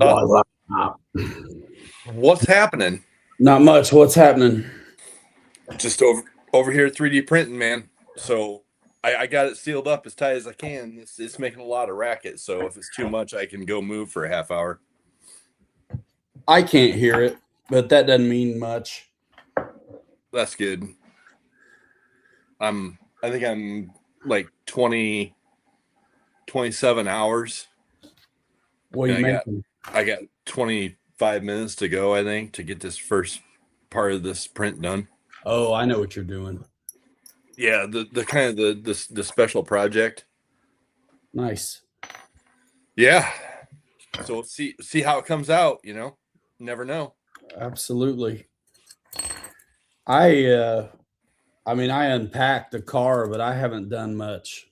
Voila. What's happening? Not much. What's happening? Just over here 3D printing, man. So I got it sealed up as tight as I can. It's making a lot of racket. So if it's too much, I can go move for a half hour. I can't hear it, but that doesn't mean much. That's good. I think I'm like 27 hours. What are you making? I got 25 minutes to go, I think, to get this first part of this print done. Oh, I know what you're doing. Yeah, the kind of the special project. Nice. Yeah. So we'll see how it comes out, you know. Never know. Absolutely. I unpacked the car, but I haven't done much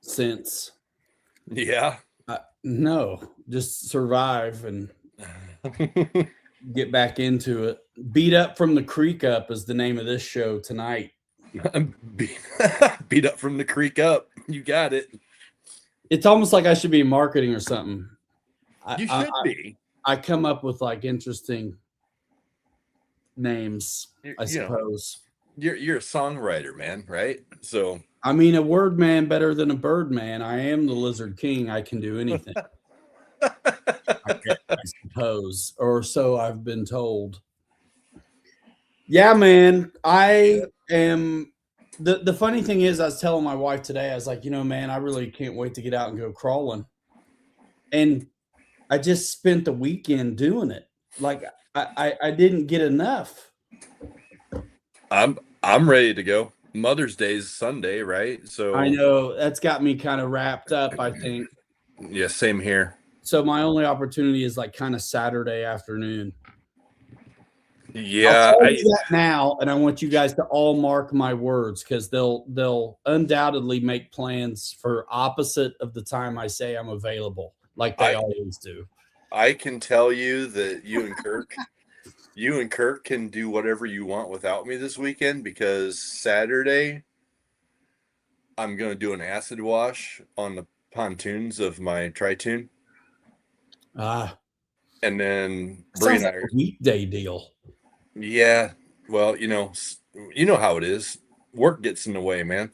since. Yeah. No, just survive and get back into it. Beat Up from the Creek Up is the name of this show tonight. Beat up from the creek up. You got it. It's almost like I should be in marketing or something. You should be. I come up with like interesting names, I suppose. You're a songwriter, man, right? So I mean, a word man better than a bird man. I am the Lizard King. I can do anything. I suppose, or so I've been told. Yeah, man. I am. The funny thing is, I was telling my wife today, I was like, man, I really can't wait to get out and go crawling. And I just spent the weekend doing it. Like I didn't get enough. I'm ready to go. Mother's Day is Sunday, right? So I know that's got me kind of wrapped up, I think. Yeah, same here. So my only opportunity is like kind of Saturday afternoon. Yeah, I'll tell you that now, and I want you guys to all mark my words because they'll undoubtedly make plans for opposite of the time I say I'm available, like they always do. I can tell you that you and Kirk can do whatever you want without me this weekend because Saturday I'm going to do an acid wash on the pontoons of my tri-tune. And then Bree and I are a weekday deal. Yeah, well, you know how it is. Work gets in the way, man.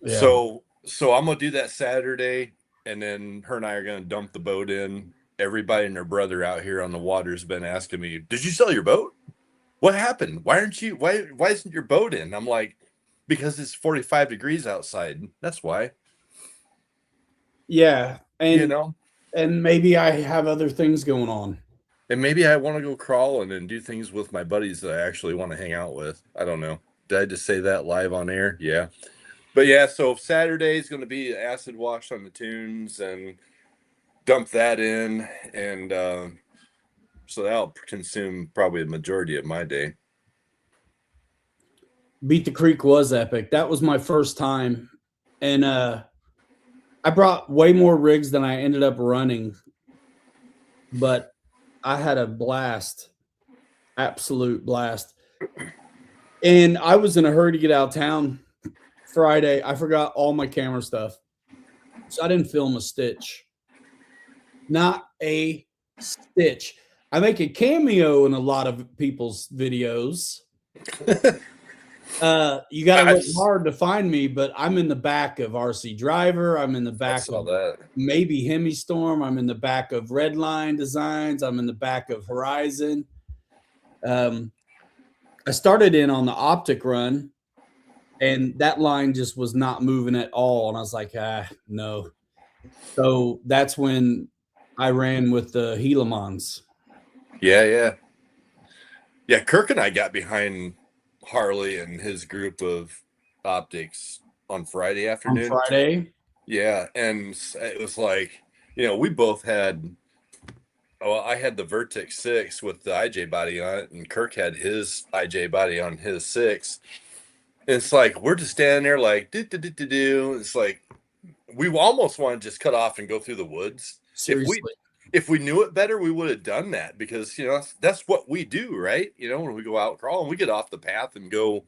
Yeah. So I'm gonna do that Saturday, and then her and I are gonna dump the boat in. Everybody and their brother out here on the water has been asking me, "Did you sell your boat? What happened? Why isn't your boat in?" I'm like, because it's 45 degrees outside. That's why. Yeah, and and maybe I have other things going on. And maybe I want to go crawling and do things with my buddies that I actually want to hang out with. I don't know. Did I just say that live on air? Yeah. But yeah, so Saturday is going to be acid wash on the tunes and dump that in. And so that'll consume probably the majority of my day. Beat the Creek was epic. That was my first time. And I brought way more rigs than I ended up running. But I had a blast, absolute blast. And I was in a hurry to get out of town Friday. I forgot all my camera stuff. So I didn't film a stitch. Not a stitch. I make a cameo in a lot of people's videos. You got to look hard to find me, but I'm in the back of RC Driver. I'm in the back of maybe Hemi Storm. I'm in the back of Redline Designs. I'm in the back of Horizon. I started in on the optic run, and that line just was not moving at all. And I was like, no. So that's when I ran with the Helamons. Yeah. Kirk and I got behind Harley and his group of optics on Friday afternoon. On Friday? Yeah, and it was like, we both had. Well, I had the Vertex 6 with the IJ body on it, and Kirk had his IJ body on his 6. And it's like we're just standing there like do. It's like we almost want to just cut off and go through the woods. Seriously. If we knew it better, we would have done that because that's what we do, right? When we go out crawling, we get off the path and go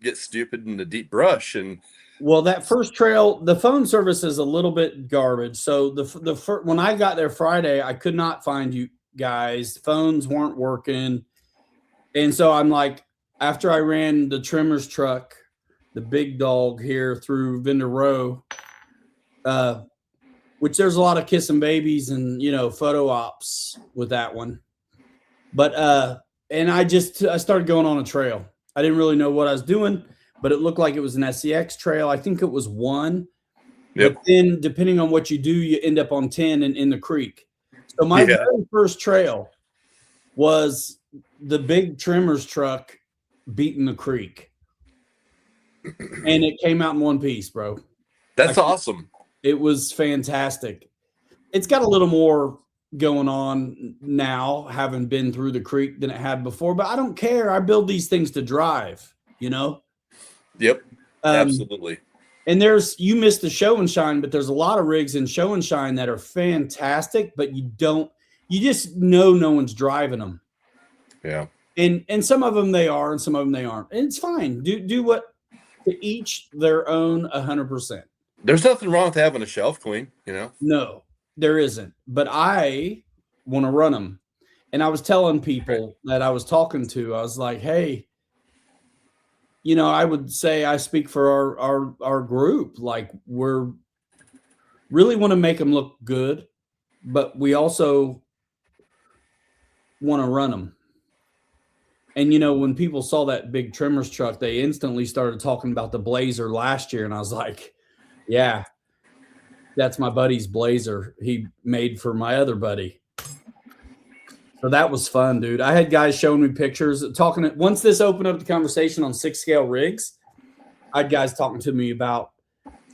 get stupid in the deep brush. And well, that first trail, the phone service is a little bit garbage. So when I got there Friday, I could not find you guys. Phones weren't working. And so I'm like, after I ran the trimmer's truck, the big dog here through Vendor Row, which there's a lot of kissing babies and, photo ops with that one. But, and I started going on a trail. I didn't really know what I was doing, but it looked like it was an SCX trail. I think it was 1. Yep. But then depending on what you do, you end up on 10 and in the creek. So my very first trail was the big trimmer's truck beating the creek. And it came out in one piece, bro. That's awesome. It was fantastic. It's got a little more going on now, having been through the creek, than it had before, but I don't care. I build these things to drive, Yep. Absolutely. And you missed the show and shine, but there's a lot of rigs in show and shine that are fantastic, but you just know no one's driving them. Yeah. And some of them they are, and some of them they aren't. And it's fine. Do what, to each their own 100%. There's nothing wrong with having a shelf queen, No, there isn't. But I want to run them. And I was telling people that I was talking to, I was like, hey, I would say I speak for our group. Like, we're really want to make them look good, but we also want to run them. And, when people saw that big trimmer's truck, they instantly started talking about the Blazer last year. And I was like, yeah, that's my buddy's Blazer he made for my other buddy. So that was fun, dude. I had guys showing me pictures, once this opened up the conversation on 6-scale rigs, I had guys talking to me about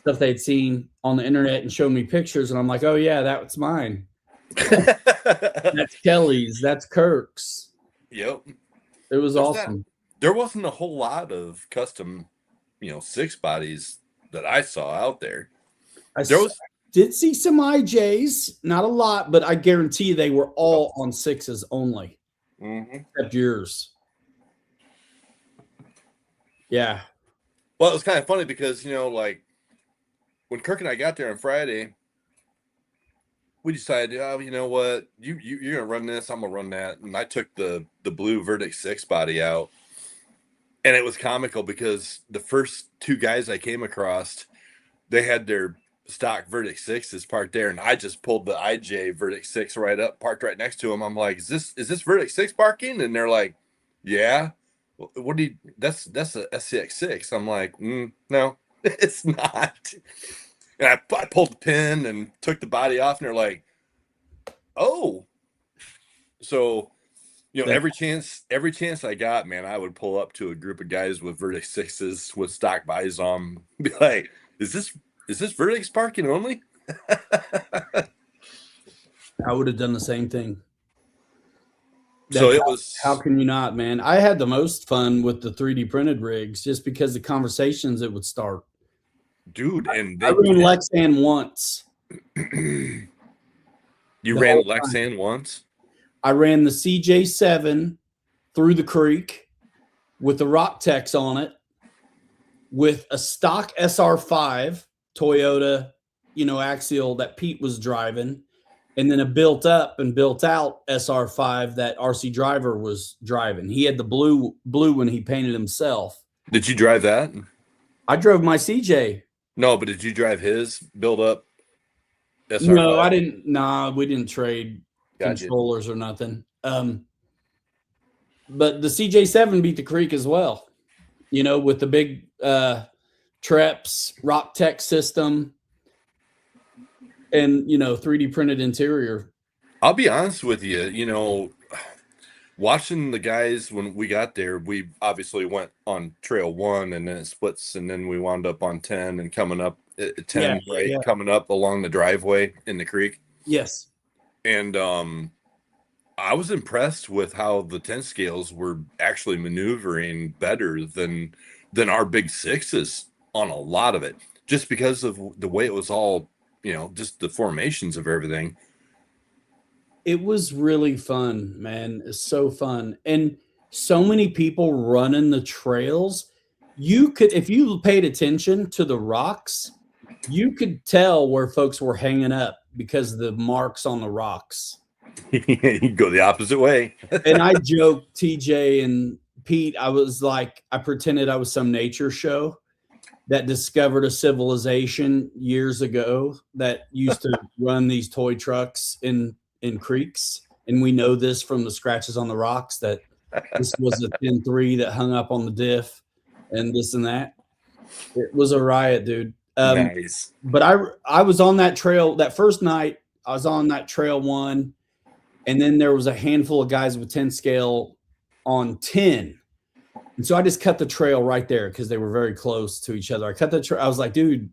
stuff they'd seen on the internet and showing me pictures. And I'm like, oh yeah, that's mine. That's Kelly's. That's Kirk's. Yep. It was awesome. There wasn't a whole lot of custom, 6 bodies that I saw out there. Did see some IJs, not a lot, but I guarantee they were all on 6s only, except yours. Yeah. Well, it was kind of funny because, when Kirk and I got there on Friday, we decided, oh, you know what, you're going to run this, I'm going to run that. And I took the blue Verdict 6 body out. And it was comical because the first 2 guys I came across, they had their stock Verdict 6s parked there, and I just pulled the IJ Verdict 6 right up, parked right next to them. I'm like, is this Verdict 6 parking? And they're like, yeah. What do you? That's a SCX6. I'm like, no, it's not. And I pulled the pin and took the body off, and they're like, oh. So, every chance I got, man, I would pull up to a group of guys with Verdict 6s with stock bodies on, be like, is this Verdict's parking only? I would have done the same thing. How can you not, man? I had the most fun with the 3D printed rigs just because the conversations it would start. Dude, and I ran Lexan once. You ran Lexan once? I ran the CJ7 through the creek with the Rock Tex on it with a stock SR5 Toyota, Axial that Pete was driving, and then a built out SR5 that RC Driver was driving. He had the blue one he painted himself. Did you drive that? I drove my CJ. No, but did you drive his build up SR5? No, I didn't. Nah, we didn't trade controllers or nothing. But the CJ7 beat the creek as well, with the big Treps, Rock Tech system, and 3D printed interior. I'll be honest with you, watching the guys when we got there, we obviously went on trail 1 and then it splits, and then we wound up on 10 and coming up at 10, coming up along the driveway in the creek. Yes. And I was impressed with how the 10 scales were actually maneuvering better than our big 6s on a lot of it, just because of the way it was all, just the formations of everything. It was really fun, man. It's so fun. And so many people running the trails. you could, if you paid attention to the rocks, you could tell where folks were hanging up because of the marks on the rocks. You go the opposite way. And I joked, TJ and Pete, I was like, I pretended I was some nature show that discovered a civilization years ago that used to run these toy trucks in creeks. And we know this from the scratches on the rocks that this was a 10 III that hung up on the diff and this and that. It was a riot, dude. Nice. But I was on that trail that first night. I was on that trail 1, and then there was a handful of guys with 10 scale on 10. And so I just cut the trail right there because they were very close to each other. I cut the trail. I was like, dude,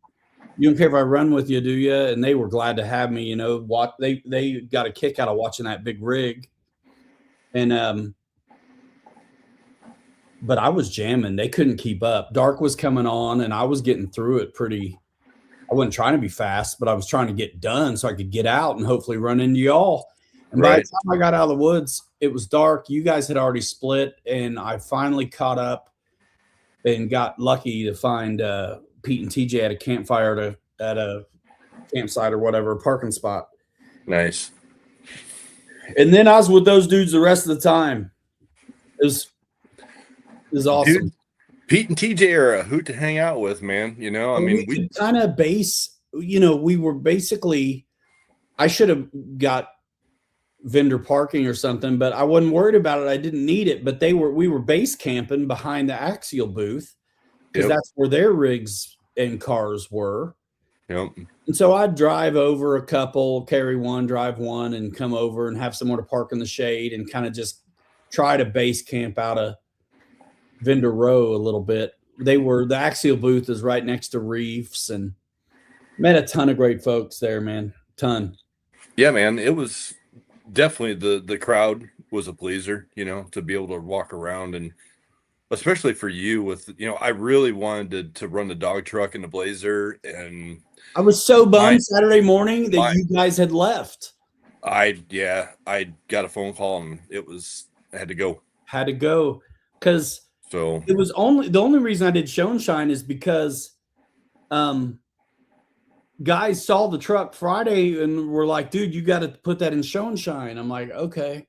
you don't care if I run with you, do you? And they were glad to have me, you know. They got a kick out of watching that big rig. And but I was jamming. They couldn't keep up. Dark was coming on, and I was getting through it pretty. I wasn't trying to be fast, but I was trying to get done so I could get out and hopefully run into y'all. And by the time I got out of the woods, it was dark. You guys had already split, and I finally caught up and got lucky to find Pete and TJ at a campfire at a campsite or whatever, parking spot. Nice. And then I was with those dudes the rest of the time. It was awesome. Dude, Pete and TJ are a hoot to hang out with, man. You know, I mean, we kind of base, you know, we were basically, I should have got vendor parking or something, but I wasn't worried about it. I didn't need it, but we were base camping behind the Axial booth because that's where their rigs and cars were. Yep. And so I'd drive over a couple, carry one, drive one, and come over and have somewhere to park in the shade and kind of just try to base camp out of Vendor Row a little bit. The Axial booth is right next to Reefs, and met a ton of great folks there, man. Ton. Yeah, man. It was definitely the crowd was a pleaser, you know, to be able to walk around, and especially for you with, you know, I really wanted to run the dog truck in the Blazer, and I was so bummed Saturday morning that you guys had left. I got a phone call and I had to go. Because it was the only reason I did Show and Shine is because guys saw the truck Friday and were like, dude, you got to put that in Show and Shine. I'm like, okay.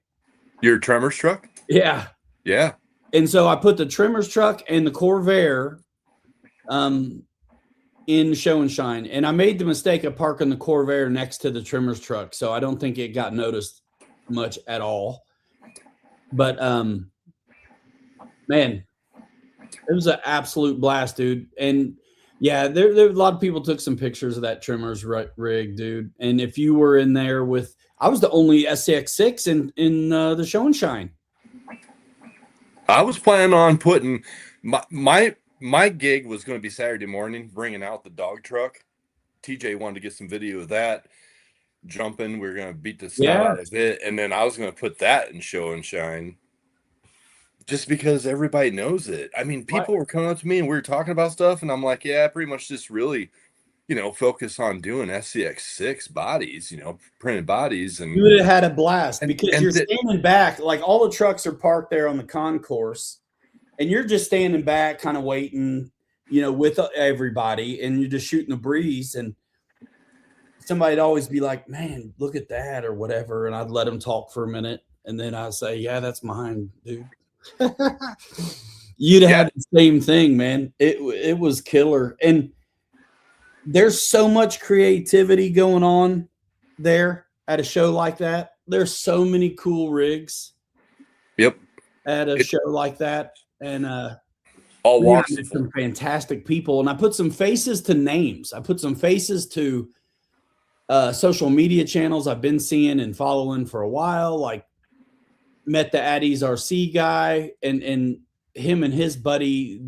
Your Tremors truck? Yeah. Yeah. And so I put the Tremors truck and the Corvair in Show and Shine. And I made the mistake of parking the Corvair next to the Tremors truck. So I don't think it got noticed much at all. But man, it was an absolute blast, dude. And yeah, there a lot of people took some pictures of that Tremors rig, dude. And if you were in there I was the only SCX6 in the Show and Shine. I was planning on putting my gig was going to be Saturday morning, bringing out the dog truck. TJ wanted to get some video of that jumping. We were going to beat the snot out of it, and then I was going to put that in Show and Shine, just because everybody knows it. I mean, people were coming up to me and we were talking about stuff, and I'm like, yeah, pretty much just really, you know, focus on doing SCX6 bodies, you know, printed bodies. And you would have had a blast because you're standing back, like all the trucks are parked there on the concourse, and you're just standing back, kind of waiting, you know, with everybody, and you're just shooting the breeze. And somebody'd always be like, man, look at that or whatever. And I'd let them talk for a minute. And then I'd say, yeah, that's mine, dude. You'd have had the same thing, man. It was killer. And there's so much creativity going on there at a show like that. There's so many cool rigs. Yep. At a show like that. And all walks of some fantastic people. And I put some faces to names. I put some faces to social media channels I've been seeing and following for a while. Like met the Addies RC guy and him and his buddy,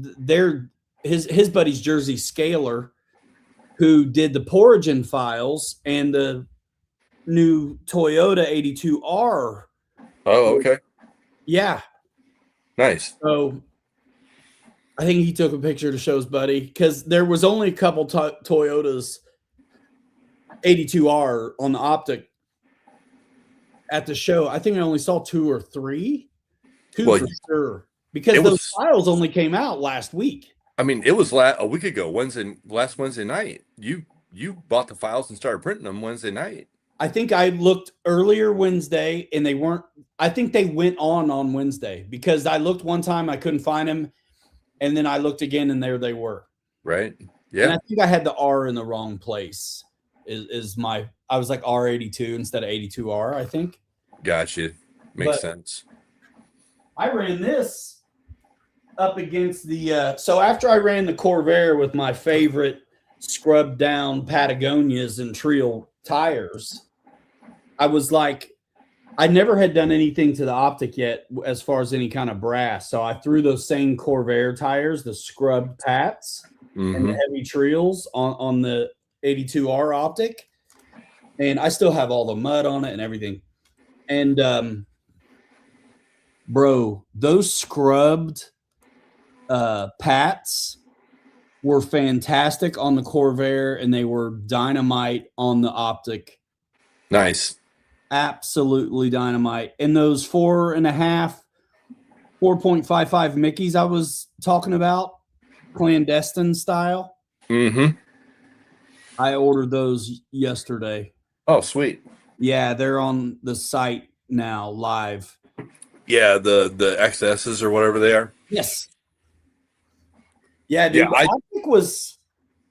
his buddy's Jersey Scaler, who did the Porigen files and the new Toyota 82R. Oh, okay. Yeah. Nice. So I think he took a picture to show his buddy because there was only a couple Toyotas 82R on the optic at the show. I think I only saw 2 or 3. 2 for sure. Because those files only came out last week. I mean, it was a week ago, last Wednesday night. You bought the files and started printing them Wednesday night. I think I looked earlier Wednesday and they weren't. I think they went on Wednesday because I looked one time, I couldn't find them. And then I looked again and there they were. Right. Yeah. And I think I had the R in the wrong place. I was like R82 instead of 82R, I think. Gotcha. Makes sense. I ran this up against the so after I ran the Corvair with my favorite scrubbed down Patagonias and Trial tires, I was like, I never had done anything to the optic yet as far as any kind of brass. So I threw those same Corvair tires, the scrubbed Pats and the heavy Trials on the 82R optic. And I still have all the mud on it and everything. And bro, those scrubbed Pats were fantastic on the Corvair and they were dynamite on the optic. Nice. Absolutely dynamite. And those 4.55 Mickeys I was talking about, clandestine style. I ordered those yesterday. Oh, sweet. Yeah, they're on the site now live. Yeah, the XSs or whatever they are. Yes. Yeah, dude. Yeah,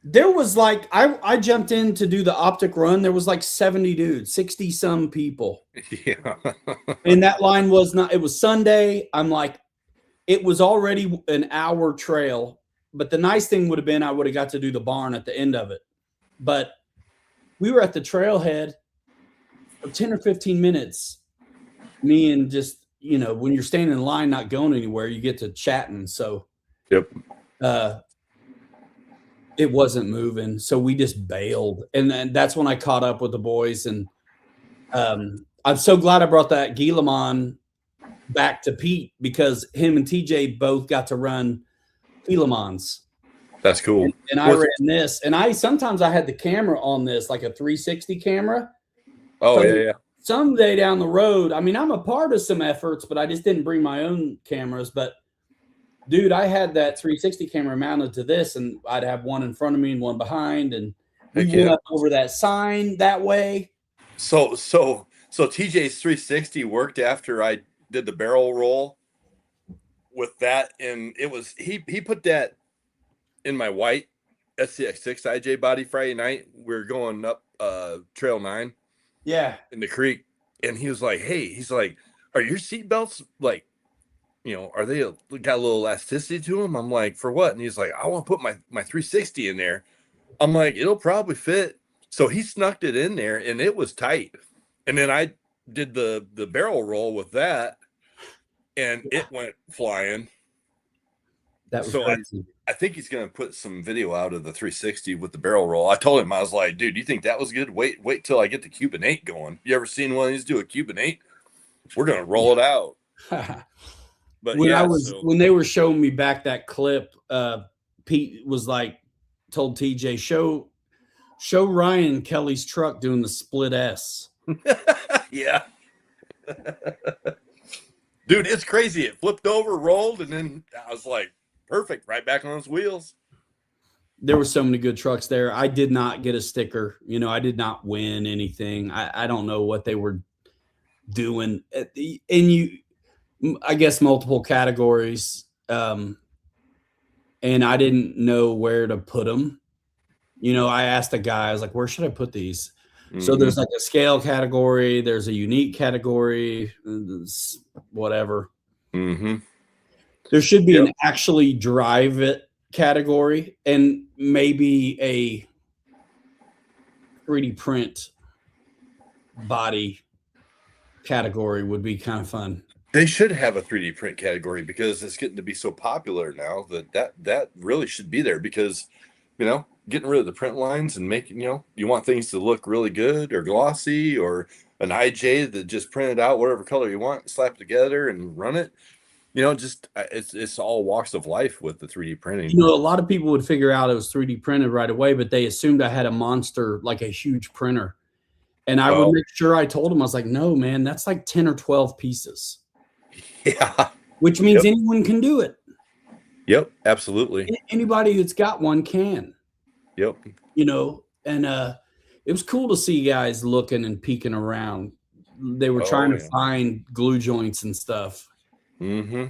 there was like I jumped in to do the optic run. There was like 70 dudes, 60 some people. Yeah. And that line was not, it was Sunday. I'm like, it was already an hour trail. But the nice thing would have been I would have got to do the barn at the end of it. But we were at the trailhead for 10 or 15 minutes. Me and just, you know, when you're standing in line not going anywhere, you get to chatting. So yep. It wasn't moving, so we just bailed. And then that's when I caught up with the boys. And I'm so glad I brought that Guillemot back to Pete because him and TJ both got to run Guillemons. That's cool. And I ran this, and sometimes I had the camera on this, like a 360 camera. Oh, so yeah. Someday down the road, I mean, I'm a part of some efforts, but I just didn't bring my own cameras. But dude, I had that 360 camera mounted to this, and I'd have one in front of me and one behind, and we went up over that sign that way. So TJ's 360 worked after I did the barrel roll with that, and it was he put that in my white SCX6 IJ body Friday night. We were going up Trail 9, yeah, in the creek, and he was like, "Hey," he's like, "Are your seatbelts like?" You know, are they got a little elasticity to them? I'm like, for what? And he's like, I want to put my 360 in there. I'm like, it'll probably fit. So he snuck it in there and it was tight. And then I did the barrel roll with that and it went flying. That was crazy. I think he's going to put some video out of the 360 with the barrel roll. I told him, I was like, dude, you think that was good? Wait till I get the Cuban 8 going. You ever seen one of these do a Cuban 8? We're going to roll it out. But when they were showing me back that clip, Pete was like, told TJ, show Ryan Kelly's truck doing the split S. Yeah. Dude, it's crazy. It flipped over, rolled, and then I was like, perfect, right back on his wheels. There were so many good trucks there. I did not get a sticker. You know, I did not win anything. I don't know what they were doing. I guess multiple categories. And I didn't know where to put them. You know, I asked a guy, I was like, where should I put these? So there's like a scale category. There's a unique category, whatever. There should be an actually drive it category and maybe a 3D print body category would be kind of fun. They should have a 3D print category because it's getting to be so popular now that really should be there because, you know, getting rid of the print lines and making, you know, you want things to look really good or glossy or an IJ that just printed out whatever color you want, slap it together and run it. You know, just it's all walks of life with the 3D printing. You know, a lot of people would figure out it was 3D printed right away, but they assumed I had a monster, like a huge printer. And I would make sure I told them, I was like, no, man, that's like 10 or 12 pieces. Yeah. Which means anyone can do it. Yep, absolutely. Anybody that's got one can, Yep. you know, and it was cool to see guys looking and peeking around. They were trying Oh to yeah. find glue joints and stuff. Mm-hmm.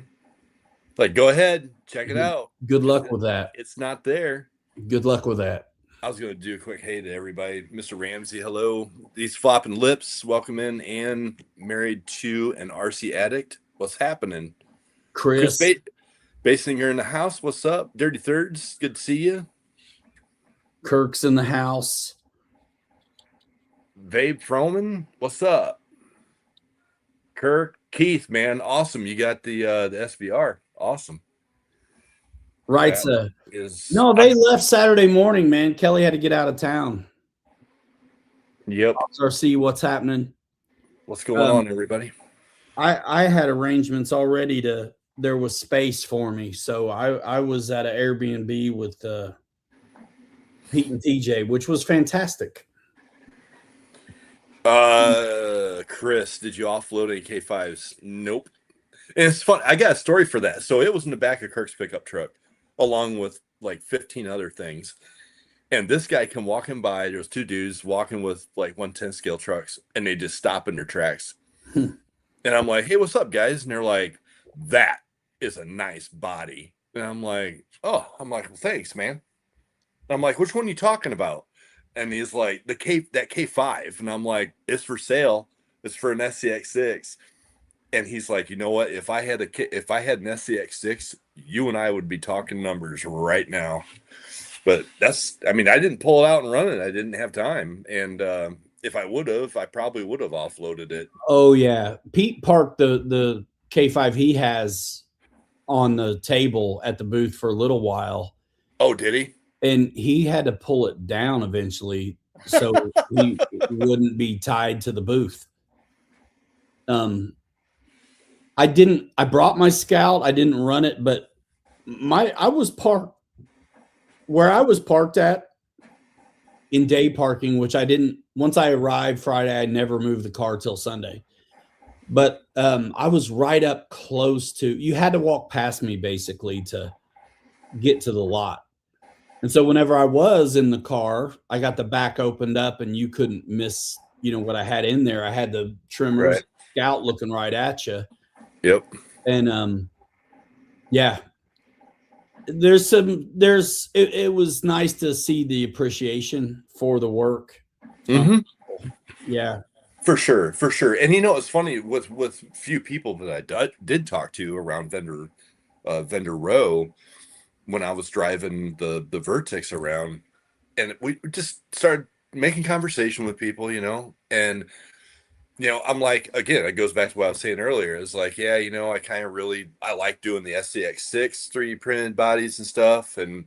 Like, go ahead, check it out. Good 'Cause luck with that. it's not there. Good luck with that. I was going to do a quick hey to everybody. Mr. Ramsey, hello. These flopping lips, welcome in. And married to an RC addict. What's happening? Chris Chris, Basinger in the house. What's up? Dirty Thirds, good to see you. Kirk's in the house. Vabe Froman, what's up? Kirk, Keith, man, awesome. You got the SVR. Awesome. Right. No, they left Saturday morning, man. Kelly had to get out of town. Yep. RC, what's happening? What's going on, everybody? I had arrangements already there was space for me. So I was at an Airbnb with Pete and TJ, which was fantastic. Chris, did you offload any K5s? Nope. And it's fun. I got a story for that. So it was in the back of Kirk's pickup truck, along with like 15 other things. And this guy come walking by. There was two dudes walking with like 110 scale trucks, and they just stop in their tracks. And I'm like, hey, what's up, guys? And they're like, that is a nice body. And I'm like, oh, well, thanks, man. And I'm like, which one are you talking about? And he's like, that K5. And I'm like, it's for sale. It's for an SCX6. And he's like, you know what? If I had an SCX6, you and I would be talking numbers right now. But I didn't pull it out and run it. I didn't have time. And if I would have, I probably would have offloaded it. Oh yeah. Pete parked the K5 he has on the table at the booth for a little while. Oh, did he? And he had to pull it down eventually so he wouldn't be tied to the booth. I brought my Scout. I didn't run it, but I was parked where I was parked at in day parking, which I didn't. Once I arrived Friday, I never moved the car till Sunday. But I was right up close to. You had to walk past me basically to get to the lot. And so whenever I was in the car, I got the back opened up, and you couldn't miss, what I had in there. I had the trimmers, right. Scout looking right at you. Yep. And yeah. It was nice to see the appreciation for the work. Mm-hmm. Yeah. For sure. And it's funny with few people that I did talk to around vendor row when I was driving the Vertex around, and we just started making conversation with people, and I'm like, again, it goes back to what I was saying earlier. It's like, yeah, I like doing the SCX6 3D printed bodies and stuff. And,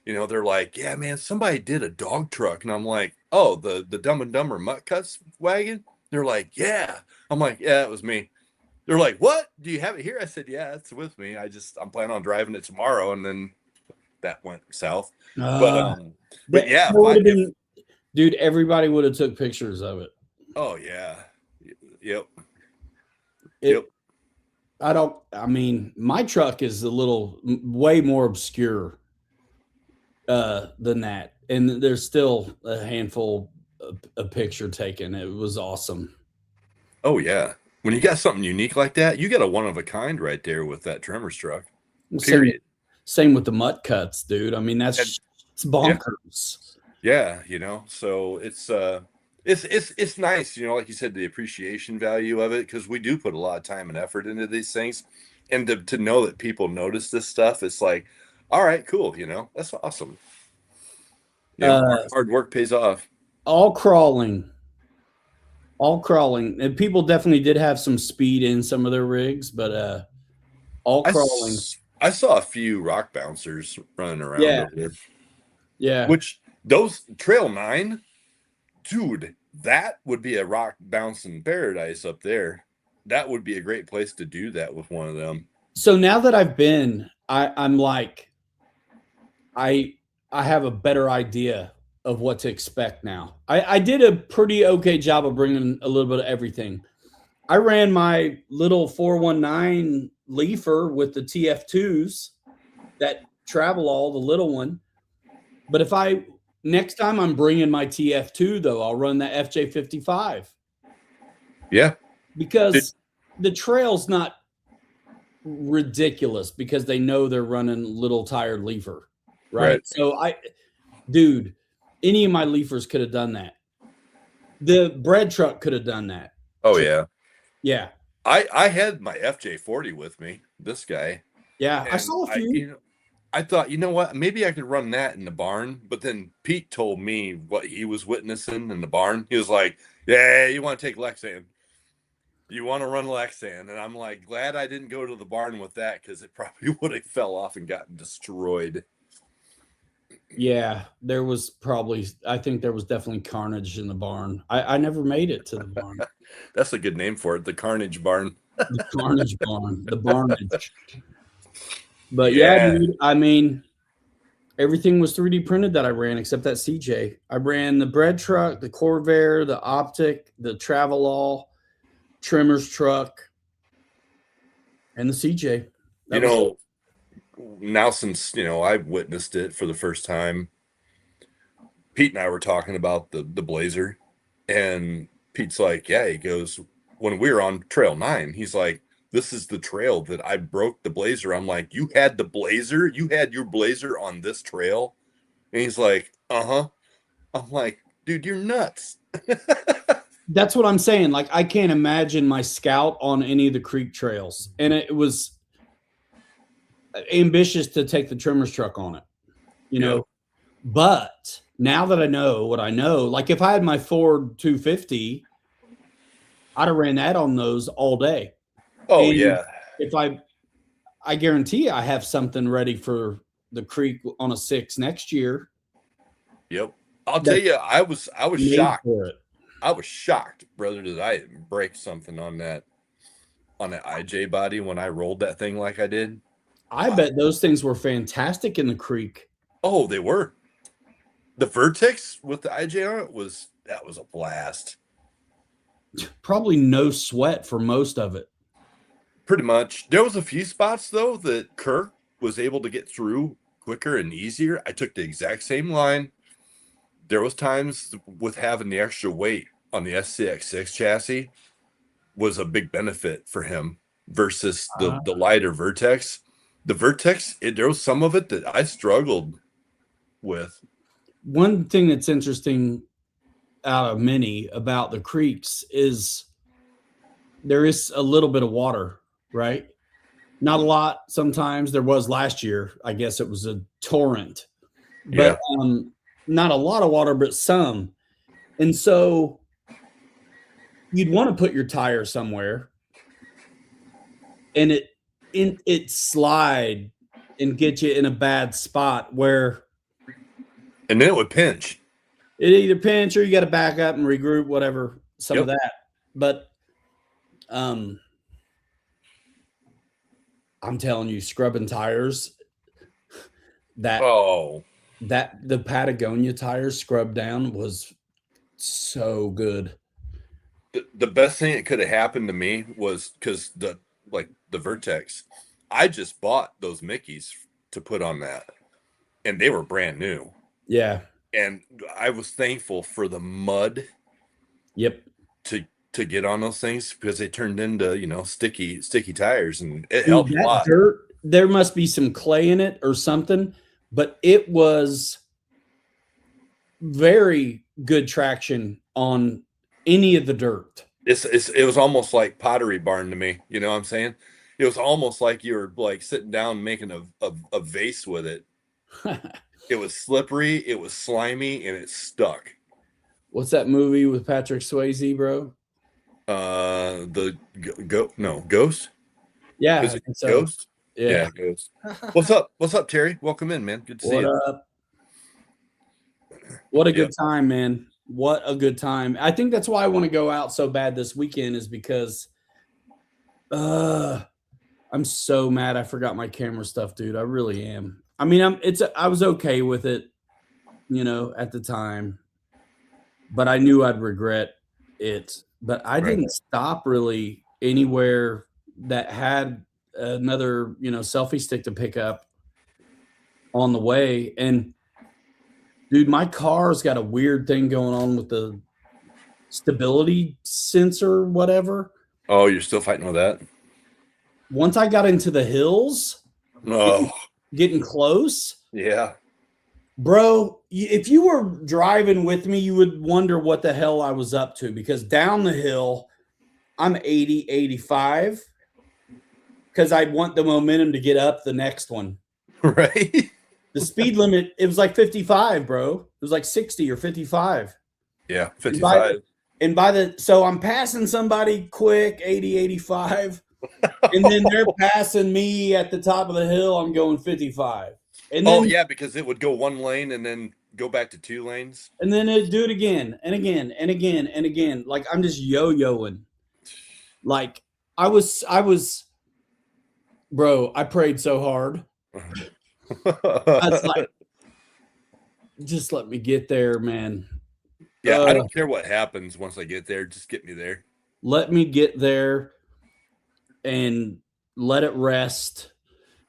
they're like, yeah, man, somebody did a dog truck. And I'm like, oh, the Dumb and Dumber Mutt Cuts wagon? They're like, yeah. I'm like, yeah, it was me. They're like, what? Do you have it here? I said, yeah, it's with me. I'm planning on driving it tomorrow. And then that went south. But yeah. Dude, everybody would have took pictures of it. Oh, yeah. Yep. My truck is way more obscure than that. And there's still a handful of picture taken. It was awesome. Oh, yeah. When you got something unique like that, you got a one of a kind right there with that Tremors truck. Period. Same with the Mutt Cuts, dude. I mean, it's bonkers. Yeah. So it's nice, like you said, the appreciation value of it, because we do put a lot of time and effort into these things, and to know that people notice this stuff, it's like, all right, cool, that's awesome. Hard work pays off. All crawling, and people definitely did have some speed in some of their rigs, but all crawling. I saw a few rock bouncers running around over there. Yeah, which those Trail 9. Dude, that would be a rock bouncing paradise up there. That would be a great place to do that with one of them. So now that I've been, I'm like, I have a better idea of what to expect now. I did a pretty okay job of bringing a little bit of everything. I ran my little 419 Leafer with the TF2s that travel all, the little one. But if next time I'm bringing my TF2 though, I'll run that FJ55. Yeah. Because the trail's not ridiculous because they know they're running little tired leafer, right? So dude, any of my leafers could have done that. The bread truck could have done that. Oh yeah. Yeah. I had my FJ40 with me, this guy. Yeah, I saw a few. I thought, you know what, maybe I could run that in the barn. But then Pete told me what he was witnessing in the barn. He was like, yeah, you want to take Lexan. You want to run Lexan. And I'm like, glad I didn't go to the barn with that, because it probably would have fell off and gotten destroyed. Yeah, I think there was definitely carnage in the barn. I never made it to the barn. That's a good name for it, the Carnage Barn. The Carnage Barn, the Barnage. But yeah, dude, I mean, everything was 3D printed that I ran except that CJ. I ran the bread truck, the Corvair, the Optic, the Travelall, trimmer's truck, and the CJ. Now since, I've witnessed it for the first time, Pete and I were talking about the Blazer, and Pete's like, yeah, he goes, when we were on Trail 9, he's like, this is the trail that I broke the Blazer. I'm like, you had the Blazer? You had your Blazer on this trail? And he's like, uh-huh. I'm like, dude, you're nuts. That's what I'm saying. Like, I can't imagine my Scout on any of the creek trails. And it was ambitious to take the trimmer's truck on it, know. But now that I know what I know, like if I had my Ford 250, I'd have ran that on those all day. Oh, and yeah. If I guarantee I have something ready for the creek on a 6 next year. Yep. I'll tell you, I was shocked. I was shocked, brother, that I didn't break something on that IJ body when I rolled that thing like I did. I bet those things were fantastic in the creek. Oh, they were. The Vertex with the IJ on it was a blast. Probably no sweat for most of it. Pretty much. There was a few spots though that Kirk was able to get through quicker and easier. I took the exact same line. There was times with having the extra weight on the SCX6 chassis was a big benefit for him versus the lighter Vertex. The Vertex, there was some of it that I struggled with. One thing that's interesting out of many about the creeks is there is a little bit of water, right? Not a lot. Sometimes there was last year. I guess it was a torrent, but not a lot of water, but some. And so you'd want to put your tire somewhere and it slide and get you in a bad spot where. And then it would pinch. It either pinch or you got to back up and regroup, whatever, some of that. But I'm telling you, scrubbing tires, the Patagonia tires scrubbed down was so good. The best thing that could have happened to me was because the Vertex, I just bought those Mickeys to put on that, and they were brand new. Yeah. And I was thankful for the mud. Yep. To get on those things because they turned into, sticky tires, and it helped a lot. Dirt, there must be some clay in it or something, but it was very good traction on any of the dirt. It was almost like Pottery Barn to me. You know what I'm saying? It was almost like you were like sitting down making a vase with it. It was slippery, it was slimy, and it stuck. What's that movie with Patrick Swayze, bro? Ghost? Yeah. Is it Ghost? Yeah, Ghost. What's up, Terry? Welcome in, man. Good to see you. What a good time, man. What a good time. I think that's why I want to go out so bad this weekend, is because I'm so mad I forgot my camera stuff, dude. I really am. I mean, I was okay with it, at the time, but I knew I'd regret it. But I didn't stop really anywhere that had another, selfie stick to pick up. on the way. And dude, my car's got a weird thing going on with the stability sensor, whatever. Oh, you're still fighting with that? Once I got into the hills, Oh, getting close, yeah. bro, if you were driving with me, you would wonder what the hell I was up to, because down the hill, I'm 80, 85, because I want the momentum to get up the next one. Right? The speed limit, it was like 55, bro. It was like 60 or 55. Yeah, 55. So I'm passing somebody quick, 80, 85. And then they're passing me at the top of the hill. I'm going 55. And Oh, then yeah, because it would go one lane and then go back to 2 lanes. and then it do it again and again and again and again. Like I'm just yo-yoing. Like I was, bro, I prayed so hard. I was like, just let me get there, man. Yeah, I don't care what happens once I get there. Just get me there. Let me get there and let it rest.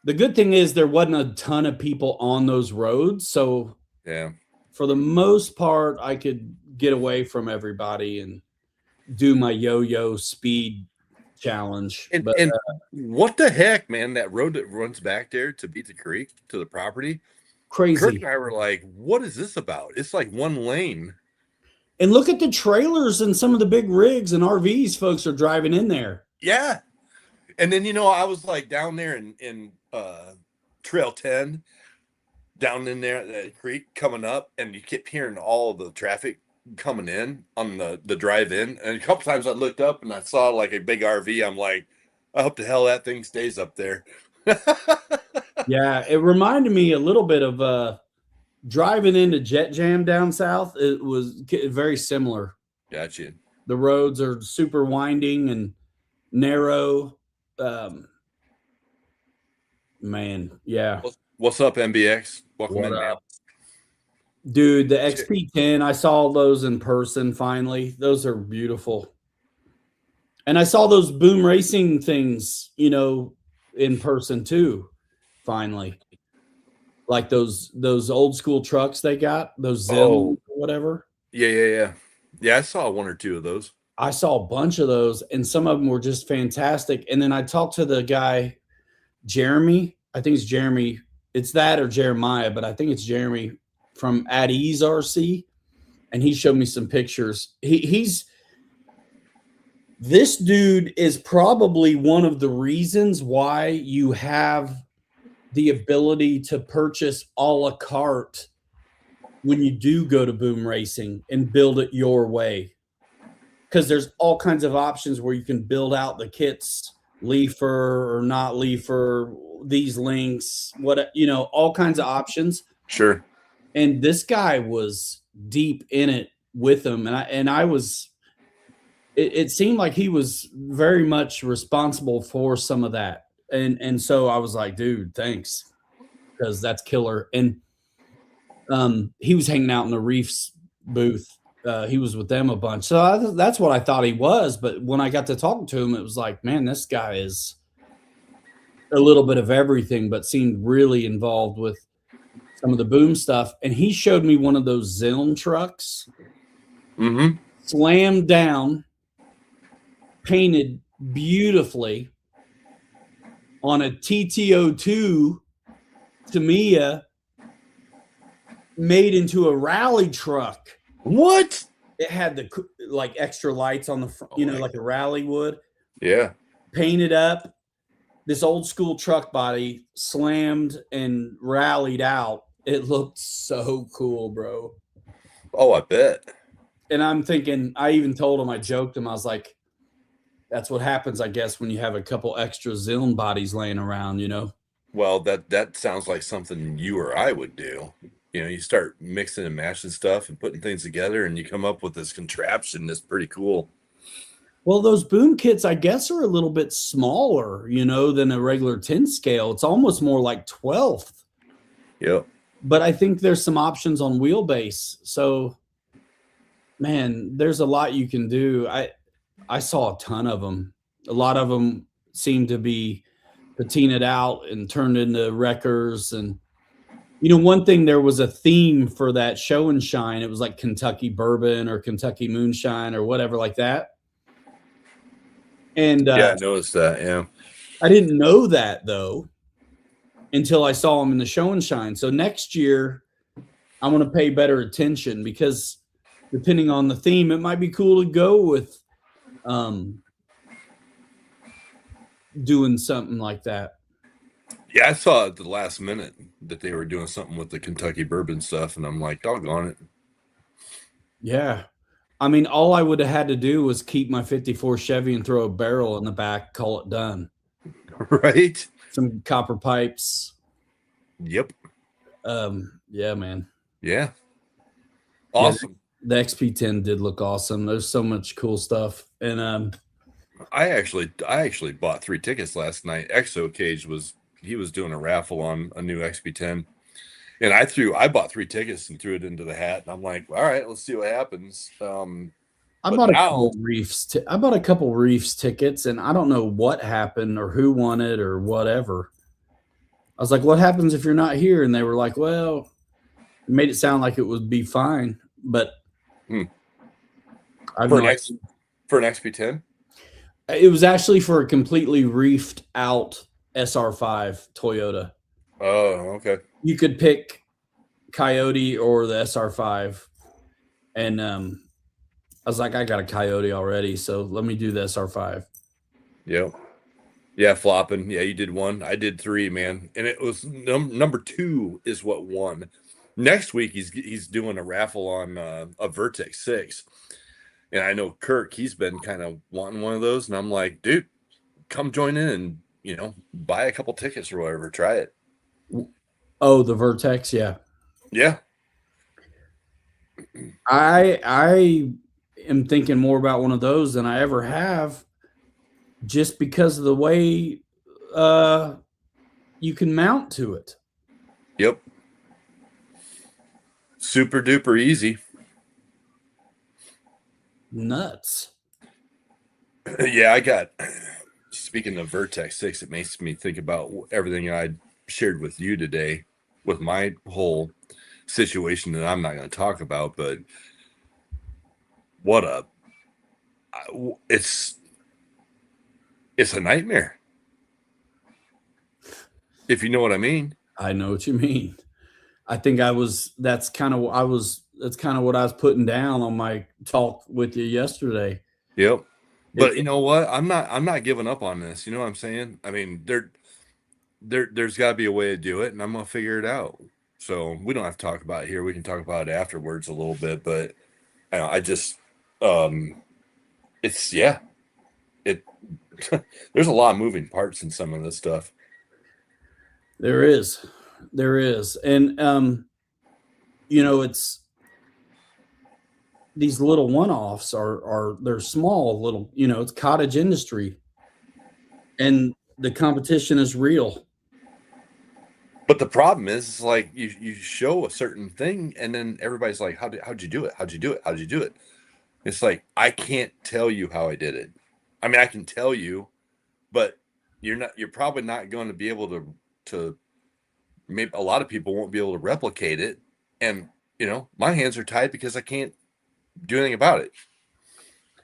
The good thing is there wasn't a ton of people on those roads. So Yeah. for the most part, I could get away from everybody and do my yo-yo speed challenge. And, But what the heck, man? That road that runs back there to Beat the Creek to the property. Kurt crazy. and I were like, what is this about? It's like one lane. And look at the trailers and some of the big rigs and RVs folks are driving in there. Yeah. And then, I was like down there in Trail 10, down in there at that creek coming up, and you kept hearing all the traffic coming in on the drive in. And a couple times I looked up and I saw like a big RV. I'm like, I hope to hell that thing stays up there. Yeah, it reminded me a little bit of driving into Jet Jam down south. It was very similar. Gotcha. The roads are super winding and narrow. Man, yeah. What's up, MBX? Welcome What in, man. up? Dude, the XP10, I saw those in person finally. Those are beautiful. And I saw those boom racing things, in person too, finally. Like those old school trucks they got, those Zim or whatever. Yeah. Yeah, I saw one or two of those. I saw a bunch of those, and some of them were just fantastic. And then I talked to the guy, Jeremy. I think it's Jeremy. It's that or Jeremiah, but I think it's Jeremy from At Ease RC. And he showed me some pictures. This dude is probably one of the reasons why you have the ability to purchase a la carte when you do go to boom racing and build it your way. Because there's all kinds of options where you can build out the kits, leafer or not leafer, these links, all kinds of options. Sure. And this guy was deep in it with them. And I was, it seemed like he was very much responsible for some of that. And so I was like, dude, thanks. Because that's killer. And he was hanging out in the Reefs booth. He was with them a bunch. So that's what I thought he was. But when I got to talking to him, it was like, man, this guy is a little bit of everything, but seemed really involved with some of the boom stuff. And he showed me one of those Zilm trucks, slammed down, painted beautifully on a TTO2 Tamiya, made into a rally truck. What? It had the like extra lights on the front, like a rally would. Yeah. Painted up, this old school truck body, slammed and rallied out. It looked so cool, bro. Oh, I bet. And I'm thinking, I even told him, I joked him, I was like, that's what happens, I guess, when you have a couple extra Zilm bodies laying around, Well, that sounds like something you or I would do. You start mixing and mashing stuff and putting things together, and you come up with this contraption that's pretty cool. Well, those boom kits, I guess, are a little bit smaller, than a regular 10 scale. It's almost more like 12th. Yep. But I think there's some options on wheelbase. So, man, there's a lot you can do. I saw a ton of them. A lot of them seem to be patinaed out and turned into wreckers. And, One thing, there was a theme for that show and shine. It was like Kentucky bourbon or Kentucky moonshine or whatever like that. And Yeah, I noticed that. Yeah. I didn't know that though until I saw them in the show and shine. So next year I'm going to pay better attention, because depending on the theme, it might be cool to go with doing something like that. Yeah, I saw at the last minute that they were doing something with the Kentucky bourbon stuff, and I'm like, doggone it. Yeah. I mean, all I would have had to do was keep my 54 Chevy and throw a barrel in the back, call it done. Right? Some copper pipes. Yep. Yeah, man. Yeah. Awesome. Yeah, the XP10 did look awesome. There's so much cool stuff. And I actually bought 3 tickets last night. Exo Cage was doing a raffle on a new XP10. And I bought 3 tickets and threw it into the hat. And I'm like, all right, let's see what happens. I bought a couple Reefs tickets, and I don't know what happened or who won it or whatever. I was like, what happens if you're not here? And they were like, well, it made it sound like it would be fine. But for an XP10? It was actually for a completely reefed out SR5 Toyota. Oh, okay. You could pick Coyote or the SR5. And I was like, I got a Coyote already, so let me do the SR5. Yep. Yeah, flopping. Yeah, you did 1. I did 3, man. And it was number 2 is what won. Next week he's doing a raffle on a Vertex 6. And I know Kirk, he's been kind of wanting one of those, and I'm like, dude, come join in and buy a couple tickets or whatever, try it. Oh, the Vertex, yeah. Yeah. I am thinking more about one of those than I ever have, just because of the way you can mount to it. Yep. Super duper easy. Nuts. Yeah, speaking of Vertex 6, it makes me think about everything I shared with you today with my whole situation that I'm not going to talk about, but it's a nightmare. If you know what I mean. I know what you mean. I think that's kind of what I was putting down on my talk with you yesterday. Yep. But you know what? I'm not giving up on this. You know what I'm saying? I mean, there's got to be a way to do it, and I'm going to figure it out. So we don't have to talk about it here. We can talk about it afterwards a little bit, but I just it's there's a lot of moving parts in some of this stuff. There is. And it's these little one-offs they're small little, it's cottage industry, and the competition is real. But the problem is like you show a certain thing, and then everybody's like, how'd you do it? How'd you do it? How'd you do it? It's like, I can't tell you how I did it. I mean, I can tell you, but you're probably not going to be able to maybe a lot of people won't be able to replicate it. And, my hands are tied because I can't do anything about it,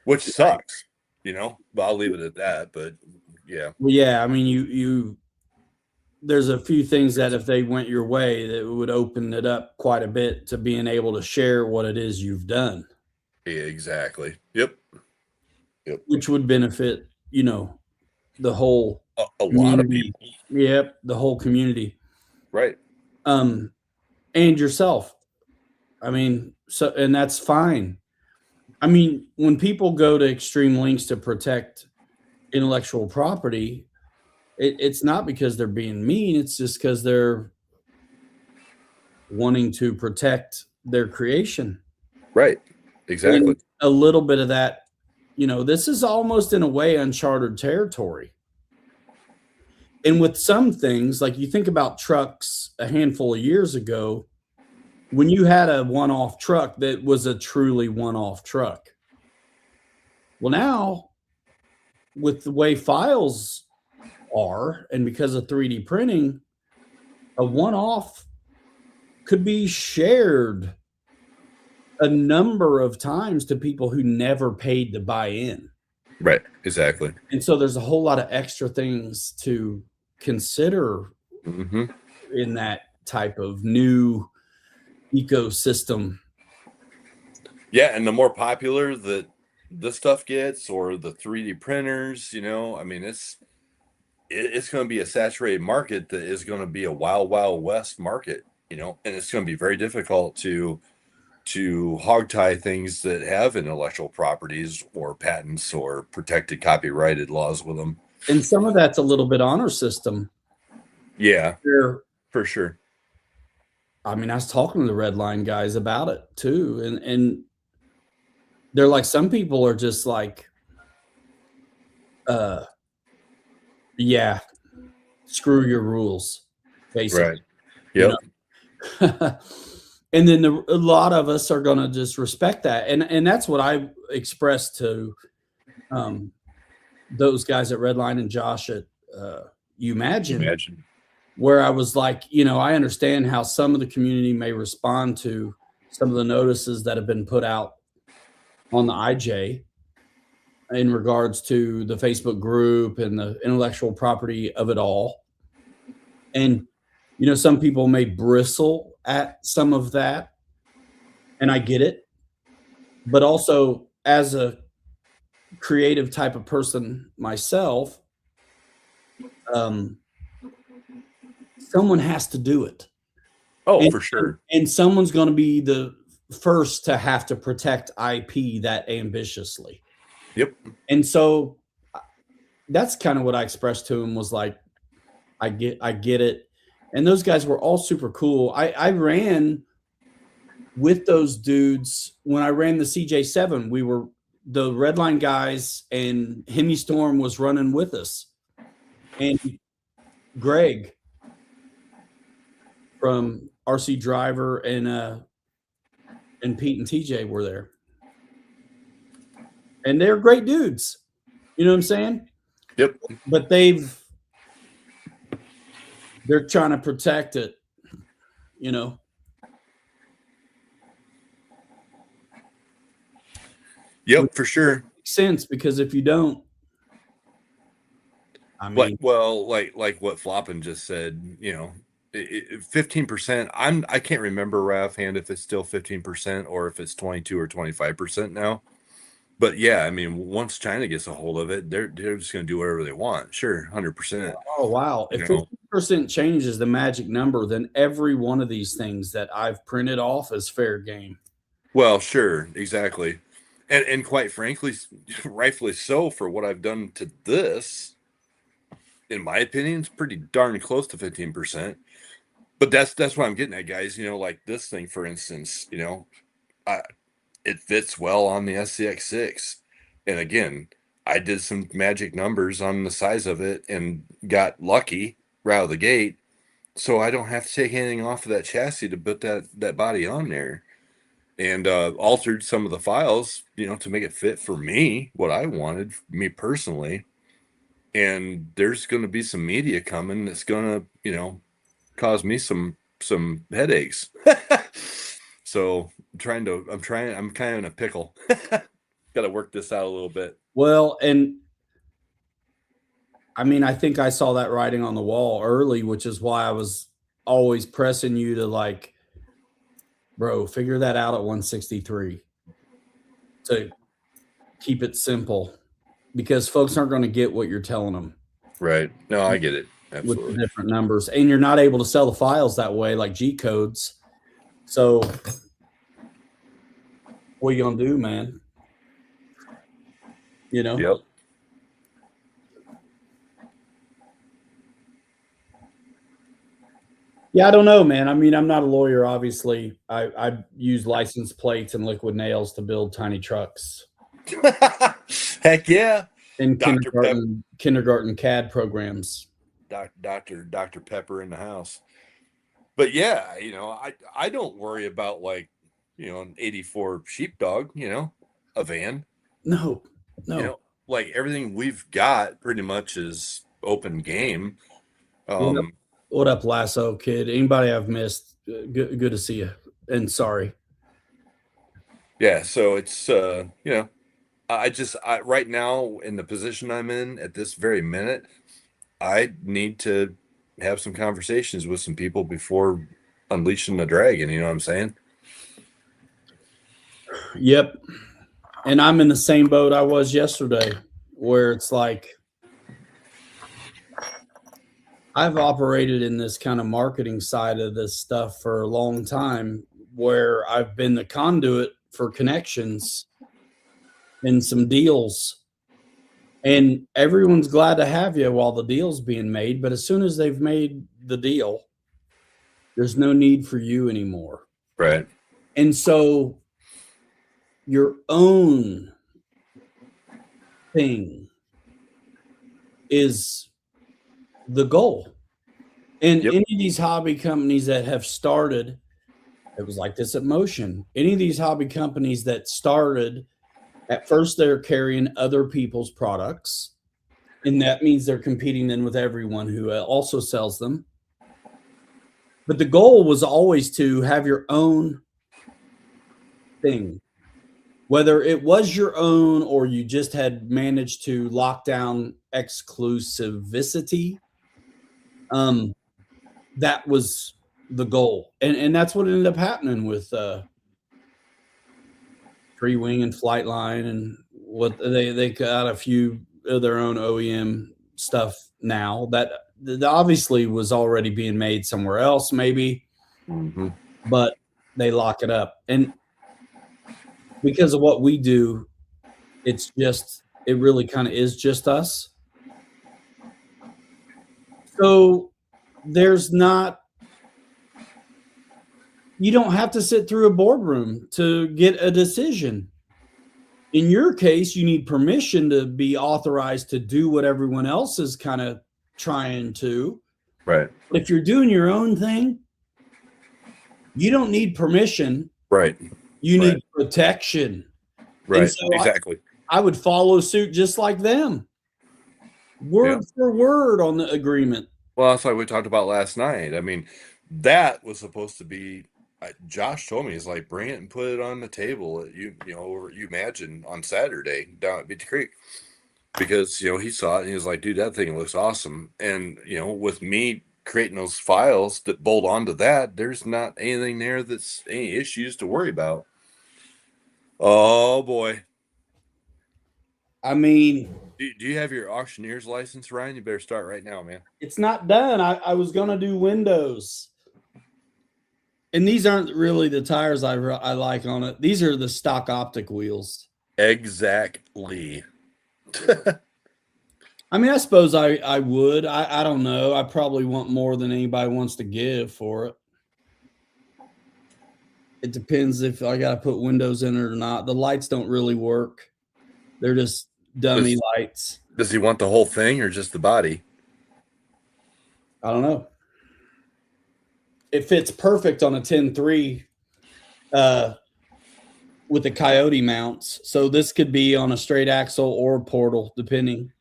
which sucks, but I'll leave it at that. But yeah. Well, yeah. I mean, there's a few things that if they went your way, that would open it up quite a bit to being able to share what it is you've done. Yeah, exactly. Yep. Which would benefit, the whole a lot of people. Yep, the whole community. Right. And yourself. I mean, and that's fine. I mean, when people go to extreme lengths to protect intellectual property, it's not because they're being mean. It's just because they're wanting to protect their creation. Right. Exactly. And a little bit of that, this is almost in a way uncharted territory. And with some things, like you think about trucks a handful of years ago, when you had a one-off truck that was a truly one-off truck. Well, now with the way files are, and because of 3D printing, a one-off could be shared a number of times to people who never paid to buy in. Right. Exactly. And so there's a whole lot of extra things to consider in that type of new ecosystem. Yeah, and the more popular that this stuff gets, or the 3D printers, I mean, it's going to be a saturated market that is going to be a wild, wild west market, and it's going to be very difficult to hog tie things that have intellectual properties or patents or protected copyrighted laws with them. And some of that's a little bit honor system. Yeah, Where, for sure. I mean, I was talking to the Red Line guys about it too, and they're like, some people are just like, yeah, screw your rules, basically. Right. Yep. And then a lot of us are going to just respect that, and that's what I expressed to those guys at Redline and Josh at You Imagine, where I was like, I understand how some of the community may respond to some of the notices that have been put out on the IJ in regards to the Facebook group and the intellectual property of it all. And, some people may bristle at some of that, and I get it. But also, as a creative type of person myself, someone has to do it. Oh, for sure. And someone's going to be the first to have to protect IP that ambitiously. Yep. And so that's kind of what I expressed to him, was like, I get it. And those guys were all super cool. I ran with those dudes when I ran the CJ7. We were the Redline guys, and Hemi Storm was running with us, and Greg from RC Driver and Pete and TJ were there, and they're great dudes. You know what I'm saying? Yep. But they're trying to protect it, Yep, for sure. Makes sense, because if you don't, I mean, like what Floppin just said, 15%. I can't remember offhand if it's still 15% or if it's 22 or 25% now. But yeah, I mean, once China gets a hold of it, they're just going to do whatever they want. Sure, 100%. Oh wow! If 50% change is the magic number, then every one of these things that I've printed off is fair game. Well, sure, exactly, and quite frankly, rightfully so, for what I've done to this. In my opinion, it's pretty darn close to 15%. But that's what I'm getting at, guys. Like this thing, for instance, it fits well on the SCX6. And again, I did some magic numbers on the size of it and got lucky right out of the gate. So I don't have to take anything off of that chassis to put that body on there. And altered some of the files, to make it fit for me, what I wanted, me personally. And there's going to be some media coming that's going to, cause me some headaches. So I'm kind of in a pickle. Got to work this out a little bit. Well, and I mean, I think I saw that writing on the wall early, which is why I was always pressing you to, like, bro, figure that out at 163 to keep it simple, because folks aren't going to get what you're telling them. Right. No, I get it. Absolutely. With the different numbers, and you're not able to sell the files that way, like G codes. So what are you going to do, man? Yep. Yeah, I don't know, man. I mean, I'm not a lawyer, obviously. I use license plates and liquid nails to build tiny trucks. Heck yeah. And kindergarten CAD programs. Dr. Pepper in the house. But yeah, I don't worry about, like, an 84 sheepdog, a van. No. Like everything we've got pretty much is open game. Yep. What up, Lasso Kid? Anybody I've missed? Good to see you. And sorry. Yeah, so it's I right now in the position I'm in at this very minute, I need to have some conversations with some people before unleashing the dragon, you know what I'm saying? Yep. And I'm in the same boat I was yesterday, where it's like I've operated in this kind of marketing side of this stuff for a long time, where I've been the conduit for connections and some deals. And everyone's glad to have you while the deal's being made. But as soon as they've made the deal, there's no need for you anymore. Right. And so your own thing is the goal. And Yep. any of these hobby companies that have started, it was like this at Motion. Any of these hobby companies that started, at first they're carrying other people's products. And that means they're competing then with everyone who also sells them. But the goal was always to have your own thing, whether it was your own or you just had managed to lock down exclusivity. That was the goal, and that's what ended up happening with Free Wing and Flightline, and what they got a few of their own OEM stuff now that obviously was already being made somewhere else, maybe, but they lock it up. And because of what we do, it really kind of is just us. So there's not, you don't have to sit through a boardroom to get a decision. In your case, you need permission to be authorized to do what everyone else is kind of trying to. Right. But if you're doing your own thing, you don't need permission. Right. You need protection. Right. So exactly. I would follow suit just like them. Word for word on the agreement. Well, that's like we talked about last night. I mean, that was supposed to be. Josh told me, he's like, bring it and put it on the table. You imagine on Saturday down at Beach Creek, because he saw it and he was like, dude, that thing looks awesome. And with me creating those files that bolt onto that, there's not anything there that's any issues to worry about. Oh boy. I mean, do you have your auctioneer's license, Ryan? You better start right now, man. It's not done. I was going to do windows. And these aren't really the tires I like on it. These are the stock optic wheels. Exactly. I mean, I suppose I would. I don't know. I probably want more than anybody wants to give for it. It depends if I got to put windows in it or not. The lights don't really work. They're just dummy lights. Does he want the whole thing or just the body? I don't know. It fits perfect on a 10-3 with the Coyote mounts. So this could be on a straight axle or portal, depending.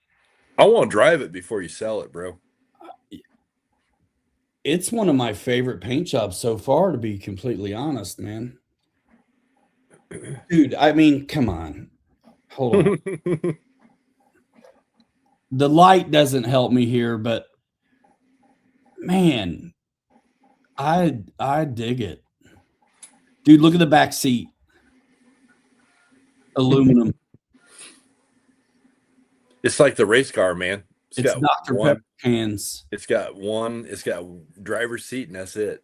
I want to drive it before you sell it, bro. It's one of my favorite paint jobs so far, to be completely honest, man. Dude, I mean, come on. Hold on. The light doesn't help me here, but man, I dig it. Dude, look at the back seat. Aluminum. It's like the race car, man. It's got Dr. Pepper cans. It's got driver's seat, and that's it.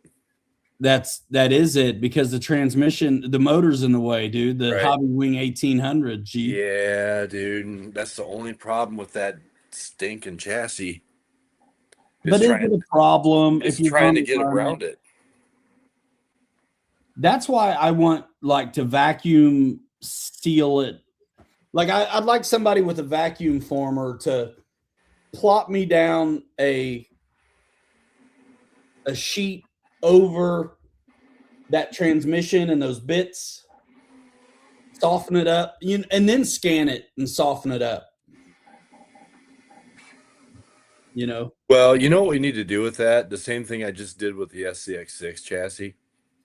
That is it, because the transmission, the motor's in the way, dude. The Hobby Wing 1800 G. Yeah, dude. That's the only problem with that stinking chassis. But is it a problem if you're trying to get around it? That's why I want to vacuum seal it. Like I'd like somebody with a vacuum former to plop me down a sheet over that transmission and those bits, soften it up, and then scan it and soften it up. you know. Well, you know what we need to do with that? The same thing I just did with the SCX6 chassis.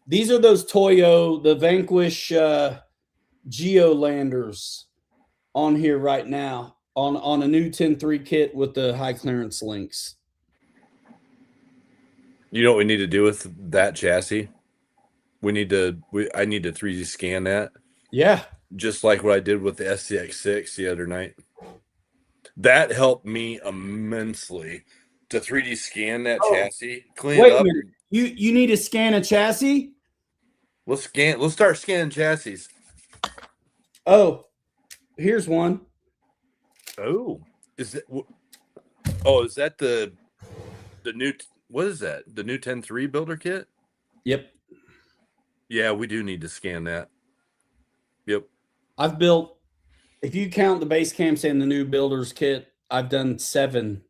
These are those Toyo, the Vanquish Geolanders on here right now on a new 10.3 kit with the high clearance links. You know what we need to do with that chassis? I need to 3D scan that. Yeah. Just like what I did with the SCX6 the other night. That helped me immensely to 3D scan that chassis, clean Wait it a up. minute. You need to scan a chassis? Let's start scanning chassis. Oh, here's one. Oh, is that the new, what is that? The new 10.3 builder kit? Yep. Yeah, we do need to scan that. Yep. I've built, if you count the base camps and the new builders kit, I've done 7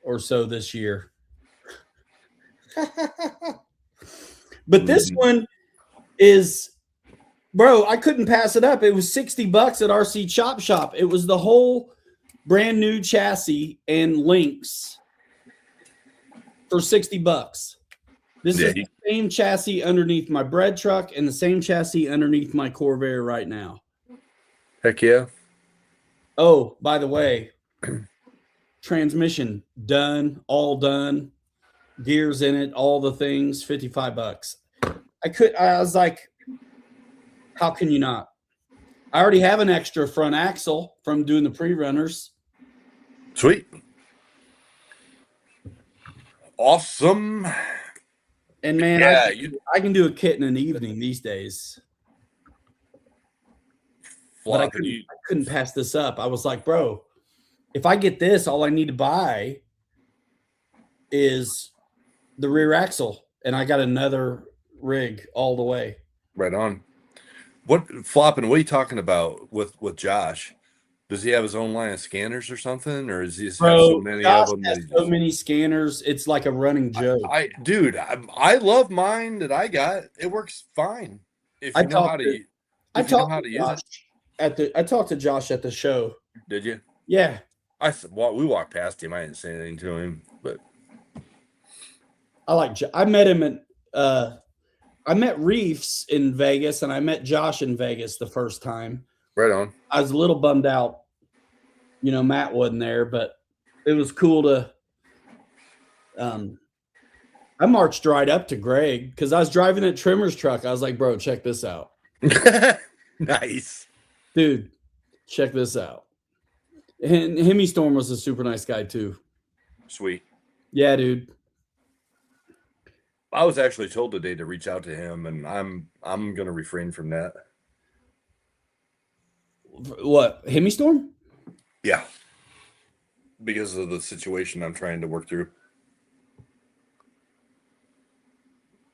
or so this year. But this one is, bro, I couldn't pass it up. It was $60 at RC Chop Shop. It was the whole brand new chassis and links for $60. This is the same chassis underneath my bread truck and the same chassis underneath my Corvair right now. Heck yeah. Oh, by the way, transmission done, all done, gears in it, all the things, $55. I was like, how can you not? I already have an extra front axle from doing the pre-runners. Sweet. Awesome. And man, yeah, I can do a kit in an evening these days. But I couldn't pass this up. I was like, bro, if I get this, all I need to buy is the rear axle, and I got another rig all the way. Right on. What flopping? What are you talking about with Josh? Does he have his own line of scanners or something, or is he have so many Josh of them? Has so many scanners, it's like a running joke. I love mine that I got. It works fine if you know how to use it. I talked to Josh at the show. Did you? Yeah. We walked past him. I didn't say anything to him, but I met him at I met Reefs in Vegas and I met Josh in Vegas the first time. Right on. I was a little bummed out, Matt wasn't there, but it was cool to I marched right up to Greg because I was driving that trimmer's truck. I was like, bro, check this out. Nice. Dude, check this out. And Hemi Storm was a super nice guy too. Sweet. Yeah, dude. I was actually told today to reach out to him, and I'm gonna refrain from that. What, Hemi Storm? Yeah, because of the situation I'm trying to work through.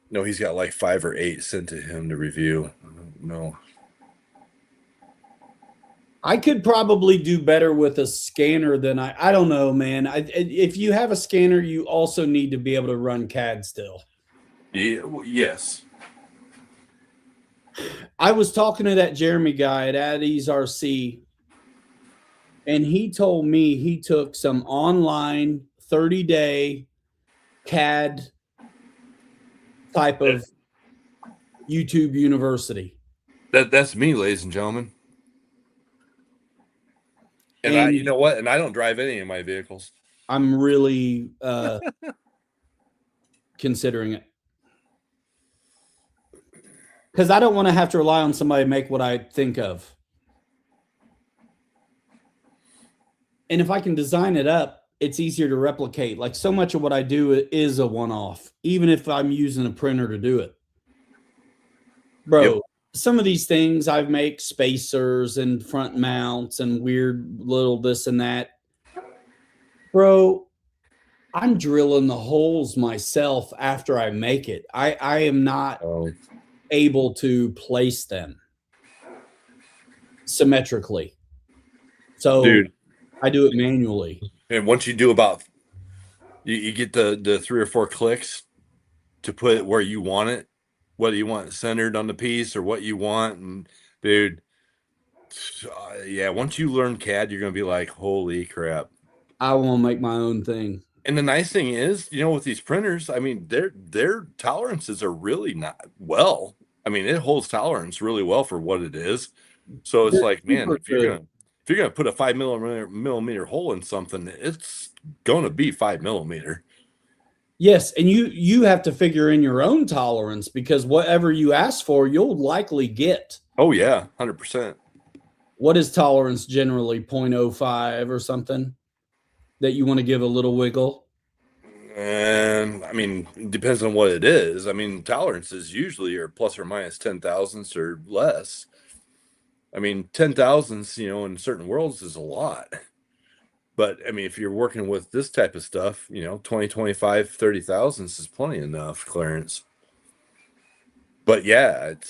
No, he's got like 5 or 8 sent to him to review. No. I could probably do better with a scanner than I don't know, man. If you have a scanner, you also need to be able to run CAD still. Yeah, yes. I was talking to that Jeremy guy at Addie's RC, and he told me he took some online 30-day CAD type of YouTube university. That's me, ladies and gentlemen. And you know what? And I don't drive any of my vehicles. I'm really considering it. Because I don't want to have to rely on somebody to make what I think of. And if I can design it up, it's easier to replicate. Like so much of what I do is a one-off, even if I'm using a printer to do it. Bro, some of these things I make spacers and front mounts and weird little this and that. Bro, I'm drilling the holes myself after I make it. I am not able to place them symmetrically. So dude, I do it manually. And once you do you get the 3 or 4 clicks to put it where you want it, whether you want it centered on the piece or what you want. And dude, yeah, once you learn CAD, you're going to be like, holy crap. I want to make my own thing. And the nice thing is, with these printers, I mean, their tolerances are really not well. I mean, it holds tolerance really well for what it is. So it's They're like, man, super good. if you're gonna put a 5 millimeter hole in something, it's gonna be 5 millimeter. Yes, and you have to figure in your own tolerance because whatever you ask for, you'll likely get. Oh yeah, 100%. What is tolerance generally? 0.05 or something that you want to give a little wiggle? And I mean, it depends on what it is. I mean, tolerances usually are plus or minus 10 thousandths or less. I mean, 10 thousandths, in certain worlds is a lot. But I mean, if you're working with this type of stuff, 20, 25, 30 thousandths is plenty enough clearance. But yeah, it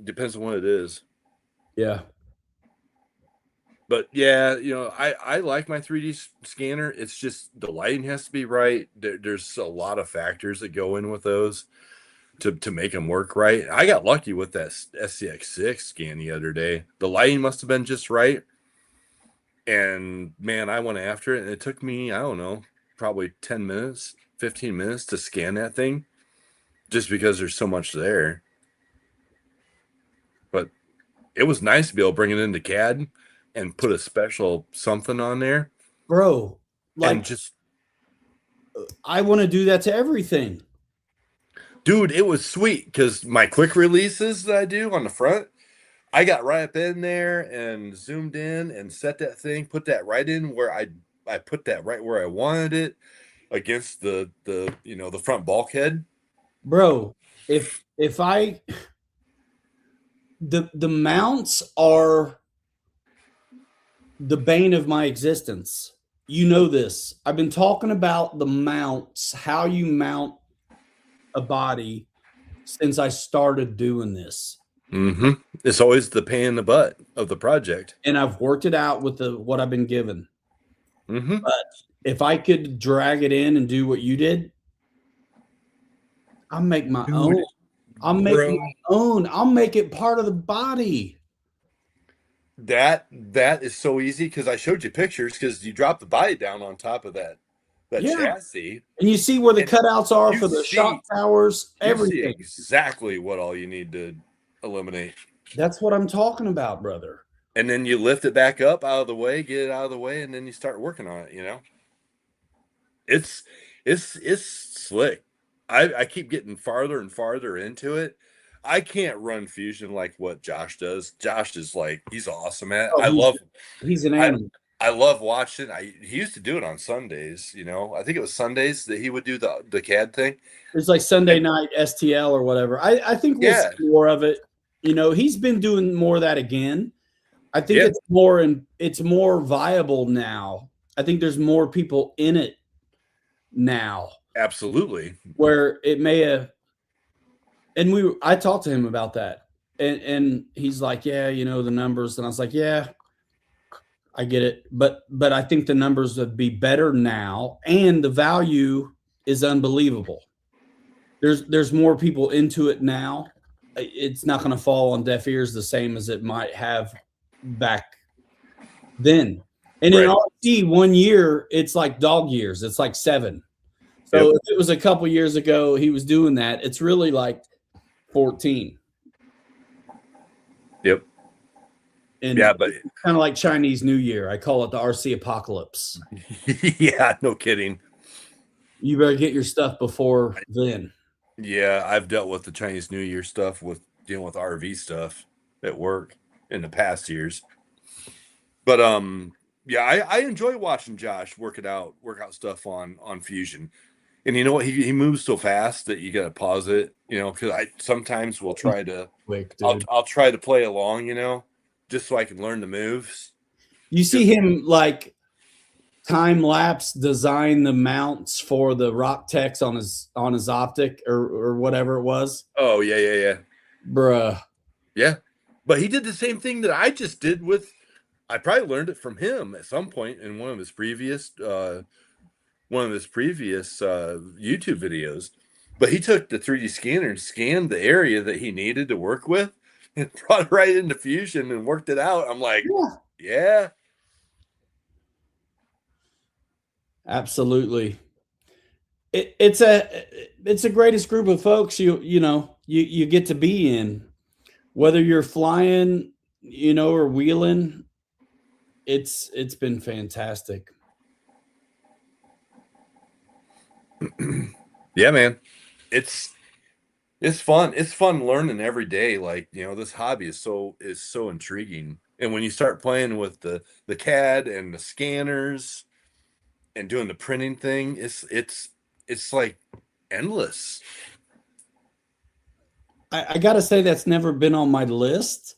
depends on what it is. Yeah. But yeah, I like my 3D scanner. It's just the lighting has to be right. There's a lot of factors that go in with those to make them work right. I got lucky with that SCX6 scan the other day. The lighting must have been just right. And man, I went after it, and it took me, I don't know, probably 10 minutes, 15 minutes to scan that thing just because there's so much there. But it was nice to be able to bring it into CAD and put a special something on there. Bro, like And just, I want to do that to everything. dude, it was sweet because my quick releases that I do on the front, I got right up in there and zoomed in and set that thing, put that right in where I put that right where I wanted it against the front bulkhead. Bro, if I the mounts are the bane of my existence. You know this. I've been talking about the mounts, how you mount a body since I started doing this. Mm-hmm. It's always the pain in the butt of the project. And I've worked it out with what I've been given. Mm-hmm. But if I could drag it in and do what you did, I'll make my own. I'll make my own. I'll make it part of the body. That is so easy because I showed you pictures because you drop the body down on top of that Yeah. chassis. And you see where the And cutouts are you for the see- shock towers, You see everything. exactly what all you need to eliminate. That's what I'm talking about, brother. And then you lift it back up out of the way, get it out of the way, and then you start working on it, It's slick. I keep getting farther and farther into it. I can't run Fusion like what Josh does. Josh is like, he's awesome at it. He's an animal. I love watching. He used to do it on Sundays, I think it was Sundays that he would do the CAD thing. It's like Sunday night STL or whatever. I think we'll see more of it. He's been doing more of that again. I think it's more viable now. I think there's more people in it now. Absolutely. Where it may have, and I talked to him about that. And he's like, yeah, the numbers. And I was like, yeah, I get it. But I think the numbers would be better now, and the value is unbelievable. There's more people into it now. It's not going to fall on deaf ears the same as it might have back then. And in RC 1 year, it's like dog years. It's like 7. So if it was a couple years ago he was doing that, it's really like 14. Yep. And yeah, but kind of like Chinese New Year. I call it the RC apocalypse. Yeah, no kidding. You better get your stuff before then. Yeah, I've dealt with the Chinese New Year stuff with dealing with RV stuff at work in the past years. But yeah, I enjoy watching Josh work out stuff on Fusion. And you know what? He moves so fast that you gotta pause it, because I sometimes will try to I'll try to play along, just so I can learn the moves. You see him like time lapse design the mounts for the Rock Tex on his optic or whatever it was. Oh yeah. Bruh. Yeah. But he did the same thing that I just did with. I probably learned it from him at some point in one of his previous YouTube videos. But he took the 3D scanner and scanned the area that he needed to work with and brought it right into Fusion and worked it out. I'm like, yeah. Absolutely. It's a greatest group of folks you get to be in, whether you're flying, or wheeling. It's been fantastic. Yeah, man. It's fun. It's fun learning every day. Like, this hobby is so intriguing. And when you start playing with the CAD and the scanners and doing the printing thing, it's like endless. I gotta say that's never been on my list,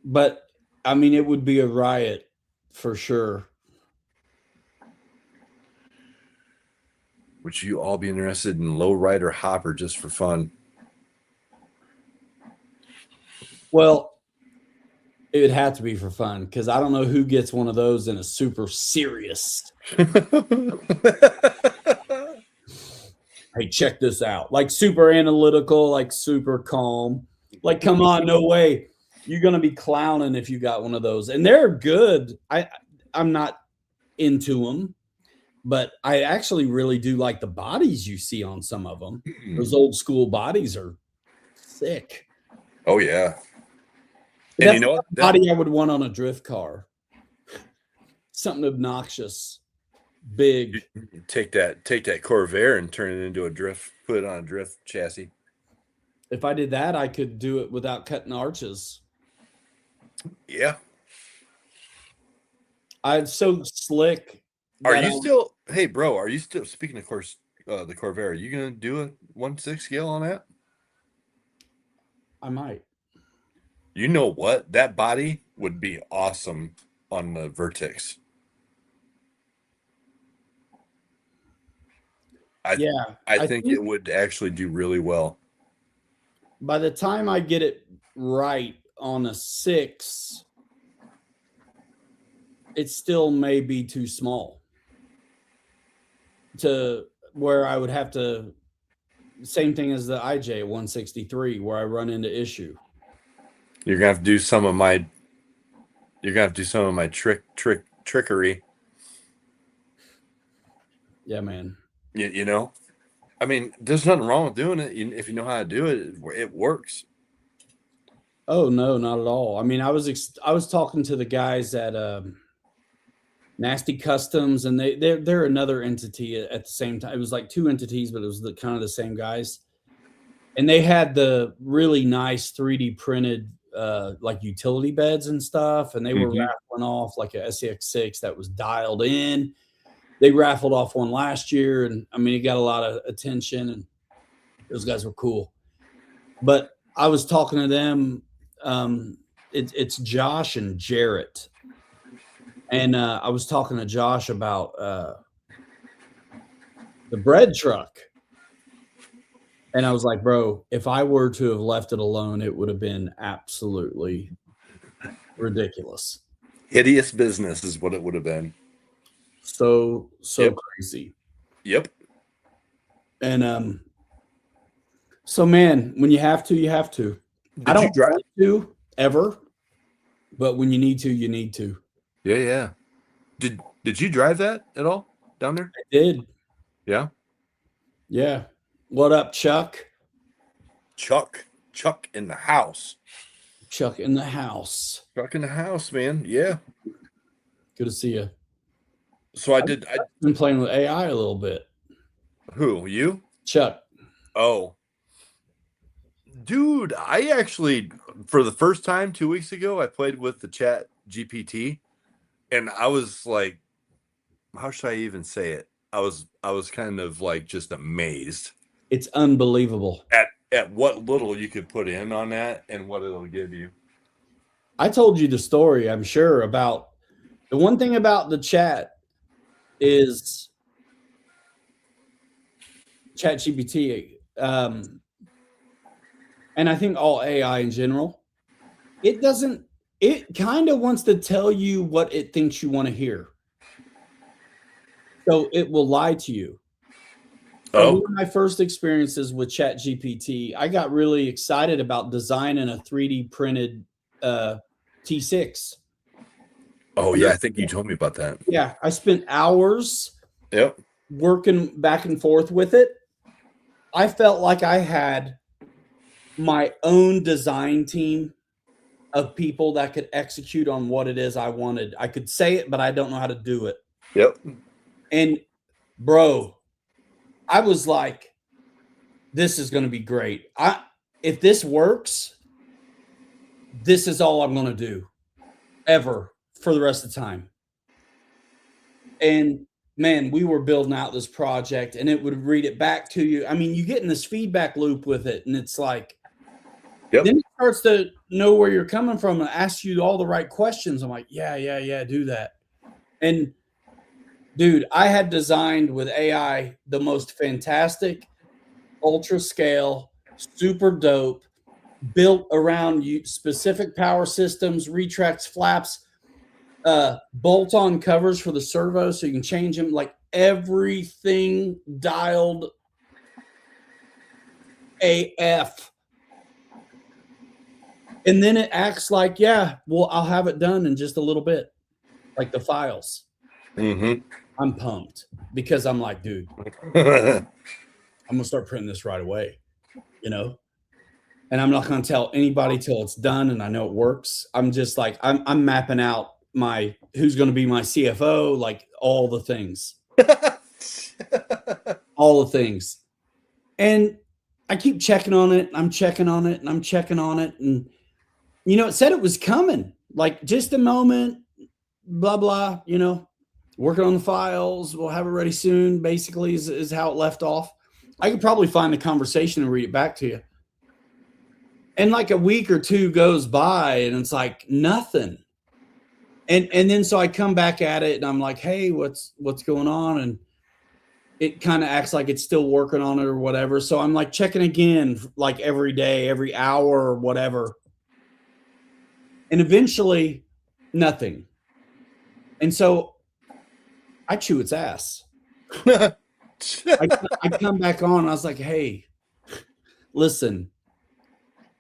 but I mean it would be a riot for sure. Would you all be interested in low rider hopper just for fun? Well, it would have to be for fun because I don't know who gets one of those and is super serious. Hey, check this out. Like super analytical, like super calm. Like, come on, no way. You're gonna be clowning if you got one of those. And they're good. I'm not into them, but I actually really do like the bodies you see on some of them. Those old school bodies are sick. Oh yeah. And That's you know what? the body I would want on a drift car. Something obnoxious, big. Take that Corvair and turn it into a drift, put it on a drift chassis. If I did that, I could do it without cutting arches. Yeah. I'm so slick. Are you still, hey bro, are you still, speaking of course, the Corvair, are you gonna do a 1/6 scale on that? I might. You know what? That body would be awesome on the Vertex. I think it would actually do really well. By the time I get it right on a 6, it still may be too small to where I would have to, same thing as the IJ 163, where I run into issue. You're gonna have to do some of my trickery. Yeah, man. I mean, there's nothing wrong with doing it if you know how to do it. It works. Oh no, not at all. I mean, I was talking to the guys at Nasty Customs, and they're another entity at the same time. It was like two entities, but it was kind of the same guys. And they had the really nice 3D printed like utility beds and stuff, and they were raffling off like a SCX6 that was dialed in. They raffled off one last year, and I mean, it got a lot of attention, and those guys were cool. But I was talking to them. It's Josh and Jarrett, and I was talking to Josh about the bread truck, and I was like, "Bro, if I were to have left it alone, it would have been absolutely ridiculous. Hideous business is what it would have been. So crazy. Yep. And so man, when you have to, you have to. I don't want to ever, but when you need to, you need to. Yeah. Did you drive that at all down there? I did. Yeah. Yeah. What up, Chuck? Chuck in the house. Chuck in the house. Chuck in the house, man. Yeah. Good to see you. So I've been playing with AI a little bit. Who? You? Chuck. Oh. Dude, I actually, for the first time 2 weeks ago, I played with the Chat GPT, and I was like, how should I even say it? I was kind of like just amazed. It's unbelievable. At what little you could put in on that and what it'll give you. I told you the story, I'm sure, about the one thing about the chat is ChatGPT, and I think all AI in general, it kind of wants to tell you what it thinks you want to hear. So it will lie to you. Oh. One of my first experiences with ChatGPT, I got really excited about designing a 3D printed T6. Oh, yeah. I think you told me about that. Yeah. I spent hours. Yep. working back and forth with it, I felt like I had my own design team of people that could execute on what it is I wanted. I could say it, but I don't know how to do it. Yep. And bro, I was like, this is going to be great. If this works, this is all I'm going to do ever for the rest of the time. And man, we were building out this project and it would read it back to you. I mean, you get in this feedback loop with it and it's like, then it starts to know where you're coming from and ask you all the right questions. I'm like, yeah, do that. And dude, I had designed with AI the most fantastic, ultra scale, super dope, built around specific power systems, retracts, flaps, bolt-on covers for the servo so you can change them, like everything dialed AF. And then it acts like, yeah, well, I'll have it done in just a little bit, like the files. I'm pumped because I'm like, dude, I'm gonna start printing this right away, you know. And I'm not gonna tell anybody till it's done and I know it works. I'm just like, I'm mapping out my who's gonna be my CFO, like all the things, all the things. And I keep checking on it. I'm checking on it, and I'm checking on it, and you know, it said it was coming. Like just a moment, blah blah. You know, working on the files. We'll have it ready soon. Basically, is how it left off. I could probably find the conversation and read it back to you. And like a week or two goes by, and it's like nothing. And then so I come back at it, and I'm like, hey, what's going on? And it kind of acts like it's still working on it or whatever. So I'm like checking again, like every day, every hour or whatever. And eventually, nothing. And so I chew its ass. I come back on. I was like, hey, listen,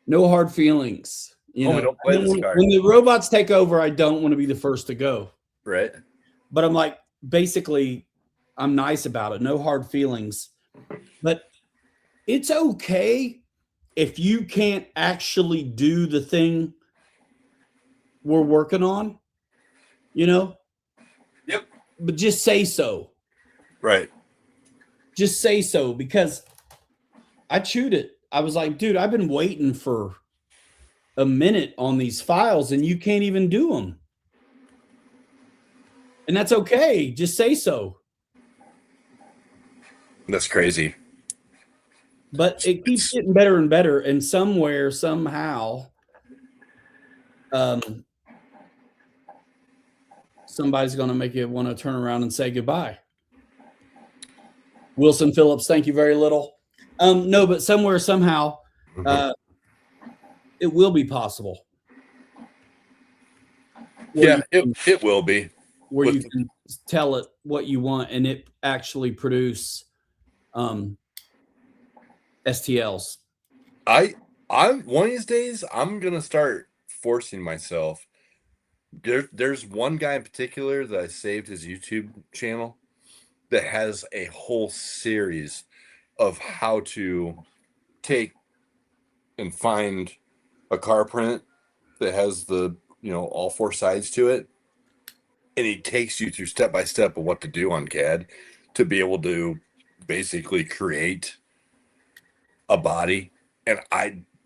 no hard feelings. You know, don't play this card. When the robots take over, I don't want to be the first to go. Right. But I'm like, basically, I'm nice about it. No hard feelings. But it's okay if you can't actually do the thing we're working on, you know? Yep. But just say so. Right. Just say so, because I chewed it. I was like, dude, I've been waiting for a minute on these files and you can't even do them. And that's okay. Just say so. That's crazy. But it keeps getting better and better. And somewhere, somehow, somebody's going to make you want to turn around and say goodbye. Wilson Phillips, thank you very little. No, but somewhere, somehow, it will be possible. It will be. Where you can tell it what you want and it actually produce STLs. I'm one of these days, I'm going to start forcing myself. There's one guy in particular that I saved his YouTube channel that has a whole series of how to take and find a car print that has the, all four sides to it. And he takes you through step by step of what to do on CAD to be able to basically create a body. And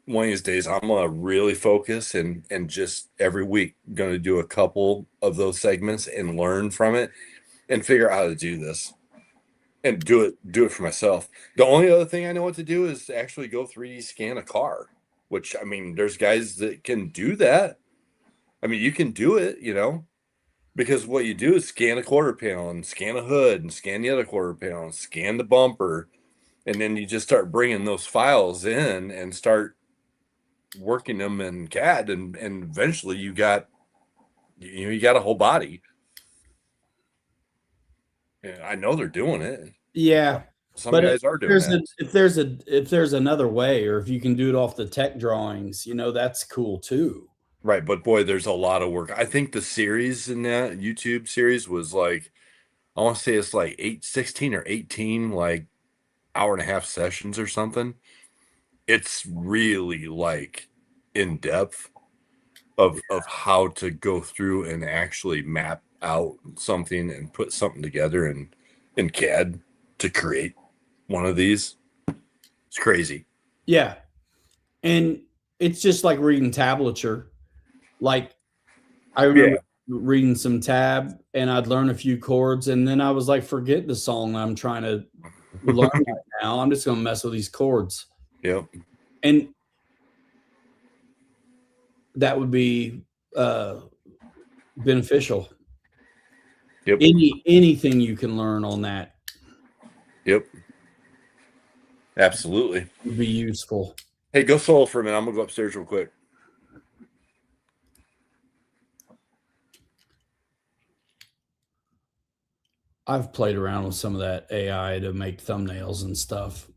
one of these days, I'm going to really focus and just every week going to do a couple of those segments and learn from it and figure out how to do this and do it for myself. The only other thing I know what to do is actually go 3D scan a car, which, I mean, there's guys that can do that. I mean, you can do it, because what you do is scan a quarter panel and scan a hood and scan the other quarter panel and scan the bumper. And then you just start bringing those files in and start working them in CAD. And eventually you got a whole body. And I know they're doing it. Yeah. Some guys are doing that. If there's another way, or if you can do it off the tech drawings, that's cool too. Right. But boy, there's a lot of work. I think the series in that YouTube series was like I want to say it's like 16 or 18, like hour-and-a-half sessions or something. It's really like in depth of how to go through and actually map out something and put something together in CAD to create one of these. It's crazy. Yeah. And it's just like reading tablature. Like I remember reading some tab and I'd learn a few chords and then I was like, forget the song I'm trying to learn right now. I'm just going to mess with these chords. Yep. And that would be beneficial. Yep. Anything you can learn on that Yep. Absolutely. would be useful. Hey, go solo for a minute. I'm gonna go upstairs real quick. I've played around with some of that AI to make thumbnails and stuff.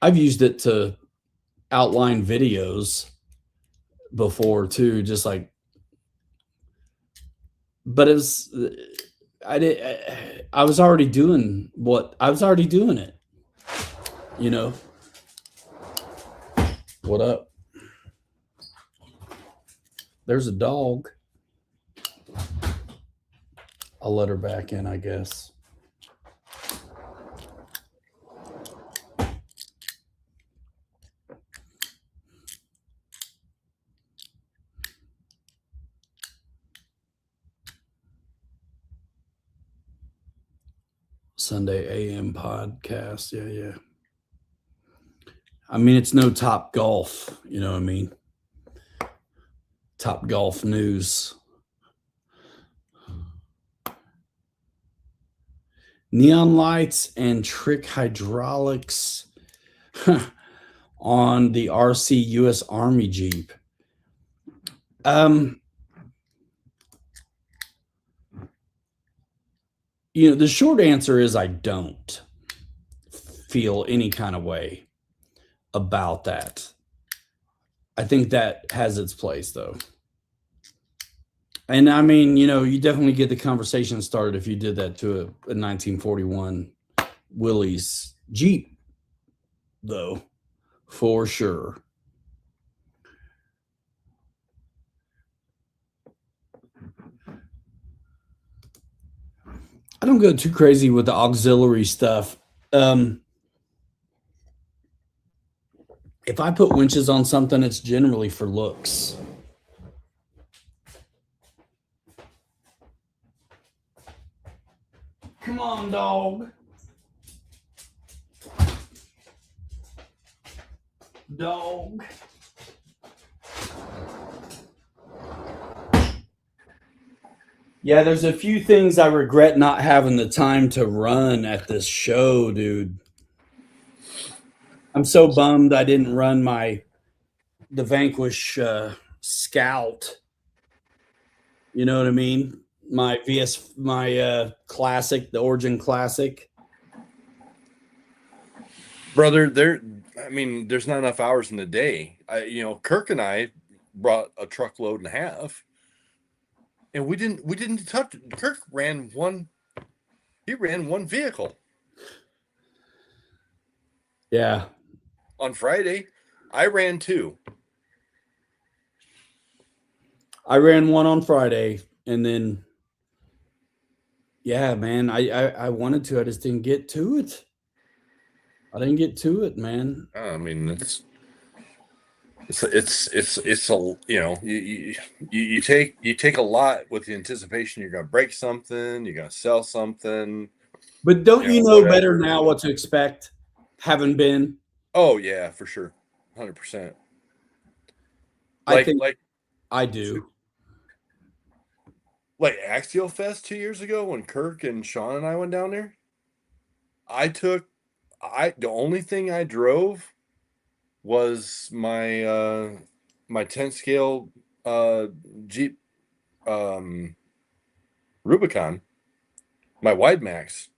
I've used it to outline videos before too, just like, but it's, I was already doing it, you know. What up? There's a dog. I'll let her back in, I guess. Sunday AM podcast. Yeah. I mean, it's no Top Golf, you know what I mean? Top Golf news. Neon lights and trick hydraulics on the RC US Army Jeep. You know, the short answer is I don't feel any kind of way about that. I think that has its place though. And I mean, you know, you definitely get the conversation started if you did that to a 1941 Willys Jeep, though, for sure. I don't go too crazy with the auxiliary stuff. If I put winches on something, it's generally for looks. Come on, dog. Dog. Yeah, there's a few things I regret not having the time to run at this show, dude. I'm so bummed I didn't run the Vanquish Scout. You know what I mean? My classic, the Origin Classic. Brother, there's not enough hours in the day. Kirk and I brought a truckload and a half. And we didn't touch it. Kirk ran one vehicle. Yeah. On Friday, I ran two. I ran one on Friday, and then, yeah, man, I wanted to. I just didn't get to it. I didn't get to it, man. I mean, it's a, you take a lot with the anticipation you're gonna break something, you're gonna sell something. But don't you know better now what to expect, having been? Oh yeah, for sure, 100%. I think I do. Like Axial Fest 2 years ago when Kirk and Sean and I went down there, the only thing I drove was my 10 scale Jeep Rubicon, my Wide Max.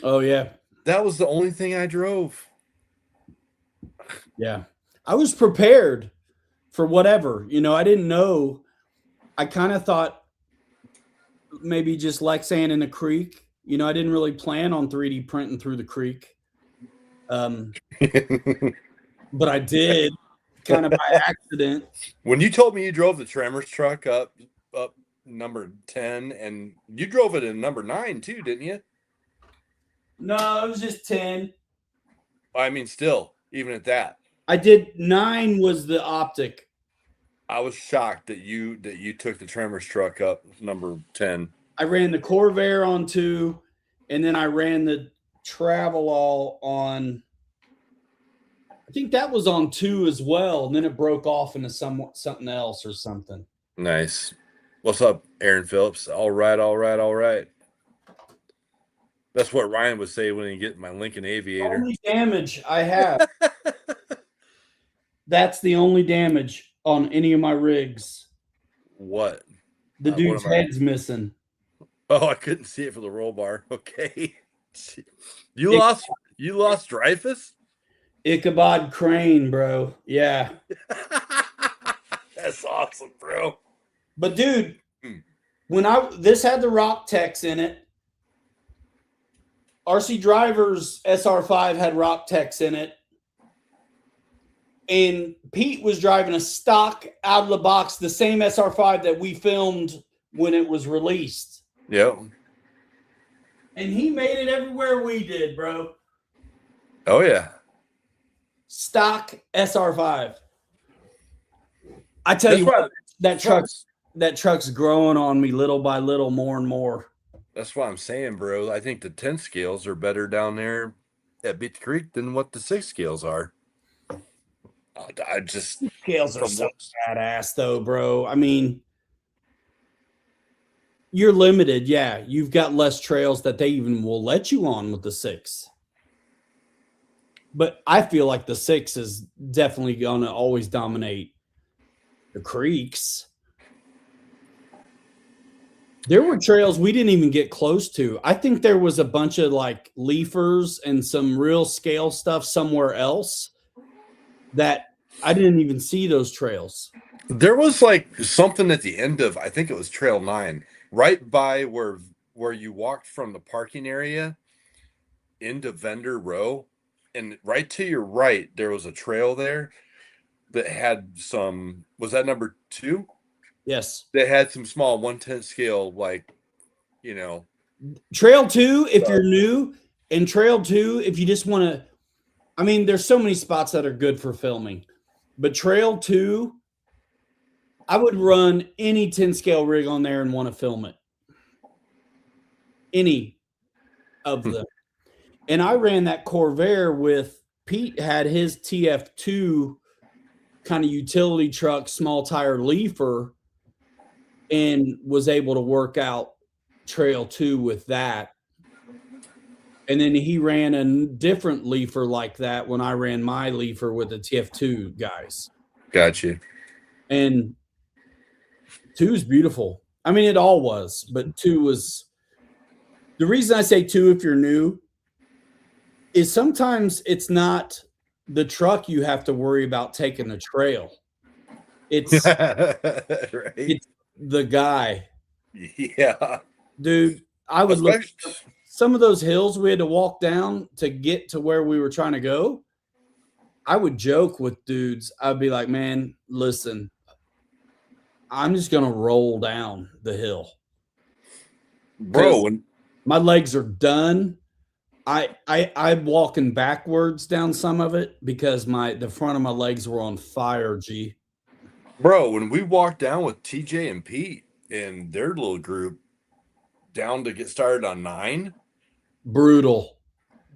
Oh yeah. That was the only thing I drove. Yeah. I was prepared for whatever. You know, I didn't know. I kind of thought maybe just like sand in the creek. You know, I didn't really plan on 3D printing through the creek. But I did kind of by accident. When you told me you drove the Tremors truck up number 10, and you drove it in number 9 too, didn't you? No, it was just 10. I mean, still, even at that, I did 9 was the optic. I was shocked that you took the Tremors truck up number 10. I ran the Corvair on 2, and then I ran the Travelall on. I think that was on 2 as well, and then it broke off into something else or something. Nice. What's up, Aaron Phillips? All right, all right, all right. That's what Ryan would say when he get my Lincoln Aviator. Only damage I have. That's the only damage on any of my rigs. What? The dude's head's missing. Oh, I couldn't see it for the roll bar. Okay. You lost Dreyfus? Ichabod Crane, bro. Yeah. That's awesome, bro. But dude, when this had the Rock Tex in it. RC Driver's SR5 had Rock Tex in it. And Pete was driving a stock out of the box, the same SR5 that we filmed when it was released. Yep. And he made it everywhere we did, bro. Oh, yeah. Stock SR5. I tell you what, that truck's growing on me little by little, more and more. That's what I'm saying, bro. I think the 10 scales are better down there at Beat the Creek than what the 6 scales are. Scales are so badass, though, bro. I mean, you're limited. Yeah, you've got less trails that they even will let you on with the 6. But I feel like the 6 is definitely going to always dominate the creeks. There were trails we didn't even get close to. I think there was a bunch of like leafers and some real scale stuff somewhere else that I didn't even see those trails. There was like something at the end of, I think it was Trail 9, right by where you walked from the parking area into Vendor Row. And right to your right, there was a trail there that had some, was that number 2? Yes. They had some small 1/10 scale, like, you know. Trail 2, if you're new, and Trail 2, if you just want to, I mean, there's so many spots that are good for filming. But Trail 2, I would run any 10 scale rig on there and want to film it. Any of them. And I ran that Corvair with Pete, had his TF2 kind of utility truck, small tire leafer, and was able to work out Trail 2 with that. And then he ran a different leafer like that when I ran my leafer with the TF2 guys. Gotcha. And 2 is beautiful. I mean, it all was, but 2 was. The reason I say 2 if you're new is sometimes it's not the truck you have to worry about taking the trail. It's, right. It's the guy. Yeah. Dude, I would look at some of those hills we had to walk down to get to where we were trying to go. I would joke with dudes. I'd be like, man, listen, I'm just going to roll down the hill. Bro, my legs are done. I'm walking backwards down some of it because the front of my legs were on fire, G. Bro, when we walked down with TJ and Pete and their little group down to get started on 9. Brutal.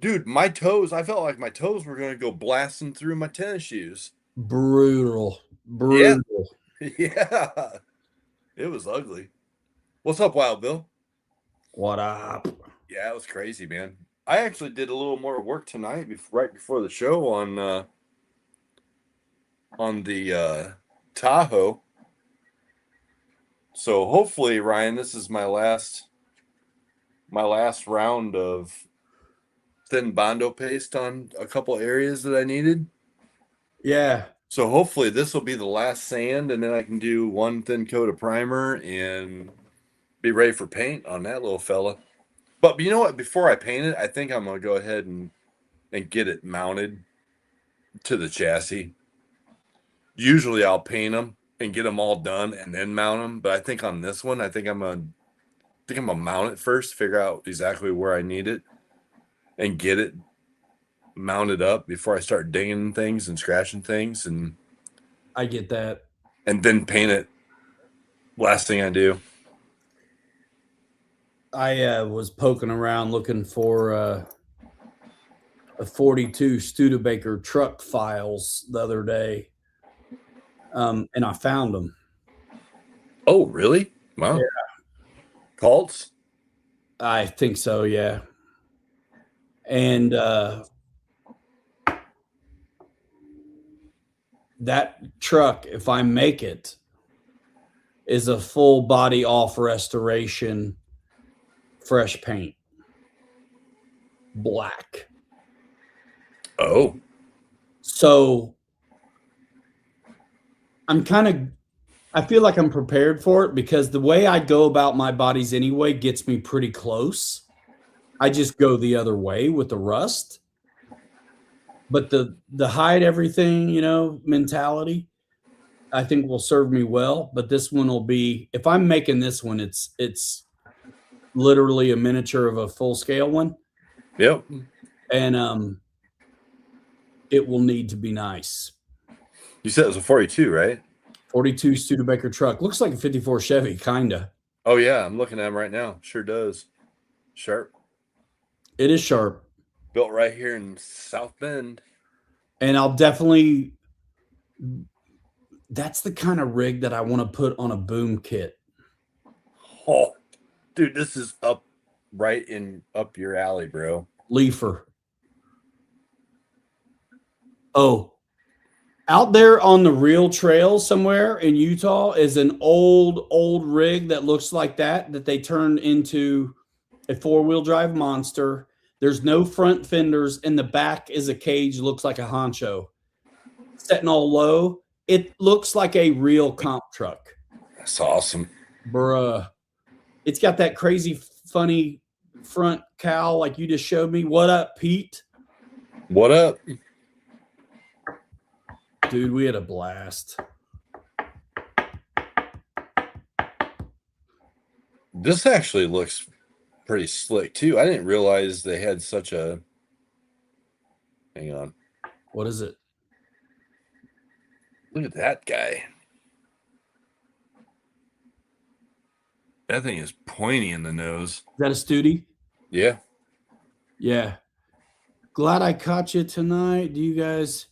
Dude, my toes, I felt like my toes were going to go blasting through my tennis shoes. Brutal. Yeah. It was ugly. What's up, Wild Bill? What up? Yeah, it was crazy, man. I actually did a little more work tonight, right before the show on the Tahoe. So hopefully, Ryan, this is my last round of thin Bondo paste on a couple areas that I needed. Yeah. So hopefully this will be the last sand, and then I can do one thin coat of primer and be ready for paint on that little fella. But you know what? Before I paint it, I think I'm gonna go ahead and get it mounted to the chassis. Usually I'll paint them and get them all done and then mount them. But I think on this one, I think I'm gonna mount it first, figure out exactly where I need it, and get it mounted up before I start dinging things and scratching things. And I get that. And then paint it. Last thing I do. I was poking around looking for a 42 Studebaker truck files the other day, and I found them. Oh, really? Wow. Yeah. Colts? I think so, yeah. And that truck, if I make it, is a full body off restoration, fresh paint, black. Oh. So I feel like I'm prepared for it because the way I go about my bodies anyway gets me pretty close. I just go the other way with the rust. But the hide everything, mentality, I think will serve me well. But this one will be, if I'm making this one, it's literally a miniature of a full scale one. Yep. And it will need to be nice. You said it was a 42, right? 42 Studebaker truck. Looks like a 54 Chevy, kinda. Oh yeah, I'm looking at him right now. Sure does. Sharp. It is sharp. Built right here in South Bend. And I'll definitely, that's the kind of rig that I want to put on a boom kit. Oh, dude, this is up your alley, bro. Leafer. Oh, out there on the real trail somewhere in Utah is an old rig that looks like that they turned into a 4-wheel drive monster. There's no front fenders. In the back is a cage, looks like a honcho. Setting all low. It looks like a real comp truck. That's awesome. Bruh. It's got that crazy, funny front cowl like you just showed me. What up, Pete? What up? Dude, we had a blast. This actually looks pretty slick too. I didn't realize they had such a. Hang on. What is it? Look at that guy. That thing is pointy in the nose. Is that a Studi? Yeah. Yeah. Glad I caught you tonight. Do you guys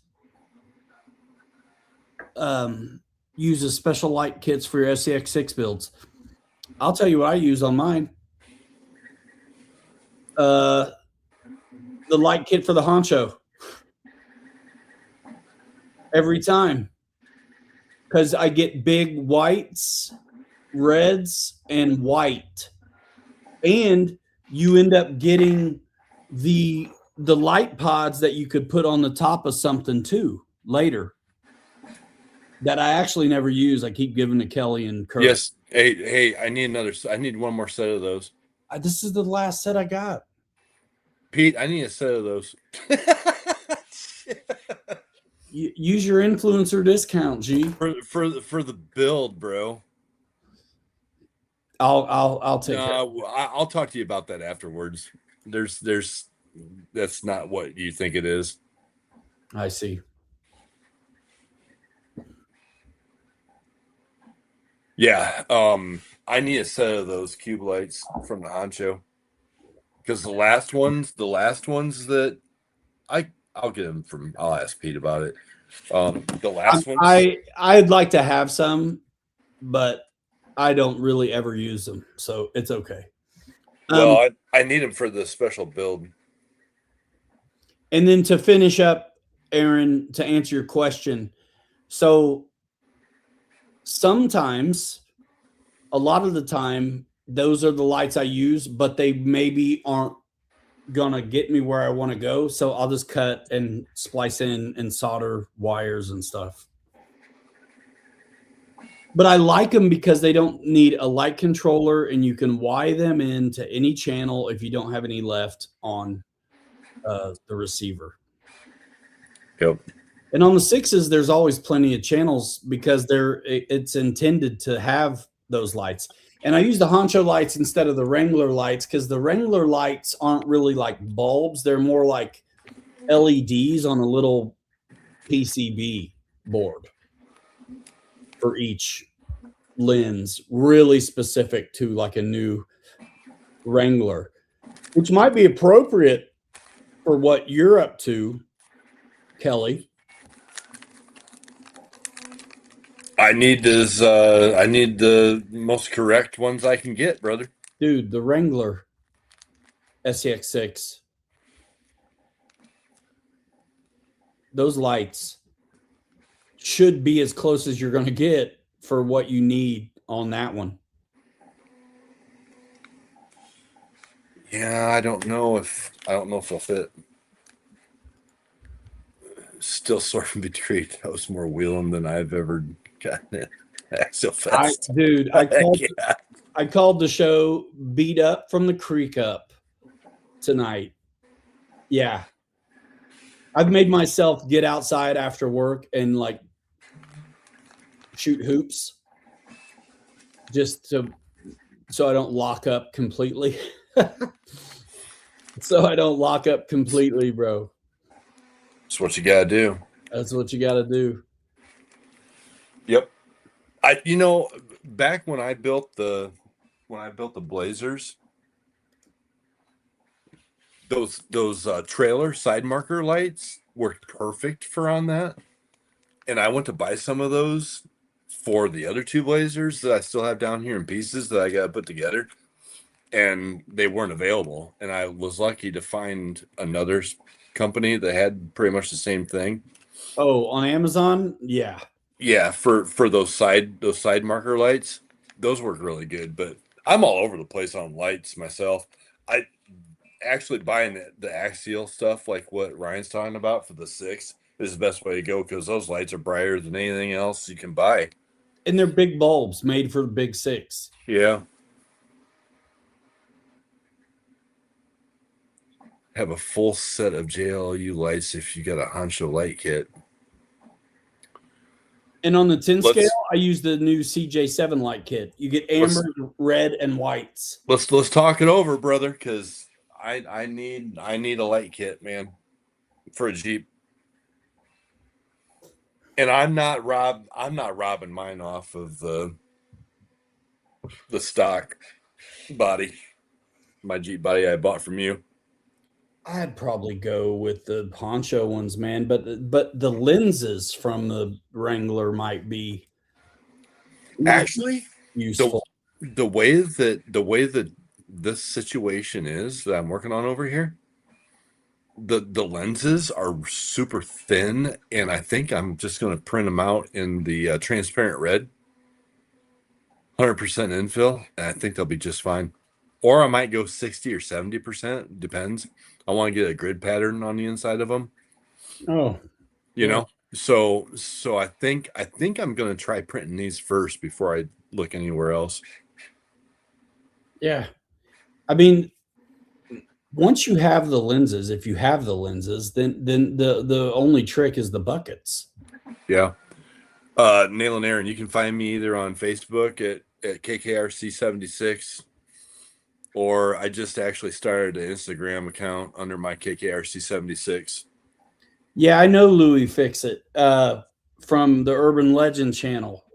use a special light kits for your SCX6 builds? I'll tell you what I use on mine. The light kit for the honcho. Every time. Because I get big whites, reds, and white. And you end up getting the light pods that you could put on the top of something too later. That I actually never use. I keep giving to Kelly and Kurt. Yes. Hey, I need one more set of those. This is the last set I got. Pete, I need a set of those. Use your influencer discount, G. For the build, bro. I'll take it. I'll talk to you about that afterwards. That's not what you think it is. I see. Yeah, I need a set of those cube lights from the honcho because the last ones that I'll get them from. I'll ask Pete about it. The last ones I'd like to have some, but I don't really ever use them, so it's okay. Well, I need them for the special build. And then to finish up, Aaron, to answer your question, so sometimes, a lot of the time, those are the lights I use, but they maybe aren't gonna get me where I want to go. So I'll just cut and splice in and solder wires and stuff. But I like them because they don't need a light controller, and you can wire them into any channel if you don't have any left on the receiver. Yep. And on the 6s, there's always plenty of channels because it's intended to have those lights. And I use the Honcho lights instead of the Wrangler lights because the Wrangler lights aren't really like bulbs. They're more like LEDs on a little PCB board for each lens, really specific to like a new Wrangler, which might be appropriate for what you're up to, Kelly. I need the most correct ones I can get, brother. Dude, the Wrangler SCX6, those lights should be as close as you're going to get for what you need on that one. Yeah, I don't know if they'll fit. Still sorting between that was more wheeling than I've ever gotten it. Axial Fest. I called the show beat up from the creek up tonight. Yeah. I've made myself get outside after work and like shoot hoops just so I don't lock up completely. So I don't lock up completely, bro. That's what you gotta do. That's what you gotta do. Yep. Back when I built the Blazers, those trailer side marker lights worked perfect for on that. And I went to buy some of those for the other two Blazers that I still have down here in pieces that I got to put together. And they weren't available. And I was lucky to find another company that had pretty much the same thing. Oh, on Amazon? Yeah. Yeah, for those side marker lights, those work really good. But I'm all over the place on lights myself. I actually buying the Axial stuff, like what Ryan's talking about for the 6, is the best way to go because those lights are brighter than anything else you can buy. And they're big bulbs made for the big 6. Yeah. Have a full set of JLU lights if you got a Honcho light kit. And on the 10 scale, I use the new CJ7 light kit. You get amber, red, and whites. Let's talk it over, brother, because I need a light kit, man, for a Jeep. And I'm not robbing mine off of the stock body, my Jeep body I bought from you. I'd probably go with the Honcho ones, man. But the lenses from the Wrangler might be actually useful. The way that this situation is that I'm working on over here, the lenses are super thin, and I think I'm just going to print them out in the transparent red, 100% infill, and I think they'll be just fine. Or I might go 60 or 70%, depends. I want to get a grid pattern on the inside of them. Oh, you know. So I think I'm going to try printing these first before I look anywhere else. Yeah. I mean, once you have the lenses, if you have the lenses, then the only trick is the buckets. Yeah. Nail and Aaron, you can find me either on Facebook at KKRC76, or I just actually started an Instagram account under my KKRC76. Yeah, I know Louis Fix-It from the Urban Legend channel.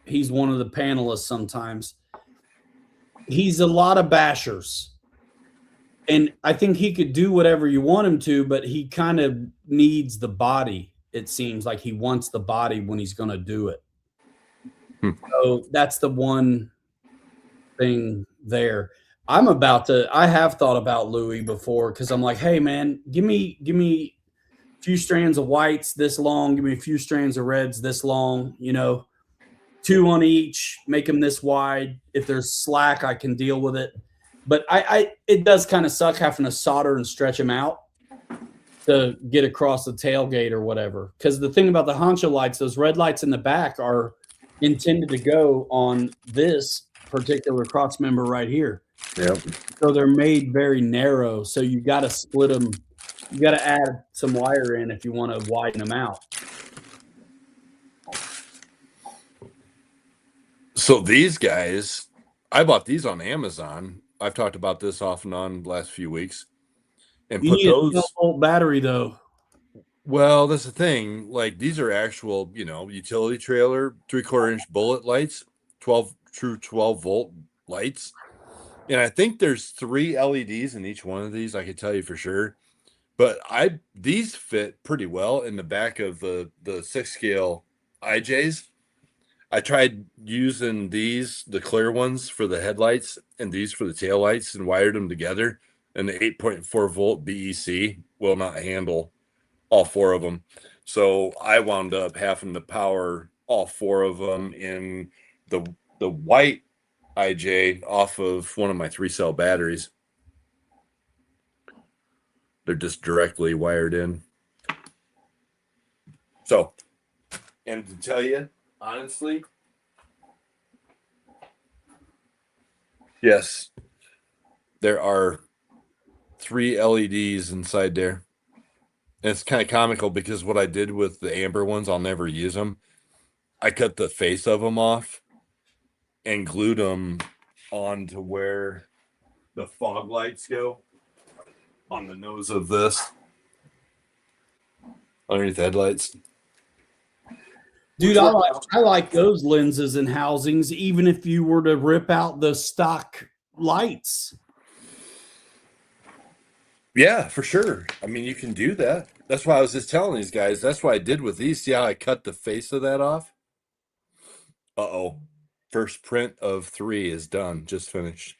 He's one of the panelists sometimes. He's a lot of bashers. And I think he could do whatever you want him to, but he kind of needs the body. It seems like he wants the body when he's going to do it. So that's the one thing there. I have thought about Louis before because I'm like, hey, man, give me a few strands of whites this long. Give me a few strands of reds this long, 2 on each, make them this wide. If there's slack, I can deal with it. But it does kind of suck having to solder and stretch them out to get across the tailgate or whatever. Because the thing about the Honcho lights, those red lights in the back are intended to go on this particular cross member right here. Yep. So they're made very narrow. So you got to split them. You got to add some wire in if you want to widen them out. So these guys, I bought these on Amazon. I've talked about this off and on the last few weeks. And You put need a those 12-volt battery though. Well, that's the thing. Like these are actual, utility trailer 3/4 inch bullet lights, 12 volt lights. And I think there's 3 LEDs in each one of these. I can tell you for sure. But these fit pretty well in the back of the 6 scale IJs. I tried using the clear ones for the headlights and these for the taillights and wired them together. And the 8.4 volt BEC will not handle all 4 of them. So I wound up having to power all 4 of them in the white IJ off of one of my 3-cell batteries. They're just directly wired in. So, and to tell you, honestly, yes, there are 3 LEDs inside there. And it's kind of comical because what I did with the amber ones, I'll never use them. I cut the face of them off and glued them onto where the fog lights go on the nose of this, underneath the headlights. Dude, I like those lenses and housings, even if you were to rip out the stock lights. Yeah, for sure. I mean, you can do that. That's why I was just telling these guys. That's what I did with these. See how I cut the face of that off? Uh-oh. First print of 3 is done. Just finished.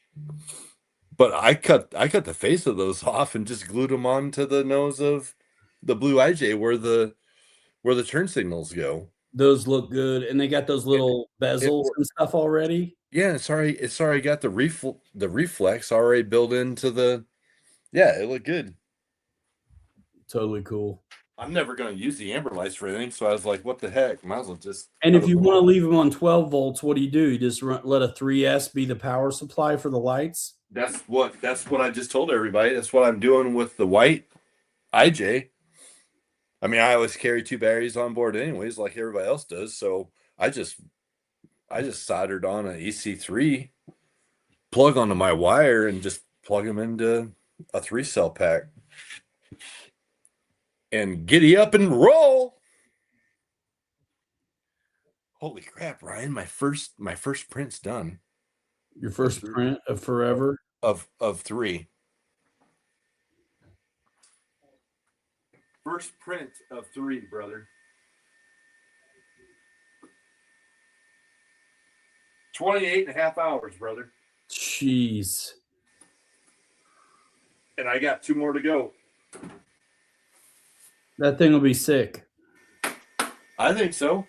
But I cut the face of those off and just glued them onto the nose of the blue IJ where the turn signals go. Those look good, and they got those little bezels and stuff already. Yeah, it's already got the reflex already built into the. Yeah, it looked good. Totally cool. I'm never going to use the amber lights for anything, so I was like, "What the heck? Might as well just." And if you want to leave them on 12 volts, what do? You just let a 3S be the power supply for the lights. That's what I just told everybody. That's what I'm doing with the white IJ. I mean, I always carry 2 batteries on board, anyways, like everybody else does. So I just soldered on an EC3 plug onto my wire and just plug them into a 3-cell pack. And giddy up and roll. Holy crap, Ryan! My first print's done. Your first print of forever of 3. First print of 3, brother. 28.5 hours, brother. Jeez. And I got 2 more to go. That thing will be sick. I think so.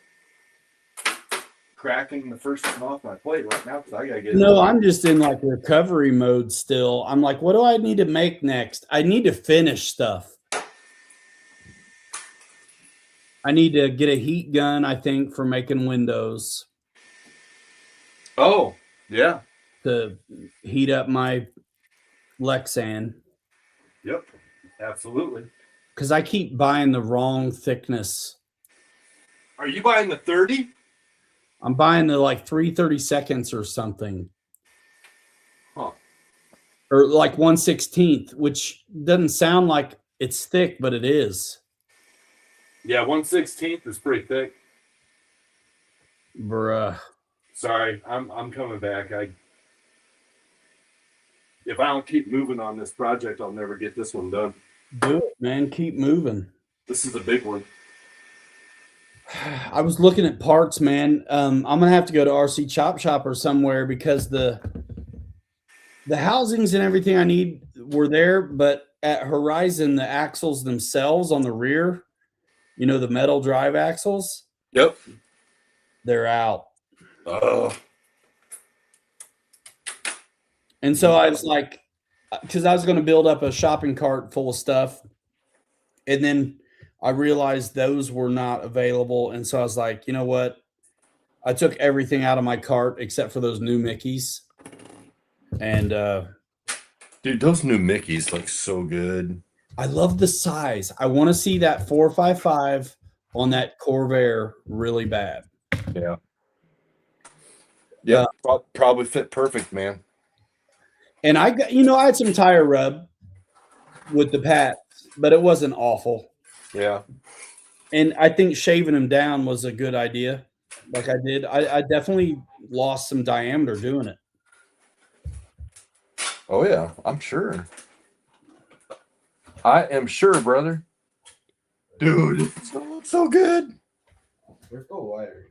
Cracking the first one off my plate right now because I gotta get. No, I'm just in like recovery mode still. I'm like, what do I need to make next? I need to finish stuff. I need to get a heat gun, I think, for making windows. Oh, yeah. To heat up my Lexan. Yep, absolutely. Because I keep buying the wrong thickness. Are you buying the 30? I'm buying the like 3/32 or something. Huh. Or like 1/16, which doesn't sound like it's thick, but it is. Yeah, 1/16 is pretty thick. Bruh. Sorry, I'm coming back. If I don't keep moving on this project, I'll never get this one done. Do it, man. Keep moving. This is a big one. I was looking at parts, man. I'm gonna have to go to RC Chop Shop or somewhere because the housings and everything I need were there, but at Horizon, the axles themselves on the rear, the metal drive axles. Yep. They're out. Oh. And so I was like, because I was going to build up a shopping cart full of stuff. And then I realized those were not available. And so I was like, you know what? I took everything out of my cart except for those new Mickeys. And dude, those new Mickeys look so good. I love the size. I want to see that 455 on that Corvair really bad. Yeah. Yeah, probably fit perfect, man. And I got, I had some tire rub with the Pats, but it wasn't awful. Yeah. And I think shaving them down was a good idea. Like I did. I definitely lost some diameter doing it. Oh, yeah, I'm sure. I am sure, brother. Dude, it's gonna look so good. Where's the lighter?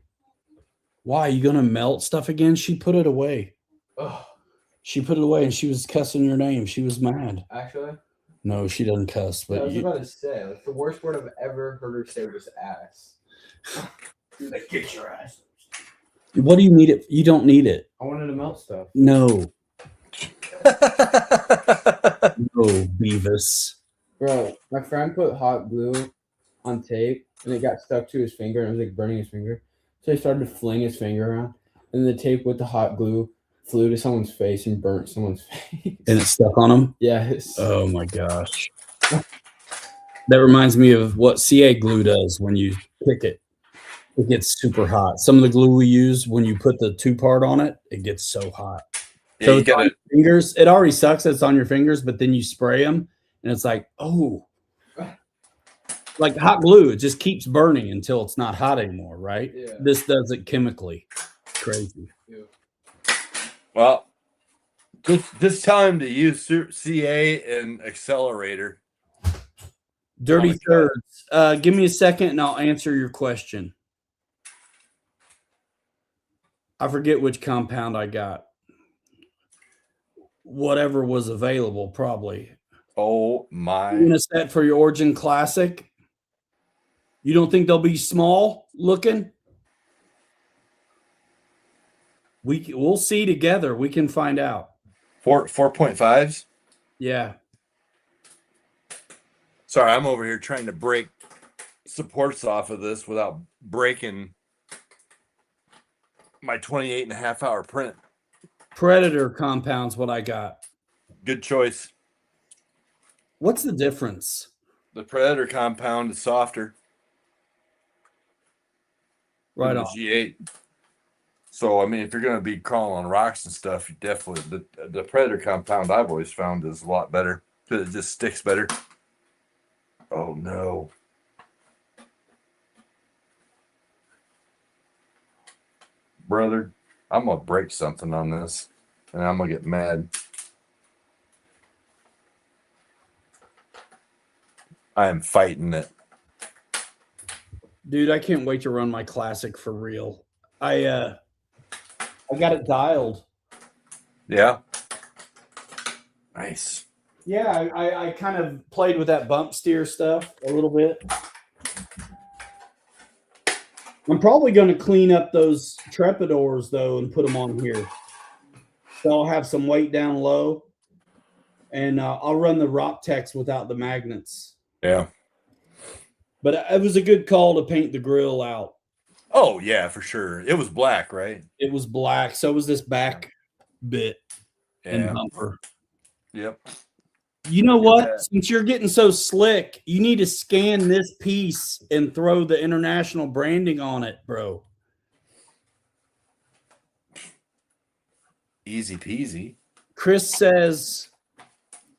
Why? Are you going to melt stuff again? She put it away. Oh, She put it away and she was cussing your name. She was mad. actually, No, she doesn't cuss. But I was about to say, like, the worst word I've ever heard her say was ass. Like, get your ass. What do you need it? You don't need it. I wanted to melt stuff. No. No, Beavis. Bro, my friend put hot glue on tape and it got stuck to his finger and it was like burning his finger. So he started to fling his finger around and the tape with the hot glue flew to someone's face and burnt someone's face. And it stuck on him? Yes. Oh my gosh. That reminds me of what CA glue does when you pick it. It gets super hot. Some of the glue we use, when you put the 2-part on it, it gets so hot. Yeah, So you it's on got your fingers. It already sucks that it's on your fingers, but then you spray them and it's like, oh. Like hot glue, it just keeps burning until it's not hot anymore, right? Yeah. This does it chemically. Crazy. Well, just tell him to use CA and accelerator. Dirty Oh my thirds. Give me a second and I'll answer your question. I forget which compound I got. Whatever was available, probably. Oh my. You gonna set for your Origin Classic? You don't think they'll be small looking? We'll see together. We can find out. 4.5s? Yeah. Sorry, I'm over here trying to break supports off of this without breaking my 28.5-hour print. Predator compound's what I got. Good choice. What's the difference? The Predator compound is softer. Right than on. the G8. So, I mean, if you're going to be crawling on rocks and stuff, you definitely, the Predator compound I've always found is a lot better because it just sticks better. Oh, no. Brother, I'm going to break something on this, and I'm going to get mad. I am fighting it. Dude, I can't wait to run my Classic for real. I got it dialed. Yeah. Nice. Yeah, I kind of played with that bump steer stuff a little bit. I'm probably going to clean up those Trepidors, though, and put them on here. So I'll have some weight down low. And I'll run the Rock Tex without the magnets. Yeah. But it was a good call to paint the grill out. Oh, yeah, for sure. It was black, right? It was black. So was this back bit and bumper. Yep. You know what? Since you're getting so slick, you need to scan this piece and throw the international branding on it, bro. Easy peasy. Chris says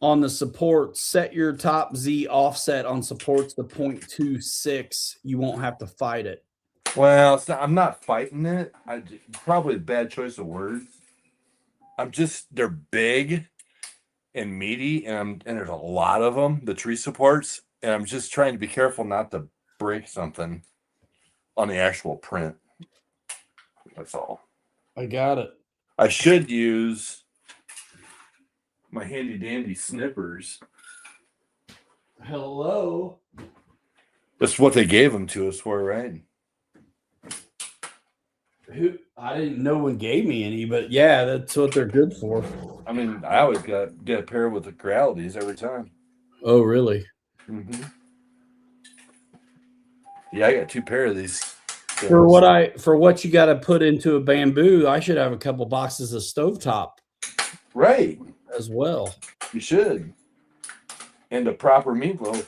on the support, set your top Z offset on supports to 0.26. You won't have to fight it. Well, it's not, I'm not fighting it. Probably a bad choice of words. They're big and meaty, and there's a lot of them, the tree supports, and I'm just trying to be careful not to break something on the actual print. That's all. I got it. I should use my handy dandy snippers. Hello. That's what they gave them to us for, right? I didn't know one gave me any, but yeah, that's what they're good for. I mean, I always get a pair with the Corralities every time. Oh, really? Mm-hmm. Yeah, I got 2 pair of these For what you got to put into a bamboo, I should have a couple boxes of stovetop. Right. As well. You should. And a proper meatloaf.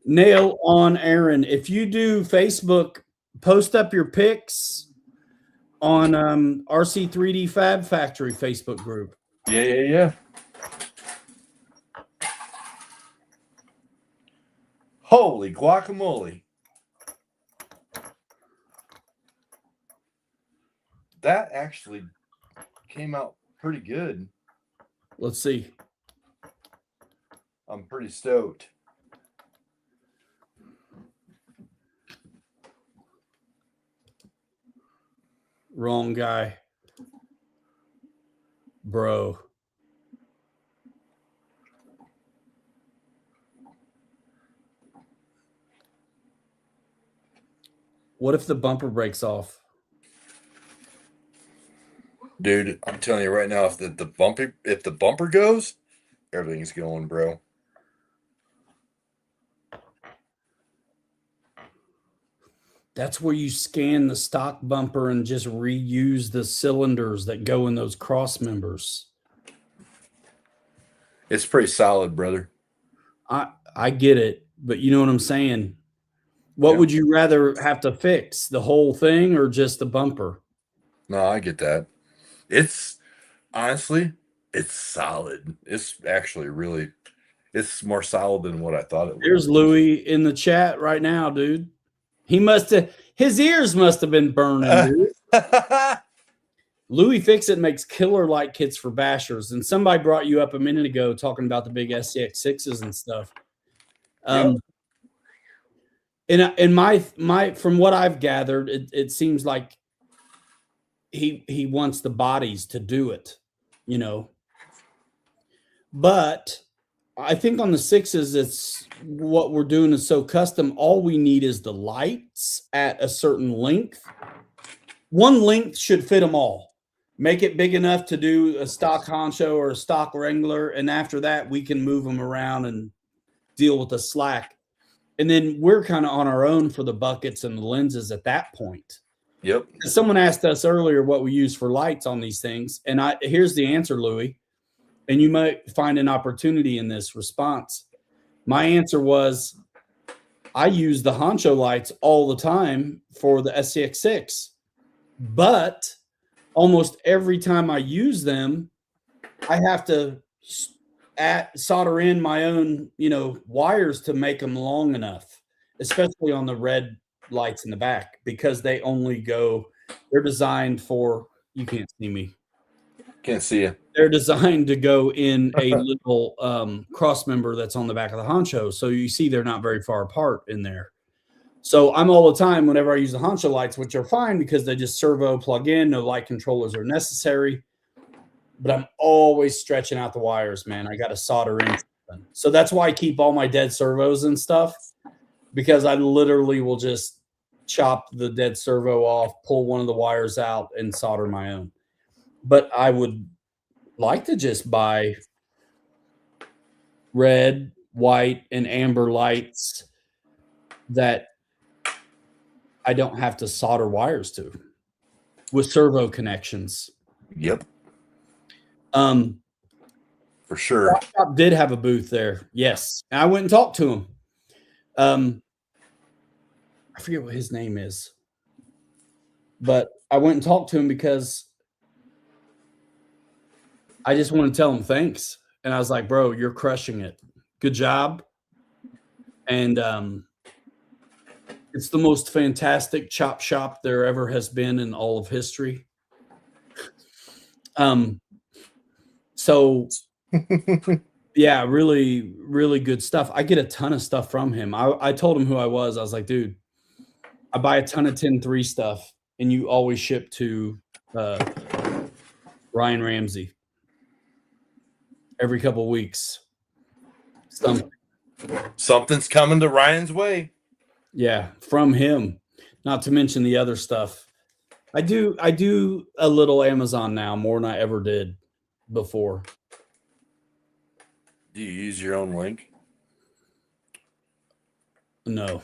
Nail on Aaron. If you do Facebook, post up your pics on RC3D Fab Factory Facebook group. Yeah. Holy guacamole. That actually came out pretty good. Let's see. I'm pretty stoked. Wrong guy. Bro. What if the bumper breaks off? Dude, I'm telling you right now, if the bumper goes, everything's going, bro. That's where you scan the stock bumper and just reuse the cylinders that go in those cross members. It's pretty solid, brother. I get it, but you know what I'm saying? What would you rather have to fix, the whole thing or just the bumper? No, I get that. It's honestly, it's solid. It's actually really, it's more solid than what I thought it was. There's Louis in the chat right now, dude. His ears must have been burning, dude. Louis Fix It makes killer light kits for bashers. And somebody brought you up a minute ago talking about the big SCX6s and stuff. And my from what I've gathered, it seems like he wants the bodies to do it, you know. But I think on the 6s, it's what we're doing is so custom. All we need is the lights at a certain length. One length should fit them all. Make it big enough to do a stock Honcho or a stock Wrangler, and after that, we can move them around and deal with the slack. And then we're kind of on our own for the buckets and the lenses at that point. Yep. Someone asked us earlier what we use for lights on these things, and here's the answer, Louis. And you might find an opportunity in this response. My answer was, I use the Honcho lights all the time for the SCX6, but almost every time I use them, I have to solder in my own, wires to make them long enough, especially on the red lights in the back, because they're designed for, you can't see me. Can't see you. They're designed to go in a little cross member that's on the back of the Honcho. So you see they're not very far apart in there. So I'm all the time, whenever I use the Honcho lights, which are fine because they just servo plug in, no light controllers are necessary. But I'm always stretching out the wires, man. I got to solder in something. So that's why I keep all my dead servos and stuff, because I literally will just chop the dead servo off, pull one of the wires out, and solder my own. But I would like to just buy red, white, and amber lights that I don't have to solder wires to with servo connections. Yep. For sure. Shop did have a booth there. Yes. And I went and talked to him. I forget what his name is, but I went and talked to him because I just want to tell him thanks. And I was like, bro, you're crushing it. Good job. And it's the most fantastic chop shop there ever has been in all of history. So yeah, really, really good stuff. I get a ton of stuff from him. I told him who I was. I was like, dude, I buy a ton of 10 III stuff, and you always ship to Ryan Ramsey every couple of weeks. Something's coming to Ryan's way. Yeah, from him. Not to mention the other stuff. I do a little Amazon now, more than I ever did before. Do you use your own link? No.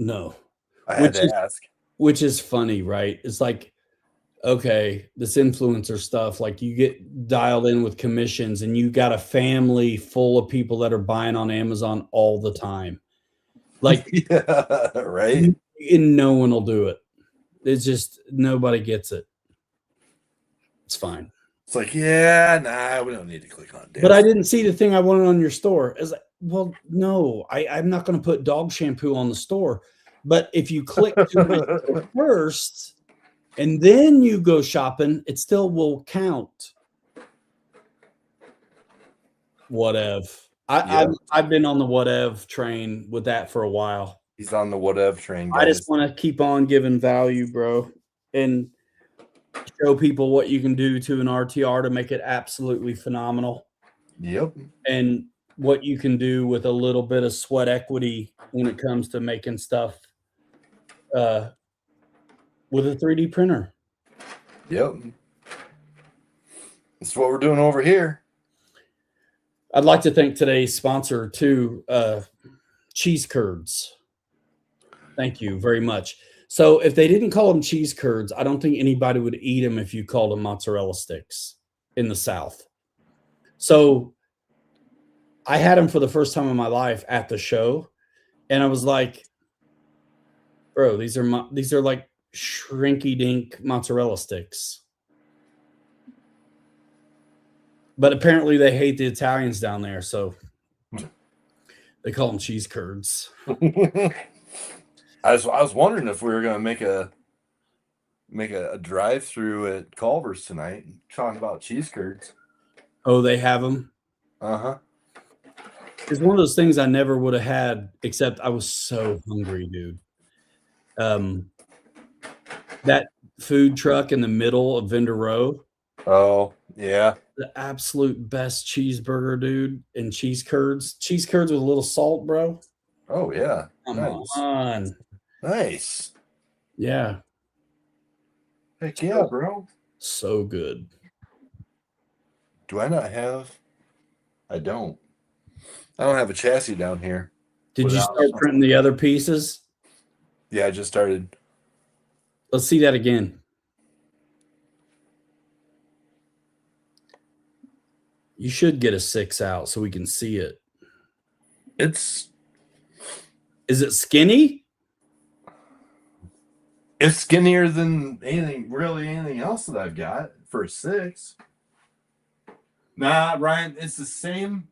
No. I had to ask. Which is funny, right? It's like, okay, this influencer stuff, like you get dialed in with commissions and you got a family full of people that are buying on Amazon all the time. Like, yeah, right. And no one will do it. It's just nobody gets it. It's fine. It's like, yeah, nah, we don't need to click on it. But I didn't see the thing I wanted on your store. It's like, well, no, I'm not going to put dog shampoo on the store. But if you click to my store first and then you go shopping, it still will count. Whatever. I've been on the whatever train with that for a while. He's on the whatever train, guys. I just want to keep on giving value, bro, and show people what you can do to an RTR to make it absolutely phenomenal. Yep. And what you can do with a little bit of sweat equity when it comes to making stuff with a 3D printer. Yep. That's what we're doing over here. I'd like to thank today's sponsor too, cheese curds. Thank you very much. So if they didn't call them cheese curds, I don't think anybody would eat them if you called them mozzarella sticks in the South. So I had them for the first time in my life at the show, and I was like, bro, these are like shrinky dink mozzarella sticks. But apparently they hate the Italians down there, so they call them cheese curds. I was wondering if we were going to make a drive through at Culver's tonight and talk about cheese curds. Oh, they have them? Uh-huh. It's one of those things I never would have had, except I was so hungry, dude. That food truck in the middle of Vendor Row. Oh, yeah. The absolute best cheeseburger, dude, and cheese curds. Cheese curds with a little salt, bro. Oh, yeah. Come on. Nice. Yeah. Heck yeah, bro. So good. Do I not have? I don't. I don't have a chassis down here. Did you start printing the other pieces? Yeah, I just started. Let's see that again. You should get a 6 out so we can see it. Is it skinny? It's skinnier than anything else that I've got for a 6. Nah, Ryan, it's the same.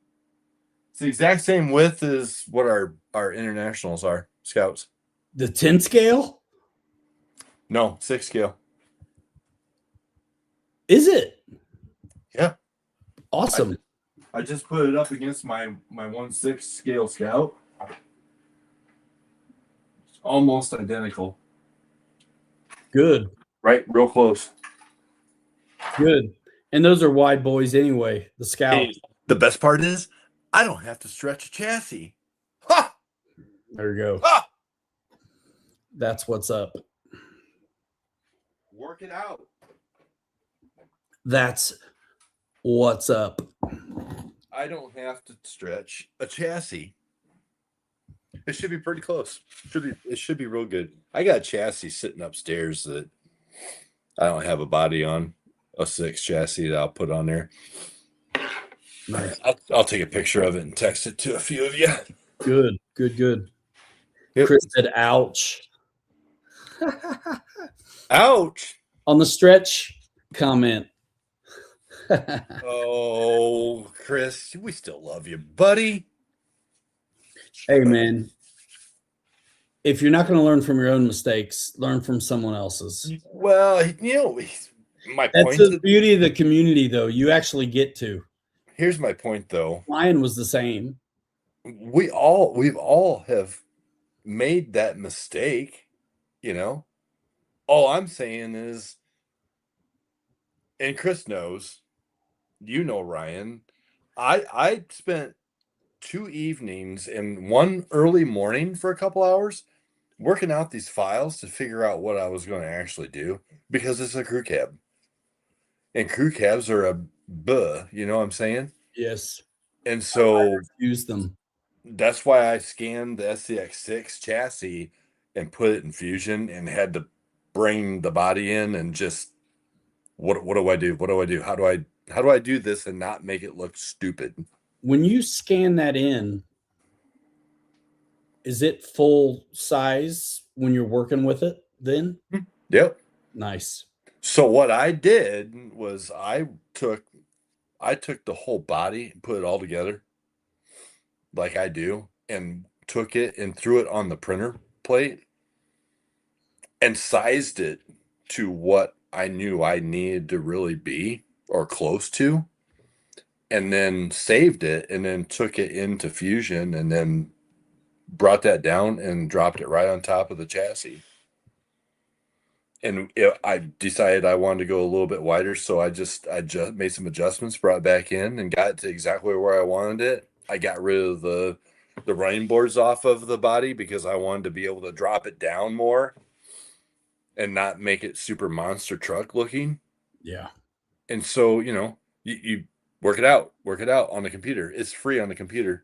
It's the exact same width as what our internationals are, Scouts. The 10 scale? No, 6 scale. Is it? Yeah. Awesome. I just put it up against my 1/6 scale Scout. It's almost identical. Good. Right, real close. Good. And those are wide boys anyway, the Scout. Hey, the best part is I don't have to stretch a chassis. Ha! There you go. Ha! That's what's up. Work it out. That's what's up. I don't have to stretch a chassis. It should be pretty close. It should be real good. I got a chassis sitting upstairs that I don't have a body on. A 6 chassis that I'll put on there. Nice. I'll take a picture of it and text it to a few of you. Good. Yep. Chris said, ouch. Ouch. On the stretch comment. Oh, Chris, we still love you, buddy. Hey, man. If you're not going to learn from your own mistakes, learn from someone else's. Well, my That's point. the beauty of the community, though. You actually get to. Here's my point, though. Mine was the same. We've all have made that mistake, you know. All I'm saying is, and Chris knows, you know, Ryan, I spent 2 evenings and 1 early morning for a couple hours working out these files to figure out what I was going to actually do, because it's a crew cab. And crew cabs are a you know what I'm saying? Yes. And so use them. That's why I scanned the SCX6 chassis and put it in Fusion and had to bring the body in and just what do I do? What do I do? How do I do this and not make it look stupid? When you scan that in, is it full size when you're working with it then? Yep. Nice. So what I did was I took the whole body and put it all together like I do, and took it and threw it on the printer plate and sized it to what I knew I needed to really be or close to, and then saved it and then took it into Fusion and then brought that down and dropped it right on top of the chassis. And I decided I wanted to go a little bit wider, so I just made some adjustments, brought it back in, and got it to exactly where I wanted it. I got rid of the running boards off of the body because I wanted to be able to drop it down more and not make it super monster truck looking. Yeah. And so, you work it out on the computer. It's free on the computer.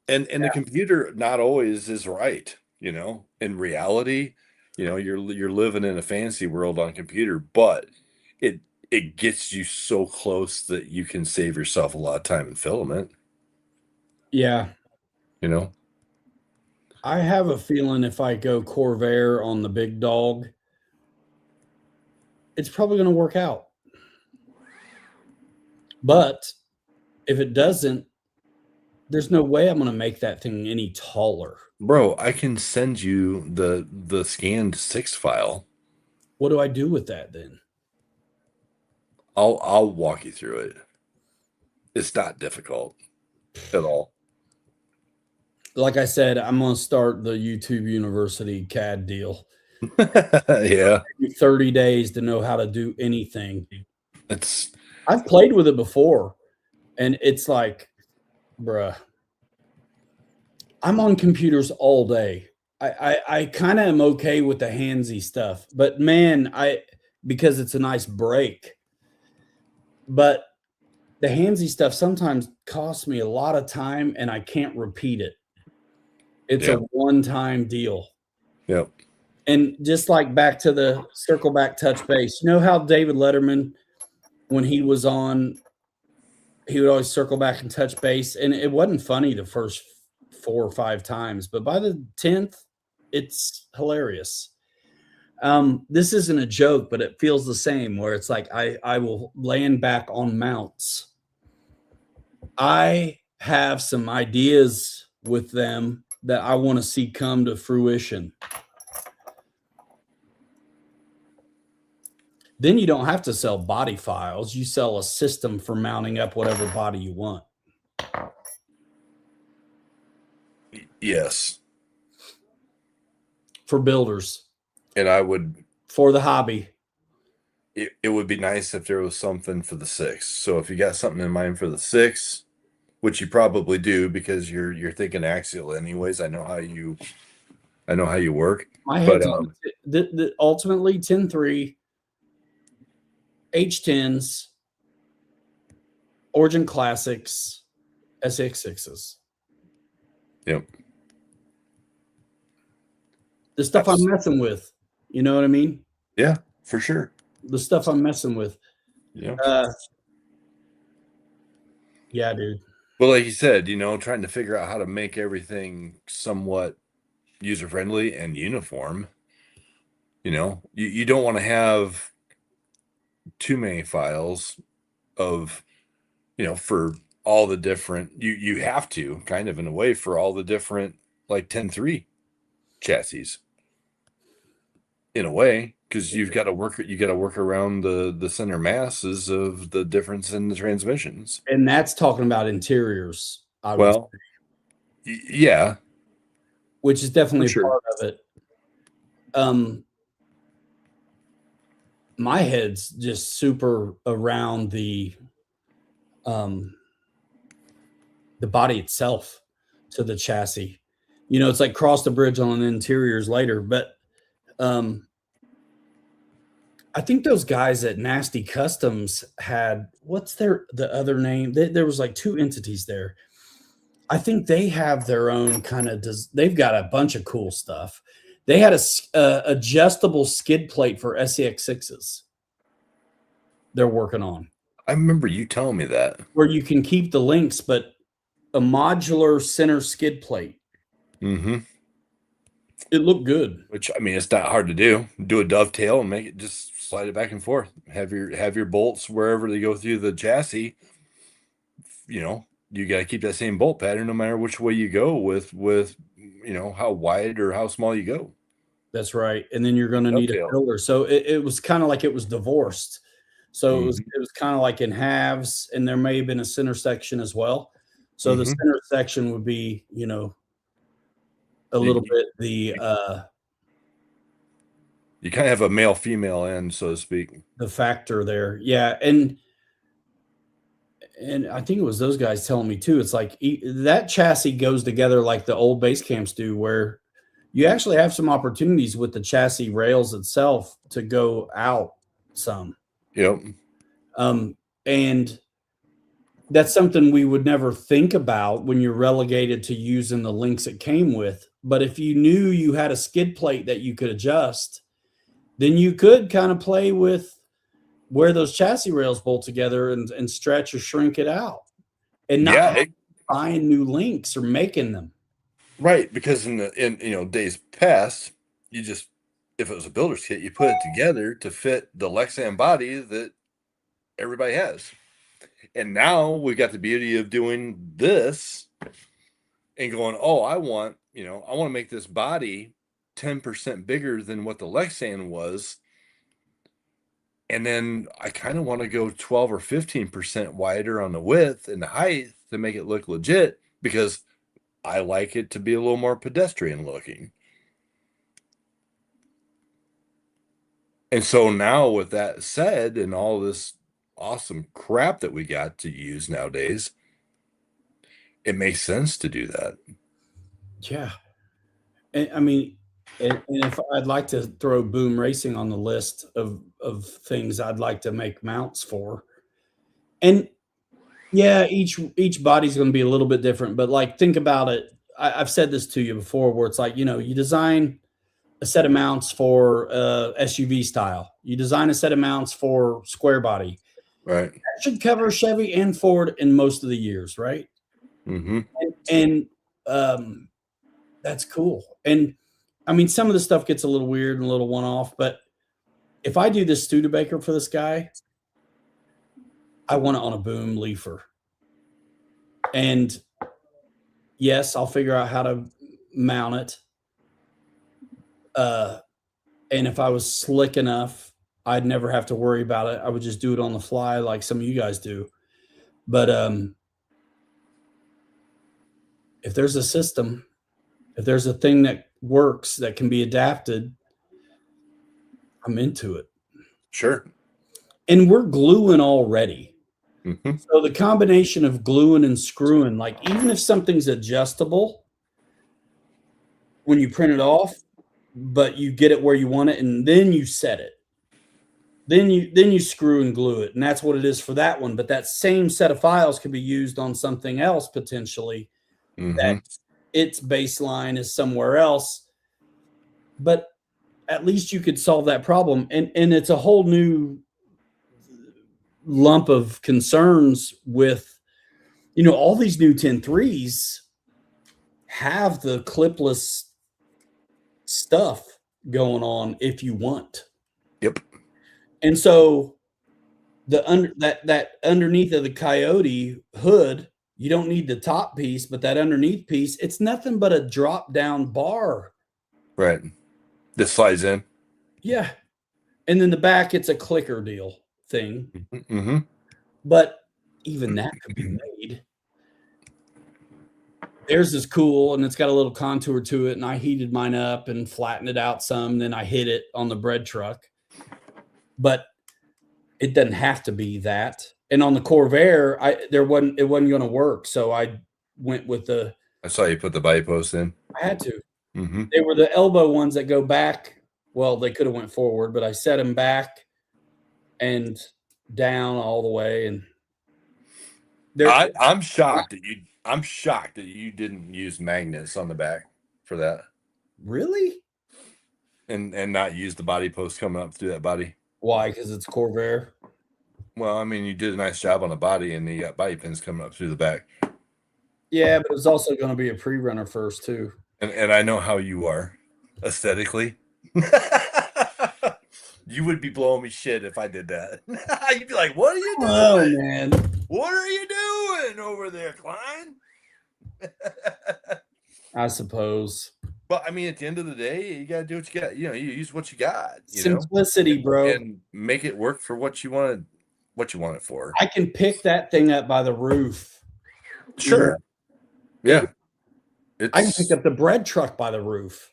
And the computer not always is right, in reality. You're living in a fantasy world on computer, but it gets you so close that you can save yourself a lot of time in filament. Yeah. I have a feeling if I go Corvair on the big dog, it's probably going to work out. But if it doesn't, there's no way I'm going to make that thing any taller. Bro, I can send you the scanned 6 file. What do I do with that then? I'll walk you through it. It's not difficult at all. Like I said, I'm going to start the YouTube University CAD deal. Yeah. 30 days to know how to do anything. It's I've played with it before, and it's like, bruh, I'm on computers all day. I kind of am okay with the handsy stuff, but man, because it's a nice break. But the handsy stuff sometimes costs me a lot of time, and I can't repeat it. It's a one-time deal. Yep. And just like back to the circle back touch base, you know how David Letterman, when he was on, he would always circle back and touch base, and it wasn't funny the first 4 or 5 times, but by the 10th, it's hilarious. This isn't a joke, but it feels the same, where it's like I will land back on mounts. I have some ideas with them that I want to see come to fruition. Then you don't have to sell body files. You sell a system for mounting up whatever body you want. Yes. For builders. And I would, for the hobby. It would be nice if there was something for the 6. So if you got something in mind for the 6, which you probably do because you're thinking axial anyways. I know how you work. My head's on the ultimately 10.3 H10s, Origin Classics, SCX6s. Yep. The stuff I'm messing with. You know what I mean? Yeah, for sure. The stuff I'm messing with. Yeah. Yeah, dude. Well, like you said, trying to figure out how to make everything somewhat user-friendly and uniform. You don't want to have too many files of, for all the different, you have to kind of in a way for all the different like 10.3 chassis in a way, because you got to work around the center masses of the difference in the transmissions. And that's talking about interiors. Yeah. Which is definitely part of it. My head's just super around the body itself to the chassis. It's like cross the bridge on interiors later, but I think those guys at Nasty Customs had, what's the other name? There was like 2 entities there. I think they have their own kind of. They've got a bunch of cool stuff. They had a adjustable skid plate for SCX6s. They're working on. I remember you telling me that. Where you can keep the links, but a modular center skid plate. Mm-hmm. It looked good. Which, I mean, it's not hard to do. Do a dovetail and make it, just slide it back and forth. Have your bolts wherever they go through the chassis. You know, you got to keep that same bolt pattern no matter which way you go with you know, how wide or how small you go. That's right. And then you're going to need a pillar. So it was kind of like it was divorced. So it was kind of like in halves, and there may have been a center section as well. So the center section would be, you know, a little bit the you kind of have a male female end, so to speak. The factor there. Yeah. And I think it was those guys telling me too. It's like that chassis goes together like the old base camps do, where you actually have some opportunities with the chassis rails itself to go out some. Yep. And that's something we would never think about when you're relegated to using the links it came with. But if you knew you had a skid plate that you could adjust, then you could kind of play with where those chassis rails bolt together and stretch or shrink it out, and not buying new links or making them. Right, because in you know, days past, you just, if it was a builder's kit, you put it together to fit the Lexan body that everybody has. And now we've got the beauty of doing this and going, oh, I want to make this body 10% bigger than what the Lexan was. And then I kind of want to go 12 or 15% wider on the width and the height to make it look legit, because I like it to be a little more pedestrian looking. And so now, with that said, and all this awesome crap that we got to use nowadays, it makes sense to do that. Yeah. And I mean, and if I'd like to throw boom racing on the list of things I'd like to make mounts for. And yeah, each body's going to be a little bit different, but like, think about it. I've said this to you before, where it's like, you know, you design a set of mounts for SUV style. You design a set of mounts for square body. Right. That should cover Chevy and Ford in most of the years, right? Mm-hmm. And that's cool. And I mean, some of the stuff gets a little weird and a little one-off, but if I do this Studebaker for this guy, I want it on a boom leafer. And yes, I'll figure out how to mount it. And if I was slick enough, I'd never have to worry about it. I would just do it on the fly like some of you guys do. But if there's a system, if there's a thing that works that can be adapted, I'm into it. Sure. And we're gluing already. Mm-hmm. So the combination of gluing and screwing, like even if something's adjustable when you print it off, but you get it where you want it, and then you set it, then you screw and glue it, and that's what it is for that one. But that same set of files could be used on something else potentially. That its baseline is somewhere else, but at least you could solve that problem. And it's a whole new lump of concerns with, you know, all these new 10.3s have the clipless stuff going on if you want. Yep. And so that underneath of the Coyote hood, you don't need the top piece, but that underneath piece, it's nothing but a drop down bar. Right. This slides in. Yeah. And then the back, it's a clicker deal thing. Mm-hmm. But even that could be made. Theirs is cool, and it's got a little contour to it, and I heated mine up and flattened it out some, then I hit it on the bread truck. But it doesn't have to be that. And on the Corvair, it wasn't going to work, so I went with the. I saw you put the body post in. I had to. Mm-hmm. They were the elbow ones that go back. Well, they could have went forward, but I set them back and down all the way. And I'm shocked that I'm shocked that you didn't use magnets on the back for that. Really? And not use the body post coming up through that body. Why? Because it's Corvair. Well, I mean, you did a nice job on the body, and you got body pins coming up through the back. Yeah, but it's also going to be a pre-runner first too. And I know how you are aesthetically. You would be blowing me shit if I did that. You'd be like, "What are you doing? Oh man, What are you doing over there, Klein?" I suppose. But I mean, at the end of the day, you gotta do what you got. You use what you got. Simplicity, bro, and make it work for what you want it for. I can pick that thing up by the roof. Sure. Yeah. I can pick up the bread truck by the roof.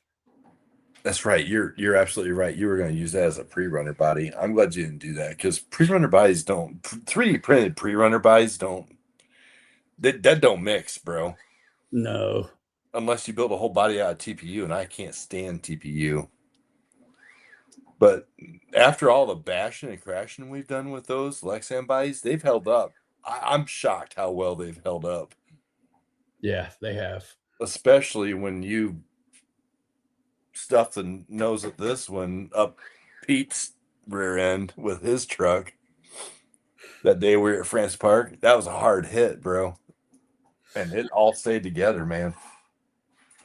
That's right. You're absolutely right. You were going to use that as a pre-runner body. I'm glad you didn't do that because pre-runner bodies don't 3D printed pre-runner bodies that don't mix, bro. No. Unless you build a whole body out of TPU, and I can't stand TPU. But after all the bashing and crashing we've done with those Lexan bodies, they've held up. I'm shocked how well they've held up. Yeah, they have. Especially when you stuff the nose of this one up Pete's rear end with his truck that day we were at France Park. That was a hard hit, bro. And it all stayed together, man.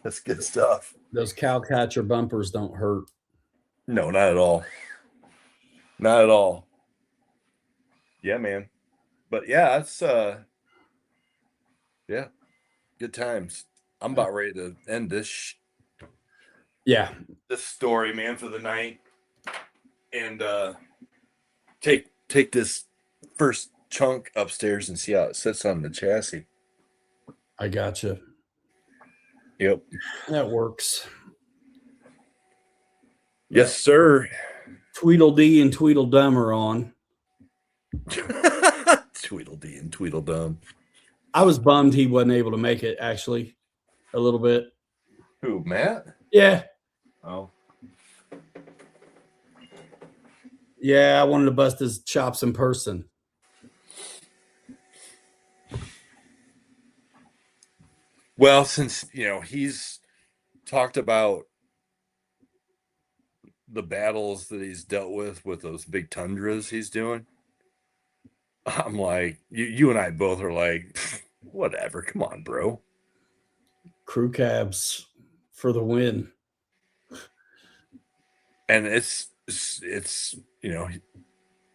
That's good stuff. Those cowcatcher bumpers don't hurt. No, not at all. Not at all. Yeah, man. But yeah, it's yeah, good times. I'm about ready to end this this story, man, for the night, and take this first chunk upstairs and see how it sits on the chassis. I gotcha. Yep, that works. Yes, sir. Tweedledee and Tweedledum are on. Tweedledee and Tweedledum. I was bummed he wasn't able to make it, actually, a little bit. Who, Matt? Yeah. Oh. Yeah, I wanted to bust his chops in person. Well, since, he's talked about the battles that he's dealt with those big tundras he's doing, I'm like, you and I both are like, whatever, come on, bro. Crew cabs for the win. And it's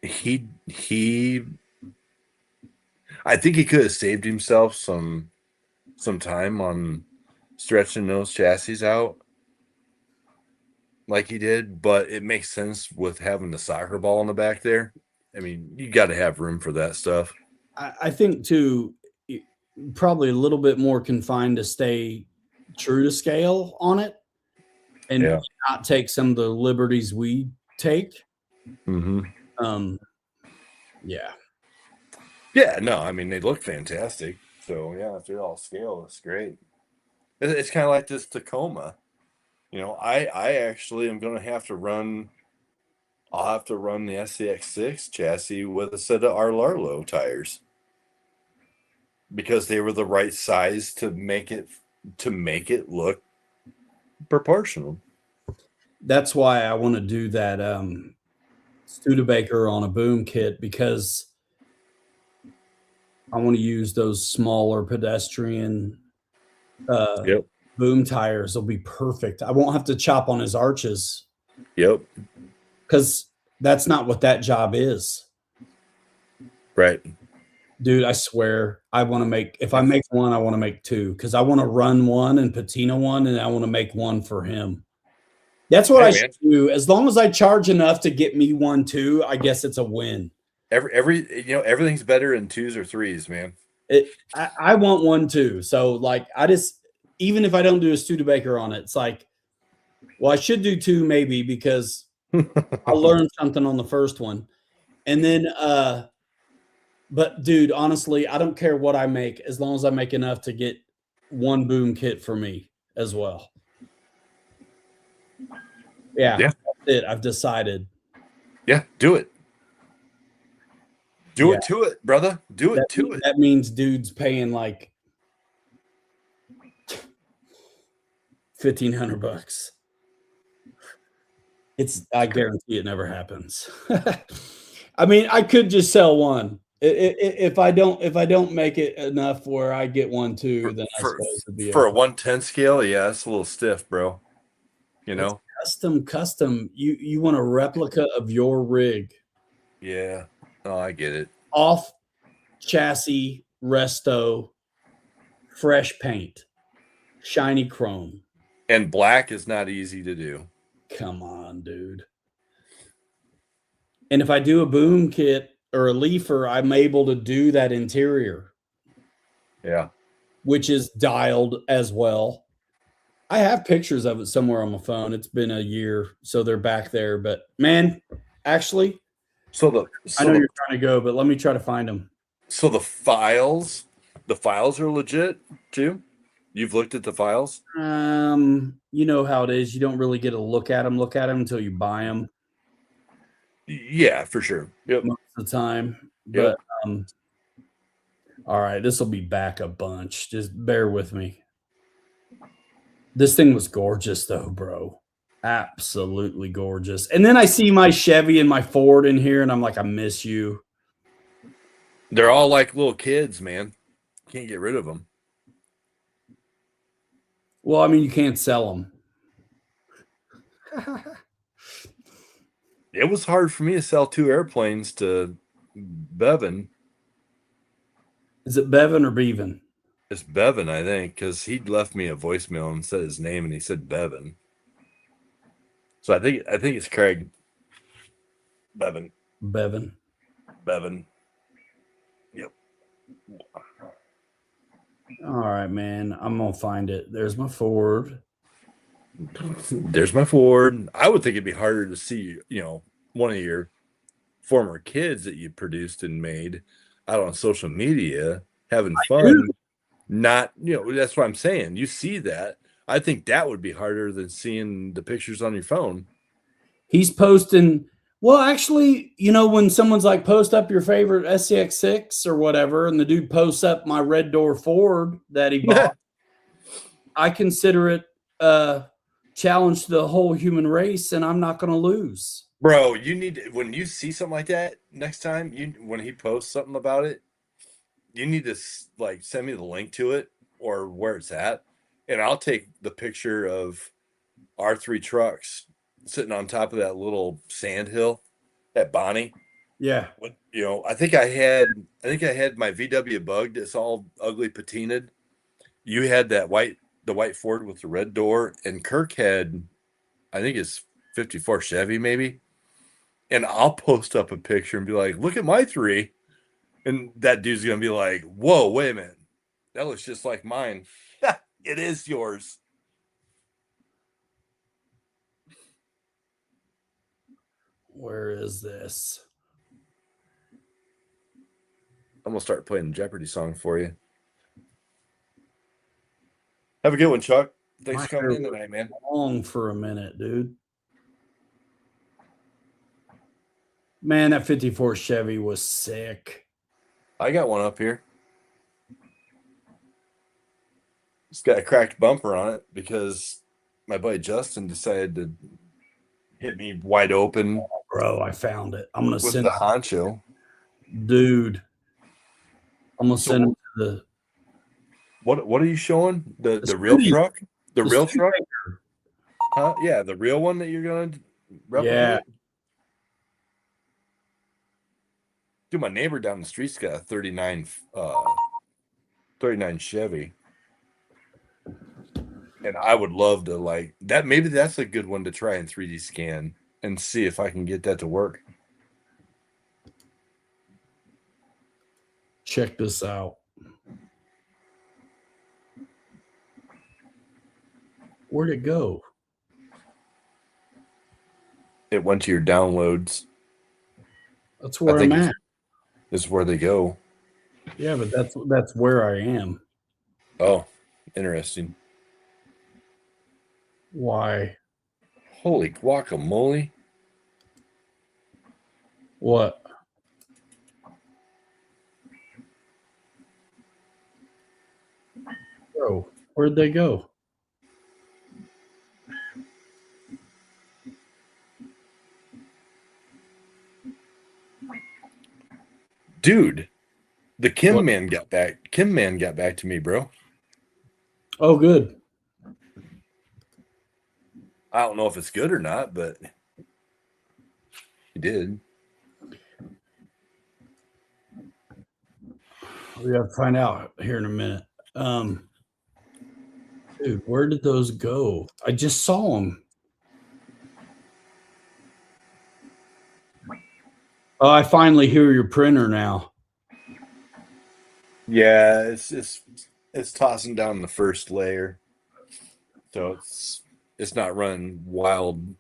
he I think he could have saved himself some time on stretching those chassis out like he did, but it makes sense with having the soccer ball in the back there. I mean, you got to have room for that stuff. I think too, probably a little bit more confined to stay true to scale on it and not take some of the liberties we take. Mm-hmm. Yeah, no, I mean, they look fantastic. So yeah, if they're all scale, it's great. It's kind of like this Tacoma. I actually am going to have to run. I'll have to run the SCX6 chassis with a set of Arlarlo tires because they were the right size to make it look proportional. That's why I want to do that Studebaker on a boom kit, because I want to use those smaller pedestrian boom tires. They'll be perfect. I won't have to chop on his arches. Yep. Because that's not what that job is. Right. Dude, I swear, if I make one, I want to make two, because I want to run one and patina one, and I want to make one for him. That's what I should do. As long as I charge enough to get me one too, I guess it's a win. Everything's better in 2s or 3s, man. I want one too. So like, even if I don't do a Studebaker on it, it's like, well, I should do 2 maybe, because I learned something on the first one. And then, but dude, honestly, I don't care what I make as long as I make enough to get one boom kit for me as well. Yeah. That's it. I've decided. Yeah, do it. Do it to it, brother. Do it to it. That means dude's paying like $1,500. I guarantee it never happens. I mean, I could just sell one. If I don't make it enough where I get one too, then I suppose it'd be for a okay. 110 scale, yeah, it's a little stiff, bro. You know? Custom. You want a replica of your rig. Yeah. Oh, I get it. Off chassis, resto, fresh paint, shiny chrome. And black is not easy to do. Come on, dude. And if I do a boom kit or a leafer, I'm able to do that interior. Yeah. Which is dialed as well. I have pictures of it somewhere on my phone. It's been a year, so they're back there. But man, actually, I know you're trying to go, but let me try to find them. So the files are legit too? You've looked at the files? You know how it is. You don't really get a look at them until you buy them. Yeah, for sure. Yep. Most of the time. Yep. But all right, this will be back a bunch. Just bear with me. This thing was gorgeous though, bro. Absolutely gorgeous. And then I see my Chevy and my Ford in here, and I'm like, I miss you. They're all like little kids, man. Can't get rid of them. Well, I mean, you can't sell them. It was hard for me to sell 2 airplanes to Bevan. Is it Bevan or Bevan? It's Bevan, I think, because he left me a voicemail and said his name, and he said Bevan. So I think it's Craig. Bevan. Yep. All right, man. I'm gonna find it. There's my Ford. There's my Ford. I would think it'd be harder to see, one of your former kids that you produced and made out on social media having fun. Not, that's what I'm saying. You see that. I think that would be harder than seeing the pictures on your phone. He's posting. Well, actually, when someone's like, post up your favorite SCX6 or whatever, and the dude posts up my red door Ford that he bought, I consider it a challenge to the whole human race, and I'm not going to lose. Bro, when you see something like that next time, when he posts something about it, you need to send me the link to it or where it's at, and I'll take the picture of our 3 trucks sitting on top of that little sand hill at Bonnie. Yeah. I think I had my VW Bug that's all ugly patinaed. You had the white Ford with the red door, and Kirk had, I think it's 54 Chevy maybe. And I'll post up a picture and be like, look at my 3. And that dude's going to be like, whoa, wait a minute. That looks just like mine. It is yours. Where is this? I'm going to start playing the Jeopardy song for you. Have a good one, Chuck. Thanks for coming in tonight, man. Long for a minute, dude. Man, that 54 Chevy was sick. I got one up here. It's got a cracked bumper on it because my buddy Justin decided to hit me wide open. Bro, I found it. I'm going to send the honcho. Dude. I'm going to send him to the... What are you showing? The real truck? The real truck? Huh? Yeah, the real one that you're going to replicate? Yeah. Dude, my neighbor down the street's got a 39 Chevy. And I would love to that. Maybe that's a good one to try in 3D scan and see if I can get that to work. Check this out. Where'd it go? It went to your downloads. That's where I'm at. This is where they go. Yeah, but that's where I am. Oh, interesting. Why? Holy guacamole. What? Bro, where'd they go? Dude, the Kim What? man got back. Kim man got back to me, bro. Oh, good. I don't know if it's good or not, but he did. We got to find out here in a minute. Dude, where did those go? I just saw them. Oh, I finally hear your printer now. Yeah, it's tossing down the first layer, so it's not running wild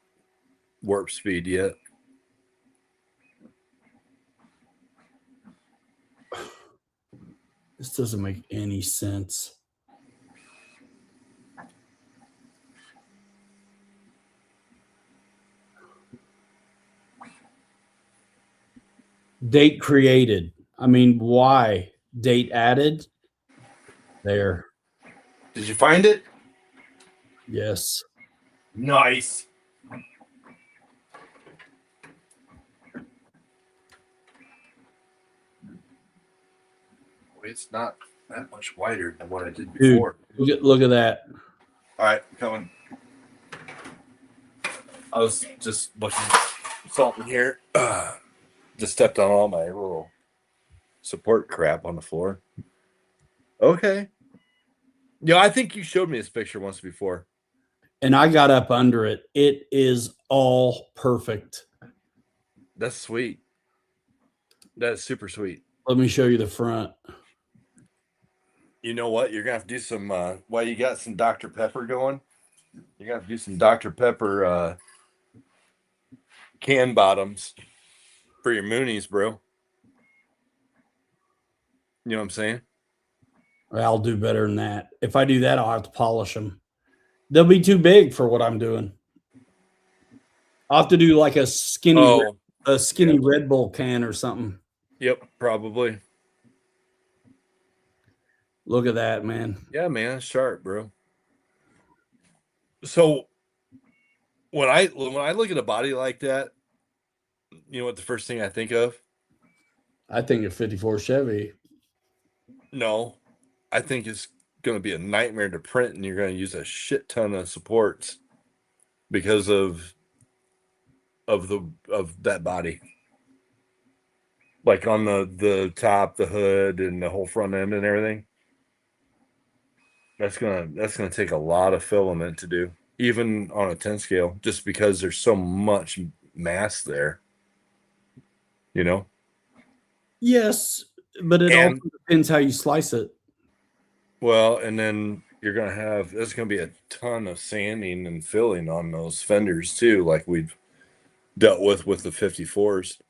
warp speed yet. This doesn't make any sense. Date created. I mean, why? Date added. There. Did you find it? Yes. Nice. It's not that much wider than what I did before. Dude, look at that. All right, coming. I was just looking something here. Just stepped on all my little support crap on the floor. Okay. Yeah, I think you showed me this picture once before. And I got up under it. It is all perfect. That's sweet. That's super sweet. Let me show you the front. You know what? You're gonna have to do some while you got some Dr. Pepper going. You're gonna have to do some Dr. Pepper can bottoms for your Moonies, bro. You know what I'm saying? I'll do better than that. If I do that, I'll have to polish them. They'll be too big for what I'm doing. I'll have to do like a skinny Red Bull can or something. Yep, probably. Look at that, man. Yeah, man, sharp, bro. So when I look at a body like that, you know what the first thing I think of? I think of 54 Chevy. No, I think it's going to be a nightmare to print, and you're going to use a shit ton of supports because of that body, like on the top, the hood, and the whole front end and everything. That's gonna take a lot of filament to do, even on a 10 scale, just because there's so much mass there. You know? Yes, but it also depends how you slice it. Well, and then there's gonna be a ton of sanding and filling on those fenders too, like we've dealt with the 54s.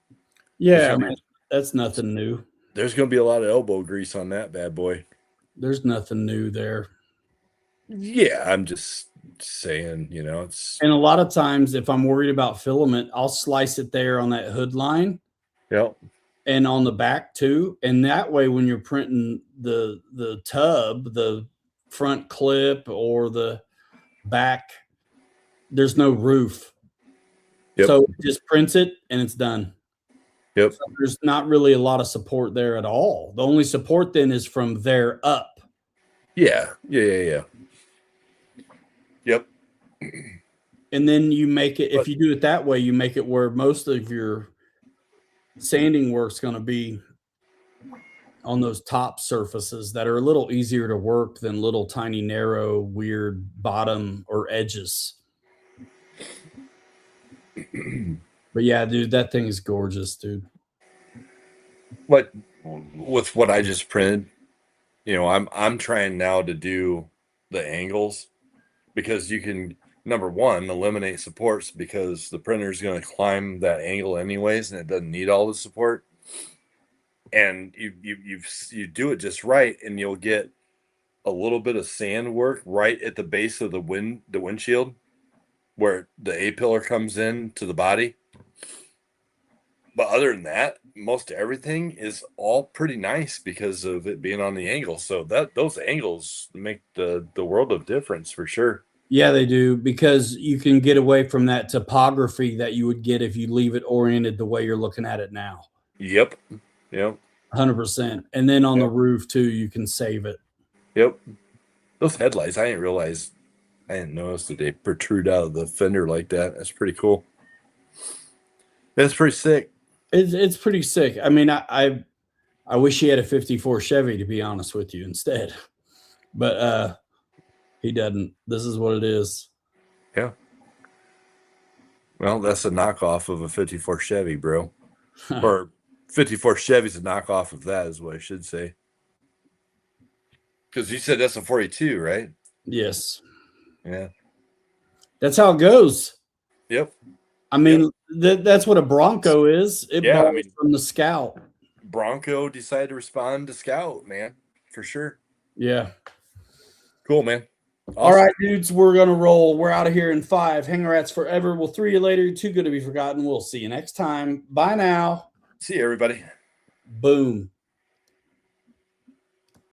Yeah, man, that's nothing new. There's gonna be a lot of elbow grease on that bad boy. There's nothing new there. Yeah, I'm just saying, you know, and a lot of times if I'm worried about filament, I'll slice it there on that hood line. Yep. And on the back too. And that way, when you're printing the tub, the front clip or the back, there's no roof. Yep. So it just prints it and it's done. Yep. So there's not really a lot of support there at all. The only support then is from there up. Yeah. Yep. And then you make it, if you do it that way, you make it where most of your sanding work's going to be on those top surfaces that are a little easier to work than little tiny narrow weird bottom or edges. But yeah, dude, that thing is gorgeous, dude. But with what I just printed, you know, I'm trying now to do the angles, because you can, number one, eliminate supports because the printer is going to climb that angle anyways, and it doesn't need all the support. And you do it just right, and you'll get a little bit of sand work right at the base of the windshield, where the A-pillar comes in to the body. But other than that, most everything is all pretty nice because of it being on the angle. So those angles make the world of difference for sure. Yeah, they do, because you can get away from that topography that you would get if you leave it oriented the way you're looking at it now. Yep. I 100%. And then on the Yep. roof too, you can save it. Yep. Those headlights, I didn't notice that they protrude out of the fender like that. That's pretty cool. That's pretty sick. It's pretty sick. I mean, I wish he had a 54 Chevy, to be honest with you, instead. But he doesn't. This is what it is. Yeah. Well, that's a knockoff of a 54 Chevy, bro. Or 54 Chevy's a knockoff of that, is what I should say. Because you said that's a 42, right? Yes. Yeah. That's how it goes. Yep. I mean, that's what a Bronco is. It Yeah, I borrows mean- from the Scout. Bronco decided to respond to Scout, man, for sure. Yeah. Cool, man. Awesome. All right, dudes, we're going to roll. We're out of here in 5. Hanger Rats forever. We'll 3 you later. Too good to be forgotten. We'll see you next time. Bye now. See you, everybody. Boom.